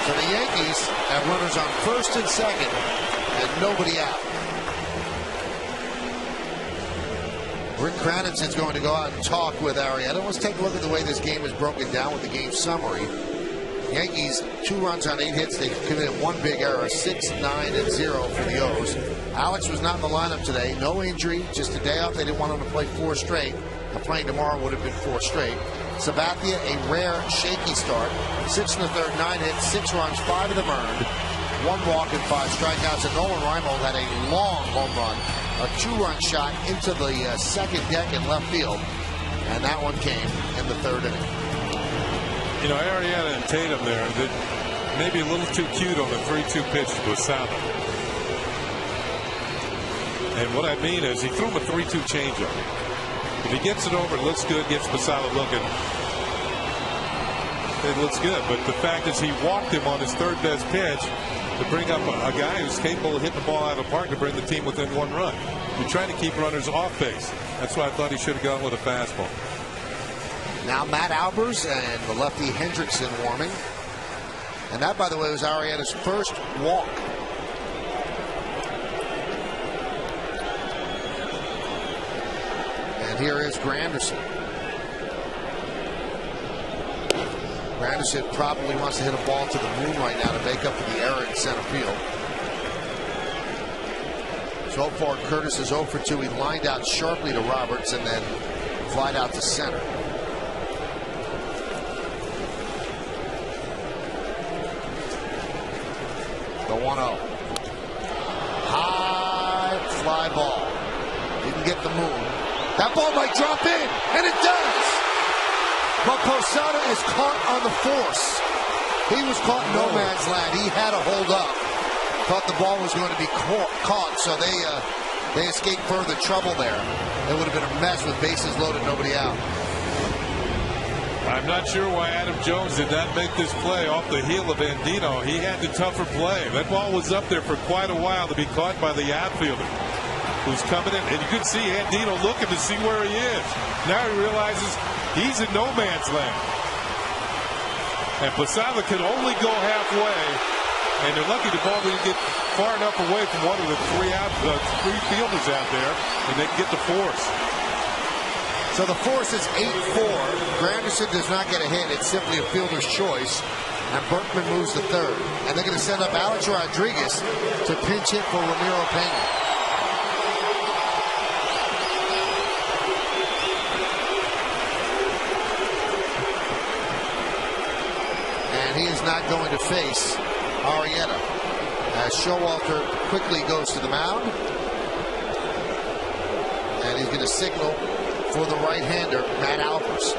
So the Yankees have runners on first and second and nobody out. Rick Cranston's going to go out and talk with Arrieta. Let's take a look at the way this game is broken down with the game summary. Yankees 2 runs on 8 hits. They committed 1 big error, 6-9-0 for the O's. Alex was not in the lineup today. No injury, just a day off. They didn't want him to play 4 straight. Playing tomorrow would have been 4 straight. Sabathia, a rare shaky start. 6 in the third, 9 hits, 6 runs, 5 of them earned. 1 walk and 5 strikeouts. And Nolan Reimold had a long home run. A 2-run shot into the second deck in left field. And that one came in the 3rd inning. You know, Arrieta and Tatum there, maybe a little too cute on the 3-2 pitch to Posada. And what I mean is he threw him a 3-2 changeup. If he gets it over, it looks good, gets Posada looking, it looks good. But the fact is he walked him on his third best pitch to bring up a guy who's capable of hitting the ball out of the park to bring the team within 1 run. You're trying to keep runners off base. That's why I thought he should have gone with a fastball. Now Matt Albers and the lefty Hendrickson warming. And that, by the way, was Arrieta's first walk. And here is Granderson. Granderson probably wants to hit a ball to the moon right now to make up for the error in center field. So far, Curtis is 0 for 2. He lined out sharply to Roberts and then flied out to center. The 1-0. High fly ball. Didn't get the moon. That ball might drop in, and it does. But Posada is caught on the force. He was caught in no man's land. He had a hold up. Thought the ball was going to be caught, so they escaped further trouble there. It would have been a mess with bases loaded, nobody out. I'm not sure why Adam Jones did not make this play off the heel of Andino. He had the tougher play. That ball was up there for quite a while to be caught by the outfielder who's coming in. And you could see Andino looking to see where he is. Now he realizes he's in no man's land. And Posada can only go halfway. And they're lucky the ball didn't get far enough away from one of the three fielders out there, and they can get the force. So the force is 8-4. Granderson does not get a hit. It's simply a fielder's choice. And Berkman moves to third. And they're going to send up Alex Rodriguez to pinch hit for Ramiro Pena. And he is not going to face Arrieta as Showalter quickly goes to the mound, and he's going to signal for the right-hander Matt Albers.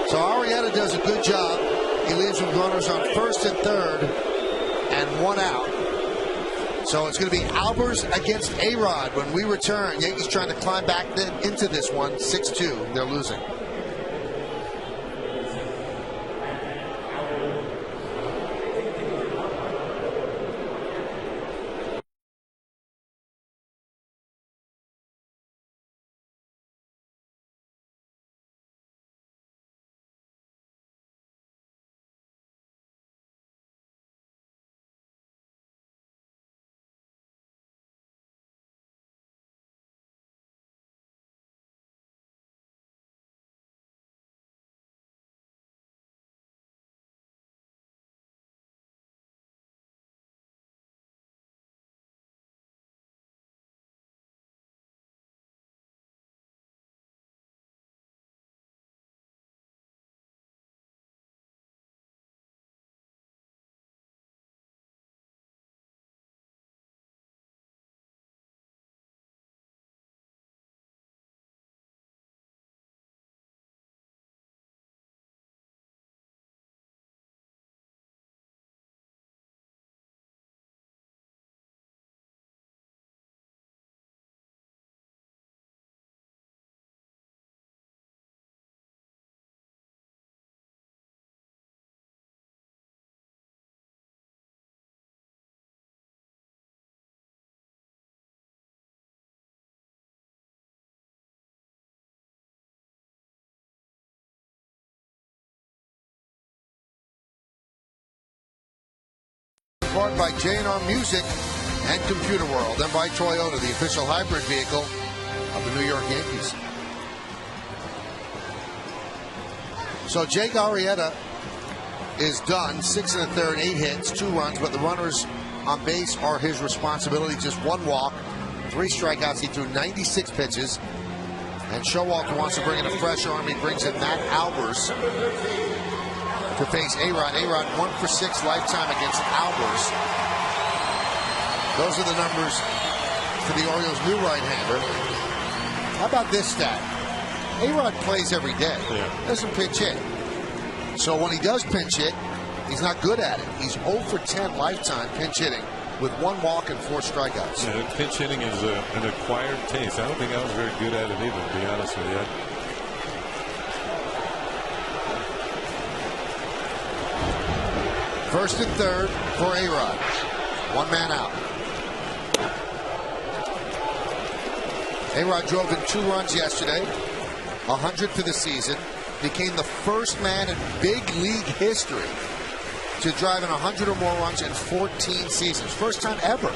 So Arrieta does a good job. He leaves with runners on first and third and 1 out. So it's going to be Albers against A-Rod when we return. Yankees trying to climb back into this one. 6-2. They're losing. Brought by J&R Music and Computer World, and by Toyota, the official hybrid vehicle of the New York Yankees. So Jake Arrieta is done. 6 1/3, 8 hits, 2 runs, but the runners on base are his responsibility. Just 1 walk, 3 strikeouts. He threw 96 pitches. And Showalter wants to bring in a fresh arm. He brings in Matt Albers to face A-Rod. A-Rod 1 for 6 lifetime against Albers. Those are the numbers for the Orioles' new right-hander. How about this stat? A-Rod plays every day. Doesn't pinch hit. So when he does pinch hit, he's not good at it. He's 0 for 10 lifetime pinch hitting with 1 walk and 4 strikeouts. Yeah, pinch hitting is an acquired taste. I don't think I was very good at it either, to be honest with you. First and third for A-Rod. 1 man out. A-Rod drove in 2 runs yesterday. 100 for the season. Became the first man in big league history to drive in 100 or more runs in 14 seasons. First time ever.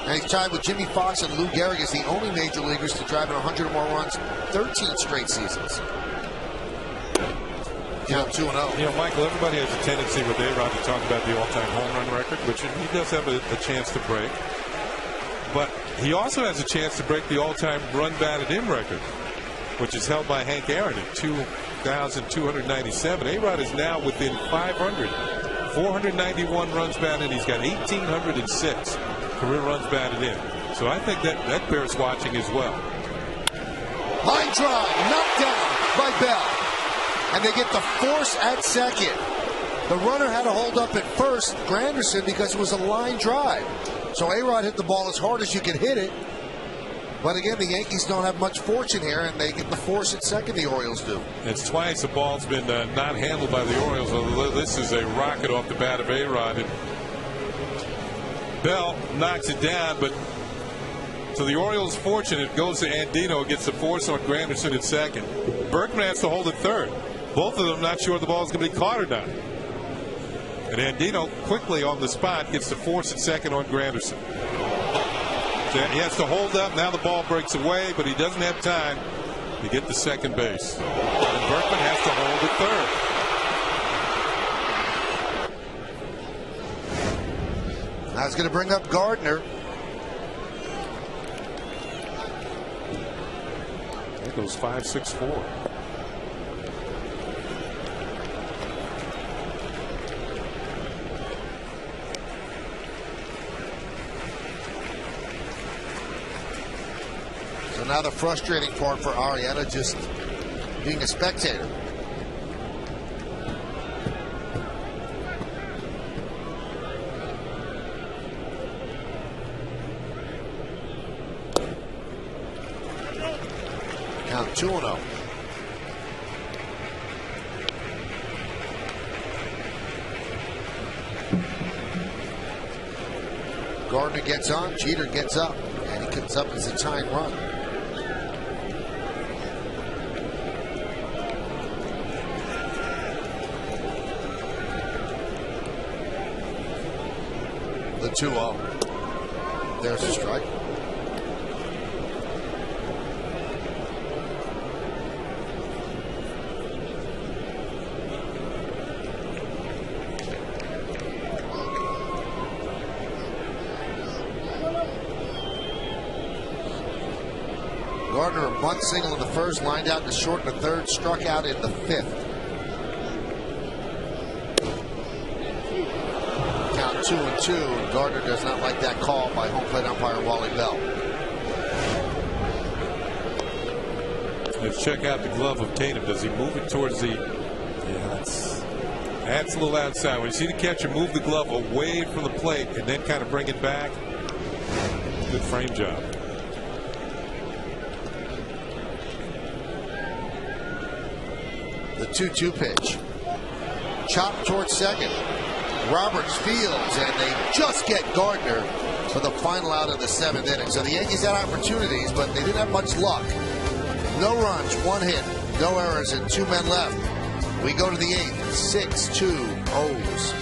And he's tied with Jimmy Foxx and Lou Gehrig as the only major leaguers to drive in 100 or more runs 13 straight seasons. Count 2-0. You know, Michael, everybody has a tendency with A-Rod to talk about the all-time home run record, which he does have a chance to break. But he also has a chance to break the all-time run batted in record, which is held by Hank Aaron at 2,297. A-Rod is now within 500. 491 runs batted in. He's got 1,806 career runs batted in. So I think that bears watching as well. Line drive, knocked down by Bell. And they get the force at second. The runner had to hold up at first, Granderson, because it was a line drive. So A-Rod hit the ball as hard as you can hit it. But again, the Yankees don't have much fortune here, and they get the force at second, the Orioles do. It's twice the ball's been not handled by the Orioles. This is a rocket off the bat of A-Rod. And Bell knocks it down, but to the Orioles' fortune, it goes to Andino, gets the force on Granderson at second. Berkman has to hold at third. Both of them not sure the ball is going to be caught or not. And Andino quickly on the spot gets the force at second on Granderson. So he has to hold up. Now the ball breaks away, but he doesn't have time to get to second base. And Berkman has to hold at third. Now it's going to bring up Gardner. It goes 5-6-4. So now the frustrating part for Arrieta, just being a spectator. Count 2-0. Gardner gets on, Jeter gets up, and he comes up as a tying run. The 2-0. There's a strike. Gardner, a bunt single in the first, lined out to short in the third, struck out in the fifth. Count 2-2. Gardner does not like that call by home plate umpire Wally Bell. Let's check out the glove of Tatum. Does he move it towards the... Yeah, that's a little outside. When you see the catcher move the glove away from the plate and then kind of bring it back, good frame job. The 2-2 pitch. Chopped towards second. Roberts fields, and they just get Gardner for the final out of the 7th inning. So the Yankees had opportunities, but they didn't have much luck. No runs, 1 hit, no errors, and 2 men left. We go to the 8th, 6-2 O's.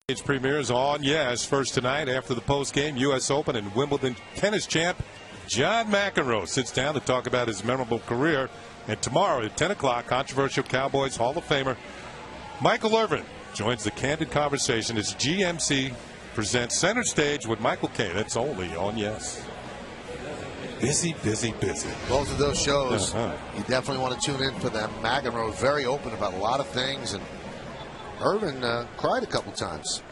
Its premieres on Yes first tonight after the post-game U.S. Open and Wimbledon tennis champ John McEnroe sits down to talk about his memorable career. And tomorrow at 10 o'clock, controversial Cowboys Hall of Famer Michael Irvin joins the candid conversation as GMC presents Center Stage with Michael Kay. That's only on Yes. Busy, busy, busy. Both of those shows, you definitely want to tune in for them. McEnroe is very open about a lot of things, and Irvin cried a couple times.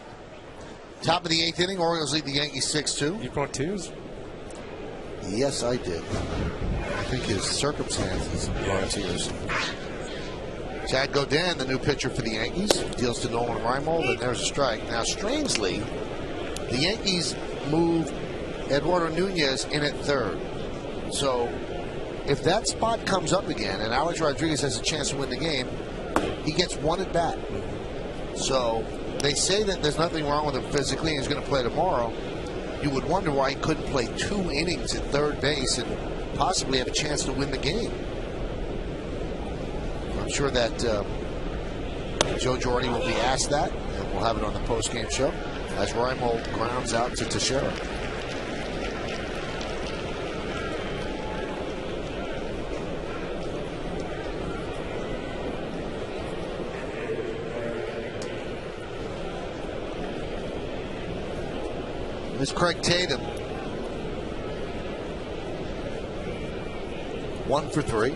Top of the 8th inning, Orioles lead the Yankees 6-2. You brought tears? Yes, I did. I think his circumstances brought tears. Chad Godin, the new pitcher for the Yankees, deals to Nolan Reimold, and there's a strike. Now, strangely, the Yankees move Eduardo Nunez in at third. So, if that spot comes up again and Alex Rodriguez has a chance to win the game, he gets one at bat. So they say that there's nothing wrong with him physically and he's going to play tomorrow. You would wonder why he couldn't play 2 innings at third base and possibly have a chance to win the game. I'm sure that Joe Girardi will be asked that, and we'll have it on the post-game show as Reimold grounds out to Teixeira. This is Craig Tatum. 1 for 3.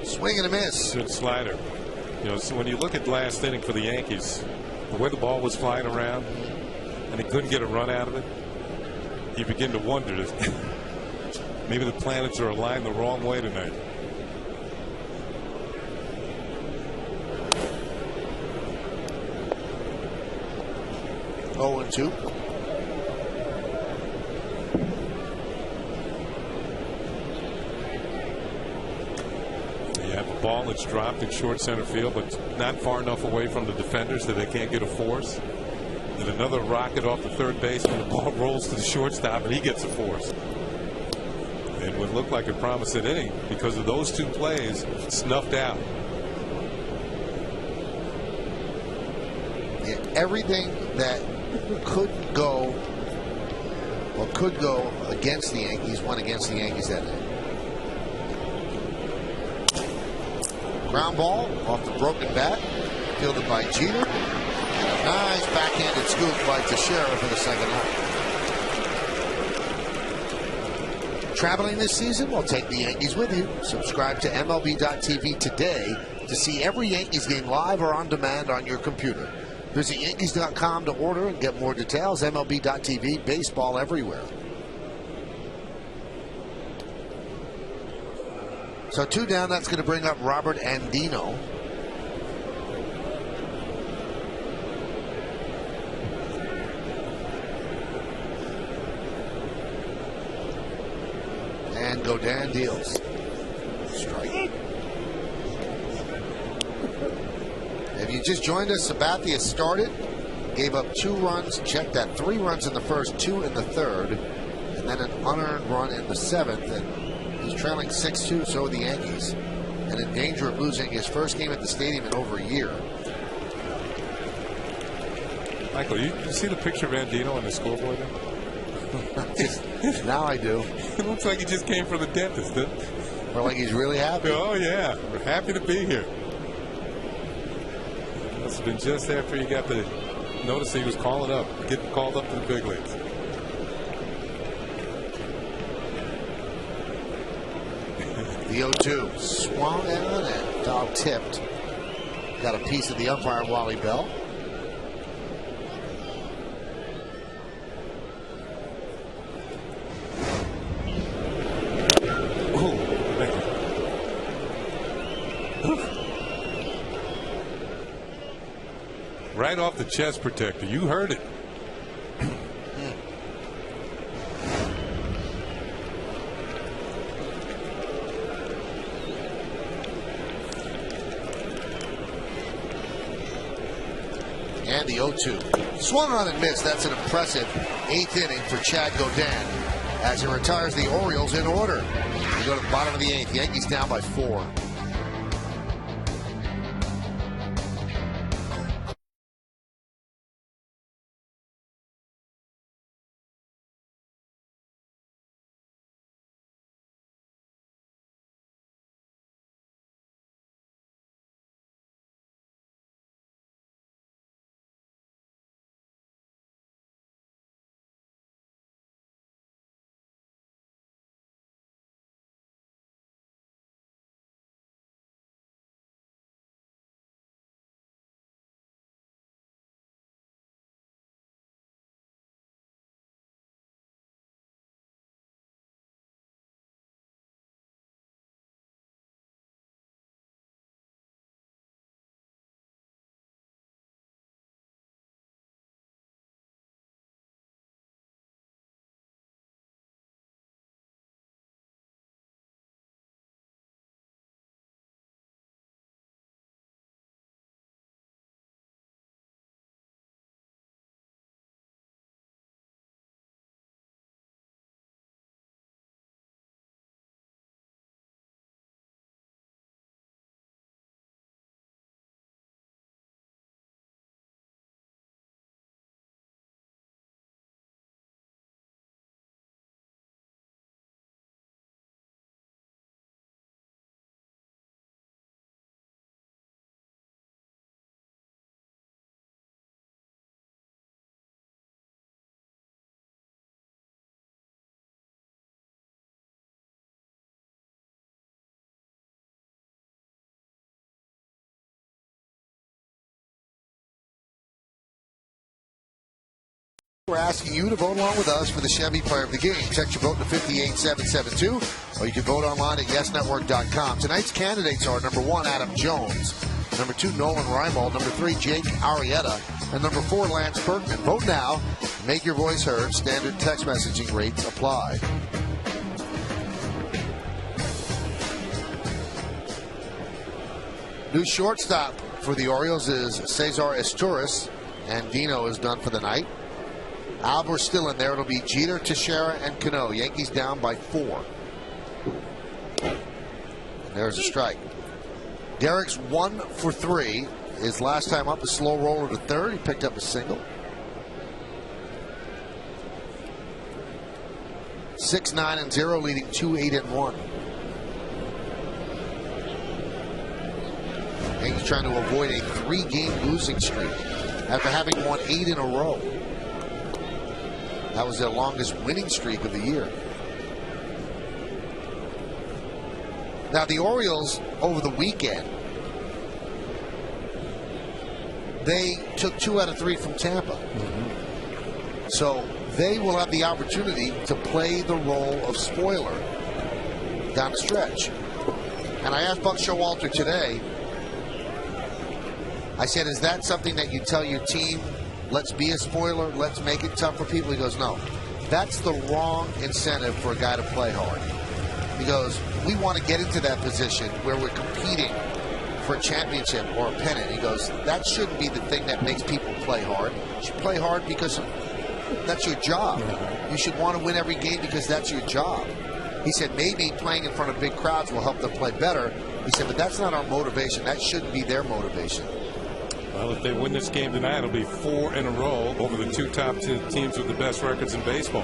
Swing and a miss. Good slider. You know, so when you look at last inning for the Yankees, the way the ball was flying around and he couldn't get a run out of it, you begin to wonder if maybe the planets are aligned the wrong way tonight. Oh, and 2. Ball that's dropped in short center field, but not far enough away from the defenders that they can't get a force. And another rocket off the third baseman. The ball rolls to the shortstop, and he gets a force. And what looked like a promising inning because of those 2 plays snuffed out. Yeah, everything that could go against the Yankees went against the Yankees that night. Ground ball off the broken bat, fielded by Jeter. Nice backhanded scoop by Teixeira for the second out. Traveling this season? Well, take the Yankees with you. Subscribe to MLB.tv today to see every Yankees game live or on demand on your computer. Visit Yankees.com to order and get more details. MLB.tv, baseball everywhere. So 2 down, that's going to bring up Robert Andino. And Godin deals. Strike. If you just joined us, Sabathia started, gave up 2 runs, checked that 3 runs in the first, 2 in the third, and then an unearned run in the 7th. And he's trailing 6-2, so are the Yankees, and in danger of losing his first game at the stadium in over a year. Michael, you see the picture of Andino on the scoreboard there? Now I do. It looks like he just came from the dentist, doesn't it? Or like he's really happy. Oh, yeah. We're happy to be here. Must have been just after he got the notice he was getting called up to the big leagues. The 0-2 swung on and foul tipped. Got a piece of the umpire, Wally Bell. Right off the chest protector. You heard it. And the 0-2. Swung on and missed. That's an impressive 8th inning for Chad Godin as he retires the Orioles in order. We go to the bottom of the 8th. Yankees down by 4. We're asking you to vote along with us for the Chevy Player of the Game. Text your vote to 58772, or you can vote online at YesNetwork.com. Tonight's candidates are number 1, Adam Jones, number 2, Nolan Reimold, number 3, Jake Arrieta, and number 4, Lance Berkman. Vote now. Make your voice heard. Standard text messaging rates apply. New shortstop for the Orioles is Cesar Estouris, and Dino is done for the night. Alvar's still in there. It'll be Jeter, Teixeira, and Cano. Yankees down by 4. And there's a strike. Derek's 1 for 3. His last time up, a slow roller to third. He picked up a single. 6-9-0, leading 2-8-1. Yankees trying to avoid a 3-game losing streak after having won 8 in a row. That was their longest winning streak of the year. Now, the Orioles, over the weekend, they took 2 out of 3 from Tampa. So they will have the opportunity to play the role of spoiler down the stretch. And I asked Buck Showalter today, I said, is that something that you tell your team? Let's be a spoiler. Let's make it tough for people. He goes, no. That's the wrong incentive for a guy to play hard. He goes, we want to get into that position where we're competing for a championship or a pennant. He goes, that shouldn't be the thing that makes people play hard. You should play hard because that's your job. You should want to win every game because that's your job. He said, maybe playing in front of big crowds will help them play better. He said, but that's not our motivation. That shouldn't be their motivation. Well, if they win this game tonight, it'll be 4 in a row over the 2 top teams with the best records in baseball.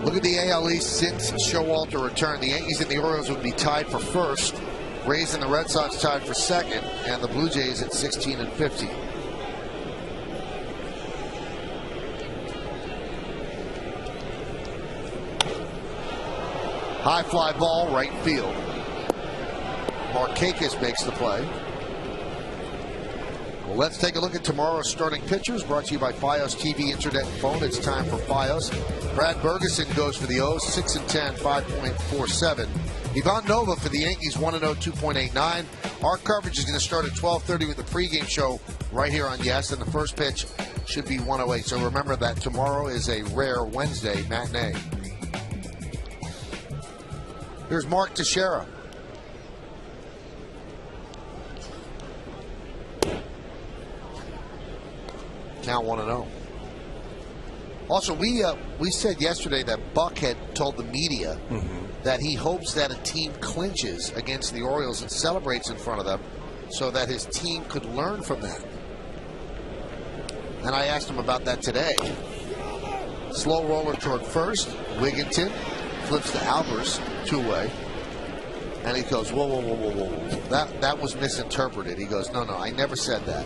Look at the AL East since Showalter returned. The Yankees and the Orioles would be tied for first. Rays and the Red Sox tied for second, and the Blue Jays at 16 and 50. High fly ball, right field. Markakis makes the play. Well, let's take a look at tomorrow's starting pitchers, brought to you by Fios TV, Internet, and Phone. It's time for Fios. Brad Bergeson goes for the O's, 6-10, 5.47. Ivan Nova for the Yankees, 1-0, 2.89. Our coverage is going to start at 12:30 with the pregame show right here on Yes, and the first pitch should be 1:08. So remember that tomorrow is a rare Wednesday matinee. Here's Mark Teixeira. Count 1-0. Also, we said yesterday that Buck had told the media that he hopes that a team clinches against the Orioles and celebrates in front of them so that his team could learn from that. And I asked him about that today. Slow roller toward first. Wigginton flips to Albers, two-way. And he goes, whoa, whoa, whoa, whoa, whoa. That was misinterpreted. He goes, no, I never said that.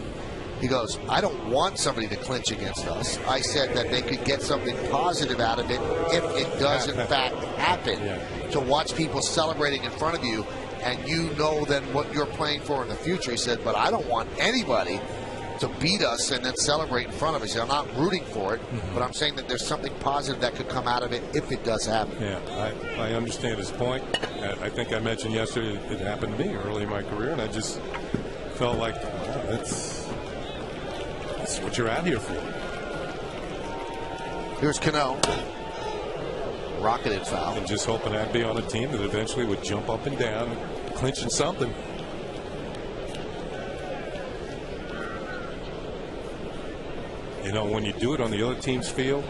He goes, I don't want somebody to clinch against us. I said that they could get something positive out of it if it does in fact happen. To watch people celebrating in front of you and you know then what you're playing for in the future. He said, but I don't want anybody to beat us and then celebrate in front of us. He said, I'm not rooting for it, but I'm saying that there's something positive that could come out of it if it does happen. Yeah, I understand his point. I think I mentioned yesterday it happened to me early in my career, and I just felt like, wow, that's what you're out here for. Here's Cano. Rocketed foul. And just hoping I'd be on a team that eventually would jump up and down, clinching something. You know, when you do it on the other team's field,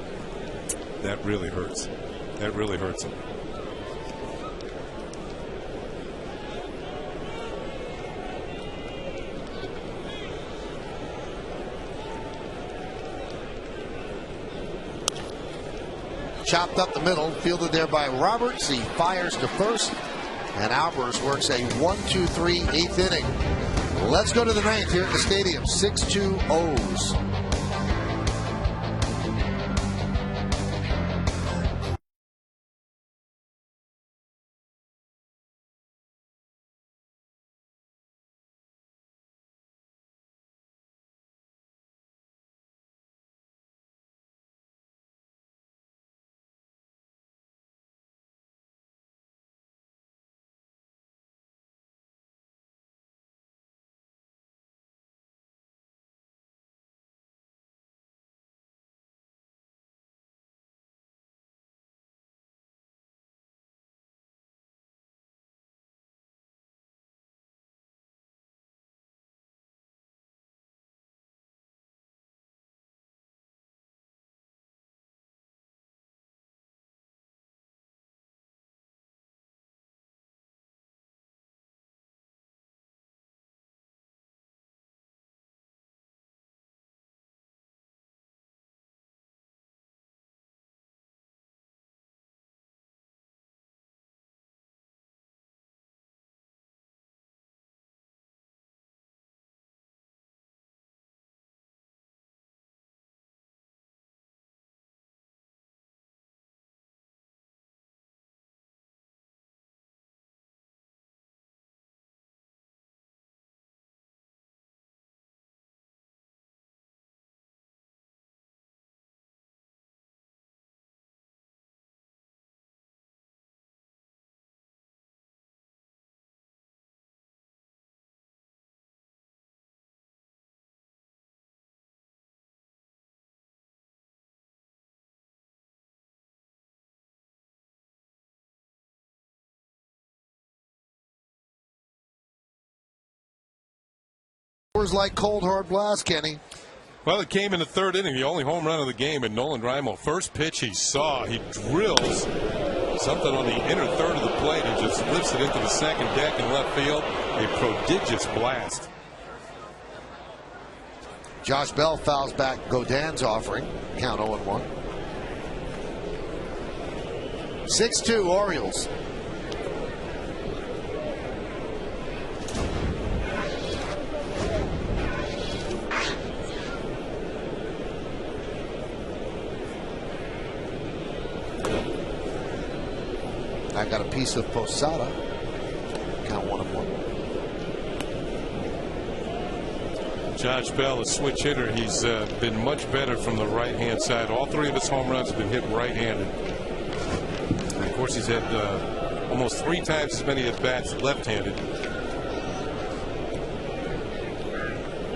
that really hurts. That really hurts them. Chopped up the middle, fielded there by Roberts. He fires to first, and Albers works a 1-2-3 eighth inning. Let's go to the ninth here at the stadium. 6-2 O's. Like cold hard blast, Kenny. Well, it came in the third inning, the only home run of the game, and Nolan Rimo, first pitch he saw, he drills something on the inner third of the plate and just lifts it into the second deck in left field. A prodigious blast. Josh Bell fouls back Godin's offering. Count 0-1. 6-2 Orioles. I got a piece of Posada. Count 1-1. Josh Bell, a switch hitter. He's been much better from the right-hand side. All three of his home runs have been hit right-handed. And of course, he's had almost 3 times as many at-bats left-handed.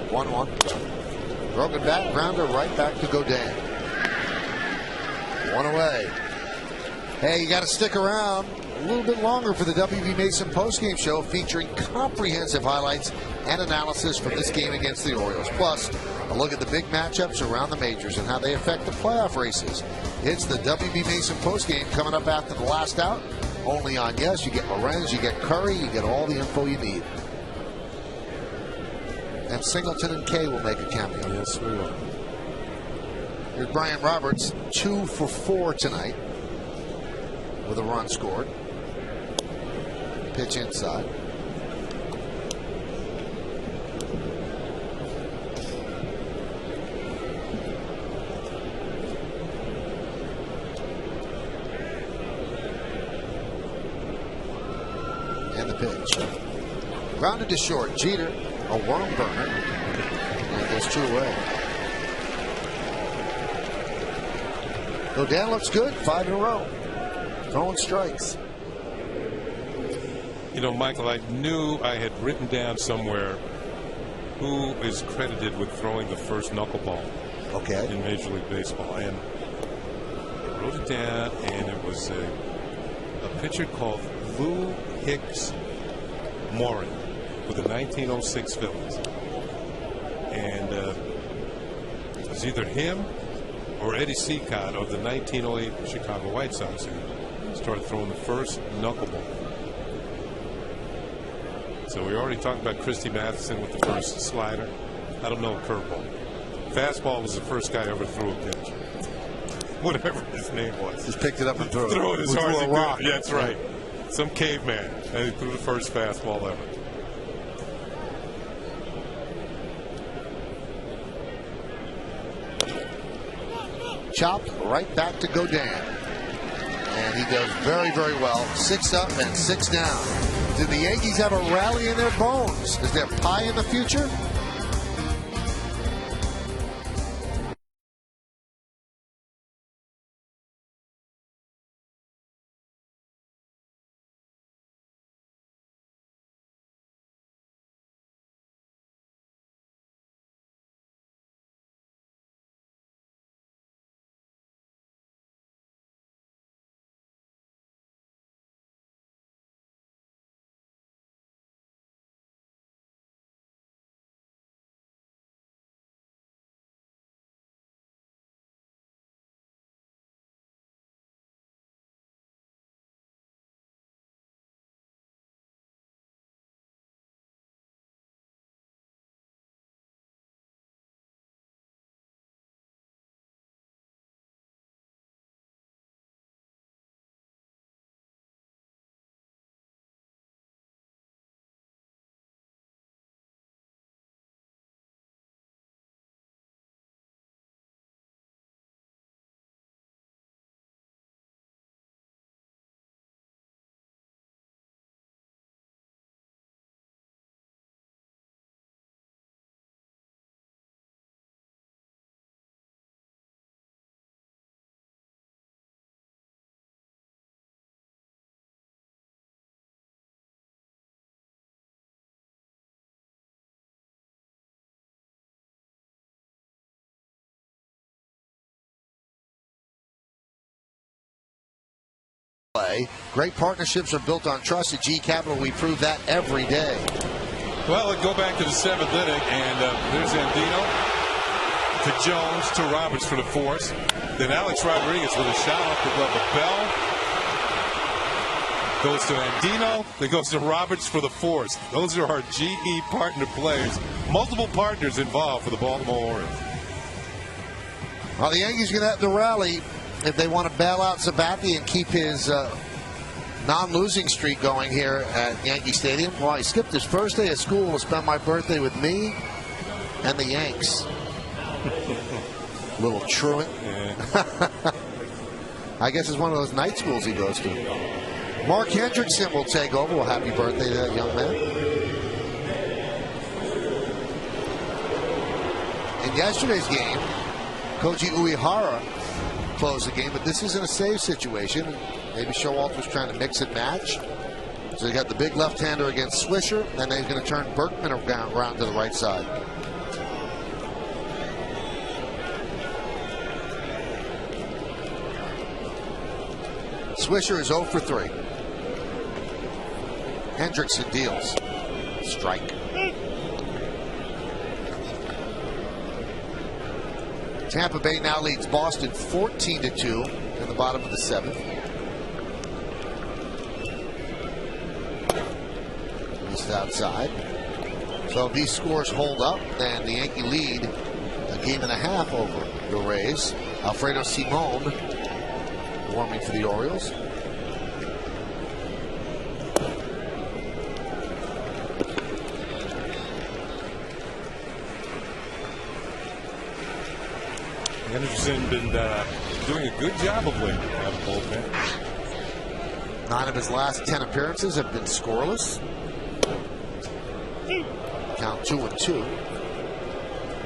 1-1. Broken back, grounder right back to Godin. 1 away. Hey, you got to stick around. little bit longer for the WB Mason postgame show, featuring comprehensive highlights and analysis from this game against the Orioles. Plus, a look at the big matchups around the majors and how they affect the playoff races. It's the WB Mason postgame coming up after the last out. Only on Yes. You get Lorenz, you get Curry, you get all the info you need. And Singleton and Kay will make a cameo. Yes, we will. Here's Brian Roberts, 2 for 4 tonight with a run scored. Pitch inside. And the pitch. Grounded to short. Jeter, a worm burner. And goes 2 away. Godin looks good, 5 in a row. Throwing strikes. You know, Michael, I knew I had written down somewhere who is credited with throwing the first knuckleball in Major League Baseball. And I wrote it down, and it was a pitcher called Lou Hicks Morin with the 1906 Phillies. And it was either him or Eddie Seacott of the 1908 Chicago White Sox who started throwing the first knuckleball. So we already talked about Christy Matheson with the first slider. I don't know a curveball. Fastball was the first guy ever threw a pitch. Whatever his name was. Just picked it up and threw it. Throw it as hard as he rock. could. Yeah, that's right. Some caveman. And he threw the first fastball ever. Chopped right back to Godin. And he does very, very well. 6 up and 6 down. Do the Yankees have a rally in their bones? Is there pie in the future? Great partnerships are built on trust. At G Capital, we prove that every day. Well, let's go back to the 7th inning, and there's Andino to Jones to Roberts for the force. Then Alex Rodriguez with a shot off the glove of Bell. Goes to Andino. Then goes to Roberts for the force. Those are our GE partner players. Multiple partners involved for the Baltimore Orioles. Well, the Yankees are going to have to rally if they want to bail out Sabathia and keep his non-losing streak going here at Yankee Stadium. Well, he skipped his first day of school to spend my birthday with me and the Yanks. Little truant. Yeah. I guess it's one of those night schools he goes to. Mark Hendrickson will take over. Well, happy birthday to that young man. In yesterday's game, Koji Uehara closed the game, but this isn't a save situation. Maybe Showalter was trying to mix and match. So you got the big left-hander against Swisher, and then he's going to turn Berkman around to the right side. Swisher is 0 for 3. Hendrickson deals. Strike. Tampa Bay now leads Boston 14-2 in the bottom of the 7th. Just outside. So if these scores hold up, then the Yankee lead a game and a half over the Rays. Alfredo Simon warming for the Orioles. Henderson been doing a good job of late out of the bullpen. 9 of his last 10 appearances have been scoreless. Count 2-2.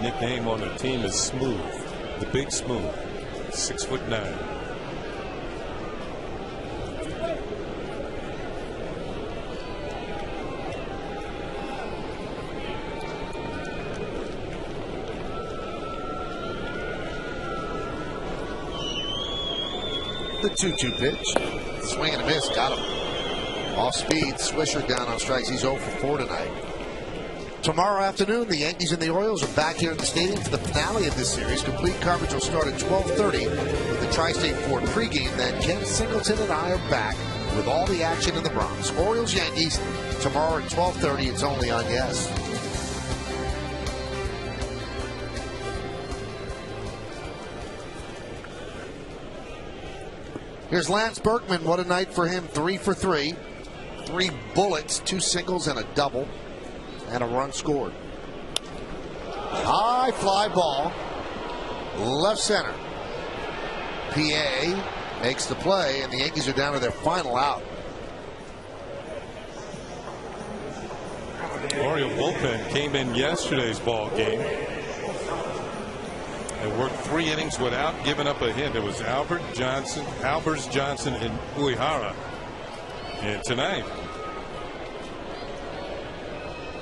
Nickname on the team is Smooth, the Big Smooth, 6'9". The 2-2 pitch. Swing and a miss. Got him. Off speed. Swisher down on strikes. He's 0 for 4 tonight. Tomorrow afternoon, the Yankees and the Orioles are back here in the stadium for the finale of this series. Complete coverage will start at 12:30 with the Tri-State Ford pregame. Then Ken Singleton and I are back with all the action in the Bronx. Orioles-Yankees tomorrow at 12:30. It's only on Yes. Here's Lance Berkman. What a night for him. 3 for 3. 3 bullets, 2 singles, and a double. And a run scored. High fly ball. Left center. PA makes the play, and the Yankees are down to their final out. The Oriole bullpen came in yesterday's ball game and worked 3 innings without giving up a hit. It was Albers, Johnson, and Uehara. And tonight,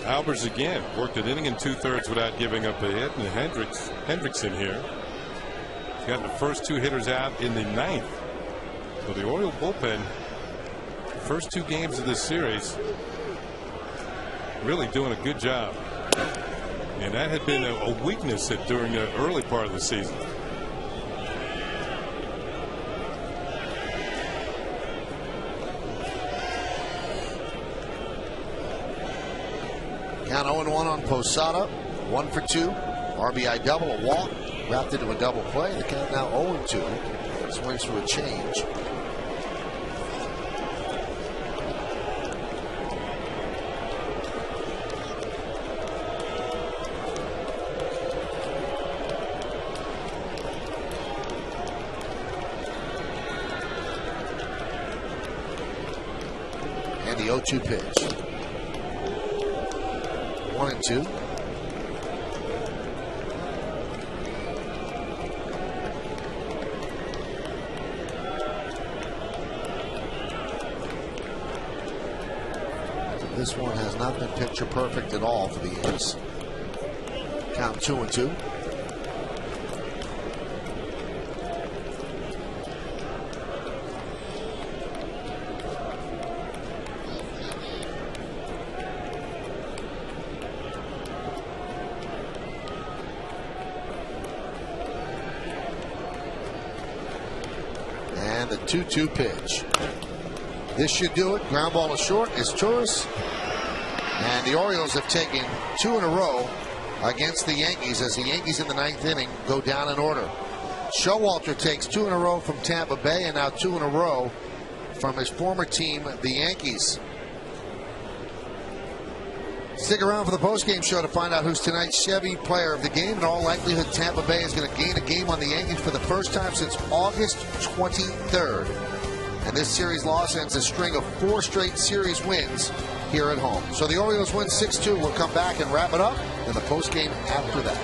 Albers again worked an inning and 2/3 without giving up a hit. And Hendrickson here got the first 2 hitters out in the 9th. So the Oriole bullpen, first 2 games of this series, really doing a good job. And that had been a weakness during the early part of the season. Count 0-1 on Posada. 1 for 2. RBI double, a walk. Wrapped into a double play. The count now 0-2. Swings for a change. And the 0-2 pitch. 1-2. This one has not been picture perfect at all for the Yankees. Count 2-2. And the 2-2 pitch. This should do it. Ground ball is short. It's Torres. And the Orioles have taken 2 in a row against the Yankees as the Yankees in the 9th inning go down in order. Showalter takes 2 in a row from Tampa Bay and now 2 in a row from his former team, the Yankees. Stick around for the postgame show to find out who's tonight's Chevy player of the game. In all likelihood, Tampa Bay is going to gain a game on the Yankees for the first time since August 23rd. And this series loss ends a string of 4 straight series wins here at home. So the Orioles win 6-2. We'll come back and wrap it up in the postgame after that.